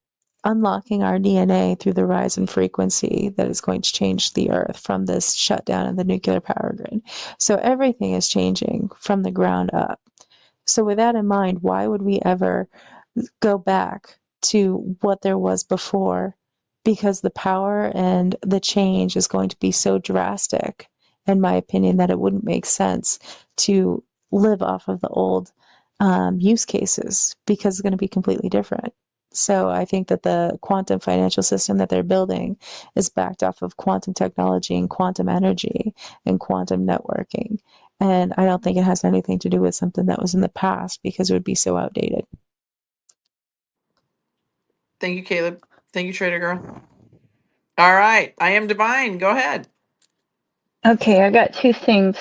unlocking our DNA through the rise in frequency that is going to change the Earth from this shutdown of the nuclear power grid. So everything is changing from the ground up. So with that in mind, why would we ever go back to what there was before? Because the power and the change is going to be so drastic, in my opinion, that it wouldn't make sense to live off of the old use cases because it's going to be completely different. So I think that the quantum financial system that they're building is backed off of quantum technology and quantum energy and quantum networking. And I don't think it has anything to do with something that was in the past because it would be so outdated. Thank you, Caleb. Thank you, Trader Girl. All right. I am Divine. Go ahead. Okay, I got two things.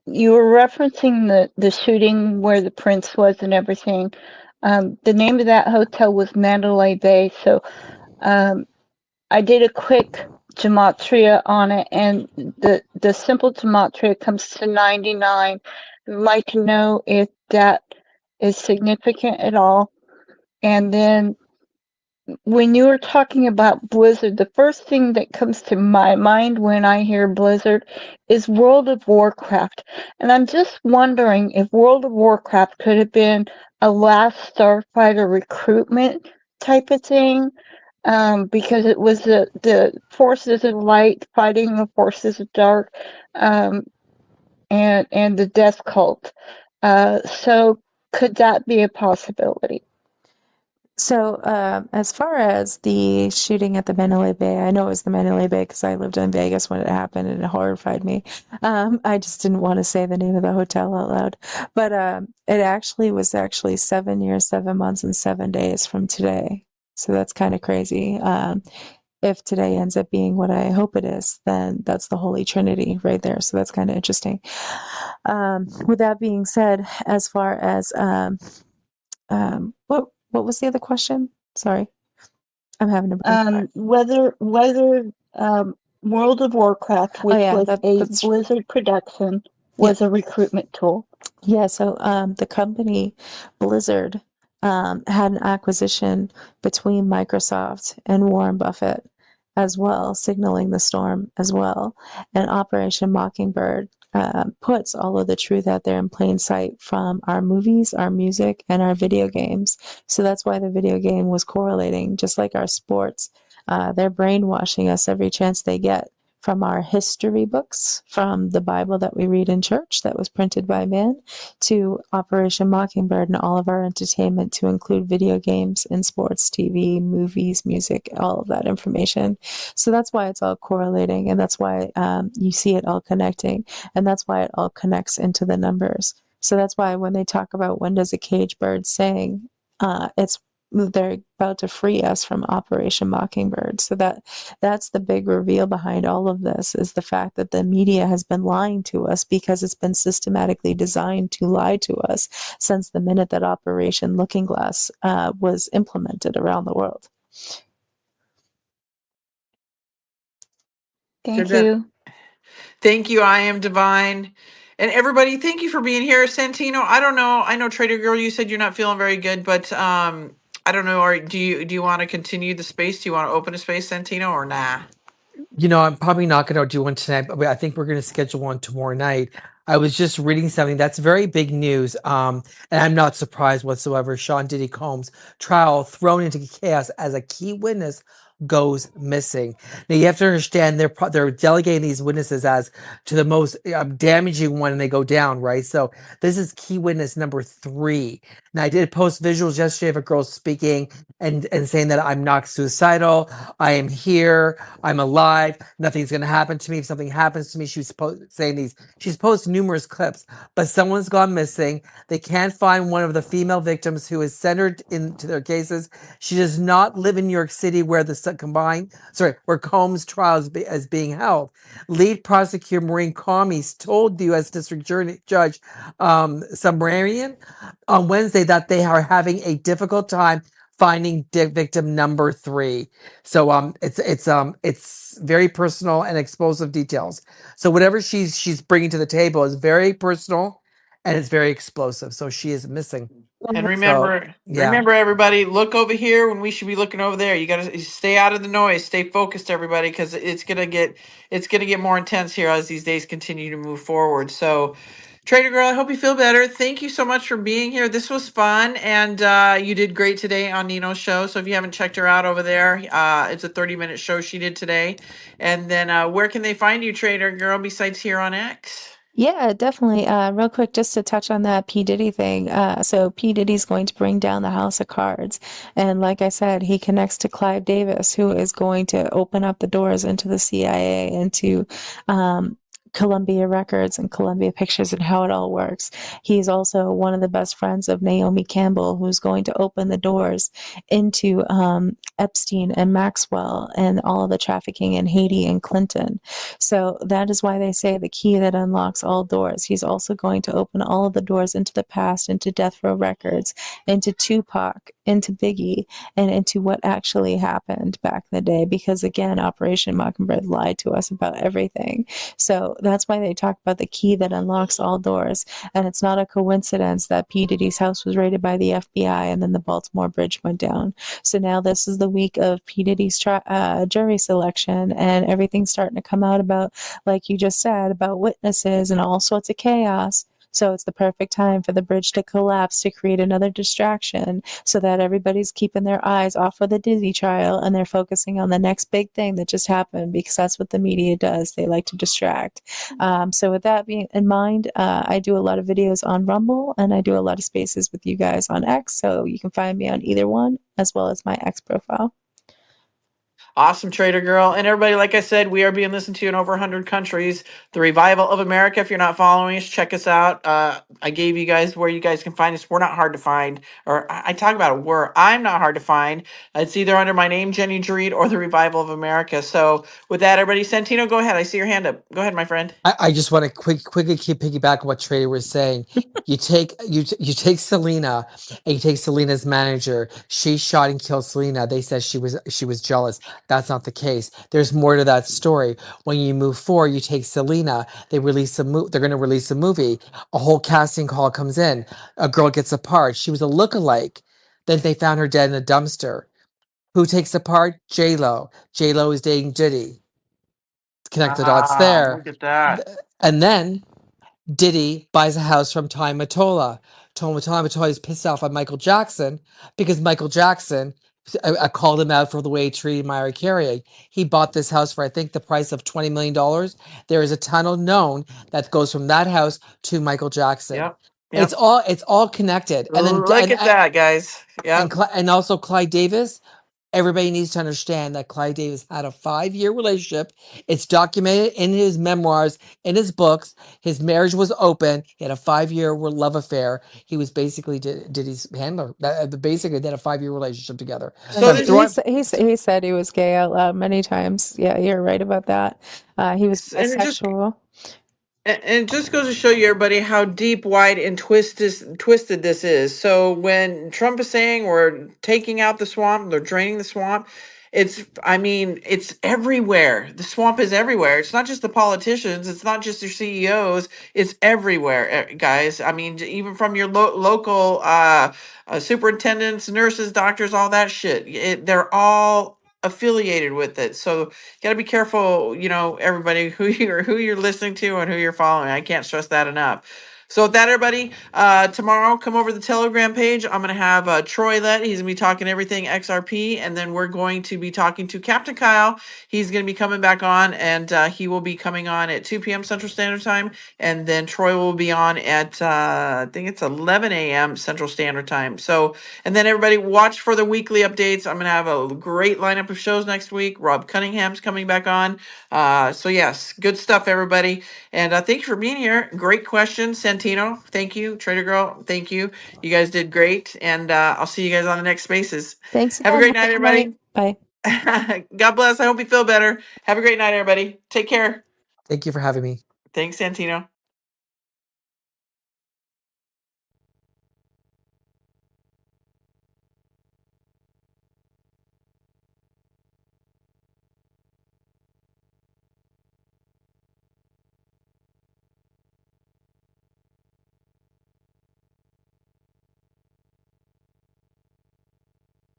You were referencing the shooting where the prince was and everything. The name of that hotel was Mandalay Bay. So I did a quick gematria on it, and the simple gematria comes to 99. I'd like to know if that is significant at all. And then when you were talking about Blizzard, the first thing that comes to my mind when I hear Blizzard is World of Warcraft. And I'm just wondering if World of Warcraft could have been a last Starfighter recruitment type of thing, because it was the forces of light fighting the forces of dark, and the death cult. So could that be a possibility? So, as far as the shooting at the Mandalay Bay, I know it was the Mandalay Bay because I lived in Vegas when it happened and it horrified me. I just didn't want to say the name of the hotel out loud. But it actually was 7 years, 7 months, and 7 days from today. So that's kind of crazy. If today ends up being what I hope it is, then that's the Holy Trinity right there. So that's kind of interesting. With that being said, as far as what was the other question? Sorry, I'm having a brain fart. Whether World of Warcraft, which was a Blizzard production, was a recruitment tool. Yeah, so the company Blizzard had an acquisition between Microsoft and Warren Buffett as well, signaling the storm as well. And Operation Mockingbird puts all of the truth out there in plain sight from our movies, our music, and our video games. So that's why the video game was correlating, just like our sports. They're brainwashing us every chance they get. From our history books, from the Bible that we read in church that was printed by man, to Operation Mockingbird and all of our entertainment to include video games and sports, TV, movies, music, all of that information. So that's why it's all correlating, and that's why you see it all connecting, and that's why it all connects into the numbers. So that's why when they talk about when does a cage bird sing, they're about to free us from Operation Mockingbird. So that's the big reveal behind all of this, is the fact that the media has been lying to us because it's been systematically designed to lie to us since the minute that Operation Looking Glass was implemented around the world. Thank you. Thank you. I am Divine. And everybody, thank you for being here. Santino, I don't know. I know Trader Girl, you said you're not feeling very good, but I don't know. Do you want to continue the space? Do you want to open a space, Santino, or nah? I'm probably not going to do one tonight, but I think we're going to schedule one tomorrow night. I was just reading something that's very big news, and I'm not surprised whatsoever. Sean Diddy Combs' trial thrown into chaos as a key witness goes missing. Now you have to understand they're delegating these witnesses as to the most damaging one, and they go down, right? So this is key witness number 3. Now I did post visuals yesterday of a girl speaking and saying that I'm not suicidal, I am here, I'm alive, nothing's gonna happen to me. If something happens to me, she's saying these. She's posted numerous clips, but someone's gone missing. They can't find one of the female victims who is centered into their cases. She does not live in New York City, where where Combs' trial is being held. Lead prosecutor Maureen Comey told the U.S. District Judge Subramanian on Wednesday that they are having a difficult time finding victim number 3. So it's very personal and explosive details. So whatever she's bringing to the table is very personal and it's very explosive. So she is missing. And remember, remember everybody, look over here when we should be looking over there. You got to stay out of the noise, stay focused, everybody, because it's gonna get more intense here as these days continue to move forward. So, Trader Girl, I hope you feel better. Thank you so much for being here. This was fun, and you did great today on Nino's show. So if you haven't checked her out over there, it's a 30-minute show she did today. And then where can they find you, Trader Girl, besides here on X? Yeah, definitely. Real quick, just to touch on that P. Diddy thing. So P. Diddy's going to bring down the House of Cards. And like I said, he connects to Clive Davis, who is going to open up the doors into the CIA, into Columbia Records and Columbia Pictures and how it all works. He's also one of the best friends of Naomi Campbell, who's going to open the doors into Epstein and Maxwell and all of the trafficking in Haiti and Clinton. So that is why they say the key that unlocks all doors. He's also going to open all of the doors into the past, into Death Row Records, into Tupac, into Biggie, and into what actually happened back in the day. Because again, Operation Mockingbird lied to us about everything. So that's why they talk about the key that unlocks all doors. And it's not a coincidence that P. Diddy's house was raided by the FBI and then the Baltimore Bridge went down. So now this is the week of P. Diddy's jury selection, and everything's starting to come out about, like you just said, about witnesses and all sorts of chaos. So it's the perfect time for the bridge to collapse to create another distraction so that everybody's keeping their eyes off of the Diddy trial and they're focusing on the next big thing that just happened, because that's what the media does. They like to distract. So with that being in mind, I do a lot of videos on Rumble and I do a lot of spaces with you guys on X. So you can find me on either one as well as my X profile. Awesome, Trader Girl. And everybody, like I said, we are being listened to in over 100 countries. The Revival of America, if you're not following us, check us out. I gave you guys where you guys can find us. We're not hard to find. Or I talk about it, I'm not hard to find. It's either under my name, Jenny Dreed, or The Revival of America. So with that, everybody, Santino, go ahead. I see your hand up. Go ahead, my friend. I just want to quickly piggyback on what Trader was saying. You take Selena and you take Selena's manager. She shot and killed Selena. They said she was jealous. That's not the case. There's more to that story. When you move forward, you take Selena. They're going to release a movie. A whole casting call comes in. A girl gets a part. She was a lookalike. Then they found her dead in a dumpster. Who takes the part? J-Lo. J-Lo is dating Diddy. Connect the dots there. Look at that. And then Diddy buys a house from Ty Mottola. Ty Mottola is pissed off at Michael Jackson because Michael Jackson, I called him out for the way he treated Mariah Carey. He bought this house for, I think, the price of $20 million. There is a tunnel known that goes from that house to Michael Jackson. Yep. It's all connected. And then Look at that, guys. Yeah. And also Clyde Davis. Everybody needs to understand that Clyde Davis had a 5-year relationship. It's documented in his memoirs, in his books. His marriage was open. He had a 5-year love affair. He was basically Diddy's handler. Basically, they had a 5-year relationship together. So he said he was gay out loud many times. Yeah, you're right about that. He was bisexual. And it just goes to show you, everybody, how deep, wide, and twisted this is. So when Trump is saying we're taking out the swamp, they're draining the swamp, I mean, it's everywhere. The swamp is everywhere. It's not just the politicians. It's not just your CEOs. It's everywhere, guys. I mean, even from your local superintendents, nurses, doctors, all that shit. They're all affiliated with it. So got to be careful, everybody who you're listening to and who you're following. I can't stress that enough. So with that, everybody, tomorrow come over to the Telegram page. I'm gonna have Troy Lett. He's gonna be talking everything XRP, and then we're going to be talking to Captain Kyle. He's gonna be coming back on, and he will be coming on at 2 p.m. Central Standard Time, and then Troy will be on at I think it's 11 a.m. Central Standard Time. So, and then everybody watch for the weekly updates. I'm gonna have a great lineup of shows next week. Rob Cunningham's coming back on. So yes, good stuff, everybody. And thank you for being here. Great question, Santino. Thank you. Trader Girl, thank you. You guys did great. And I'll see you guys on the next Spaces. Thanks Have a again. great night, Good night. everybody. Bye. God bless. I hope you feel better. Have a great night, everybody. Take care. Thank you for having me. Thanks, Santino.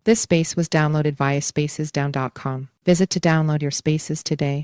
This space was downloaded via spacesdown.com. Visit to download your spaces today.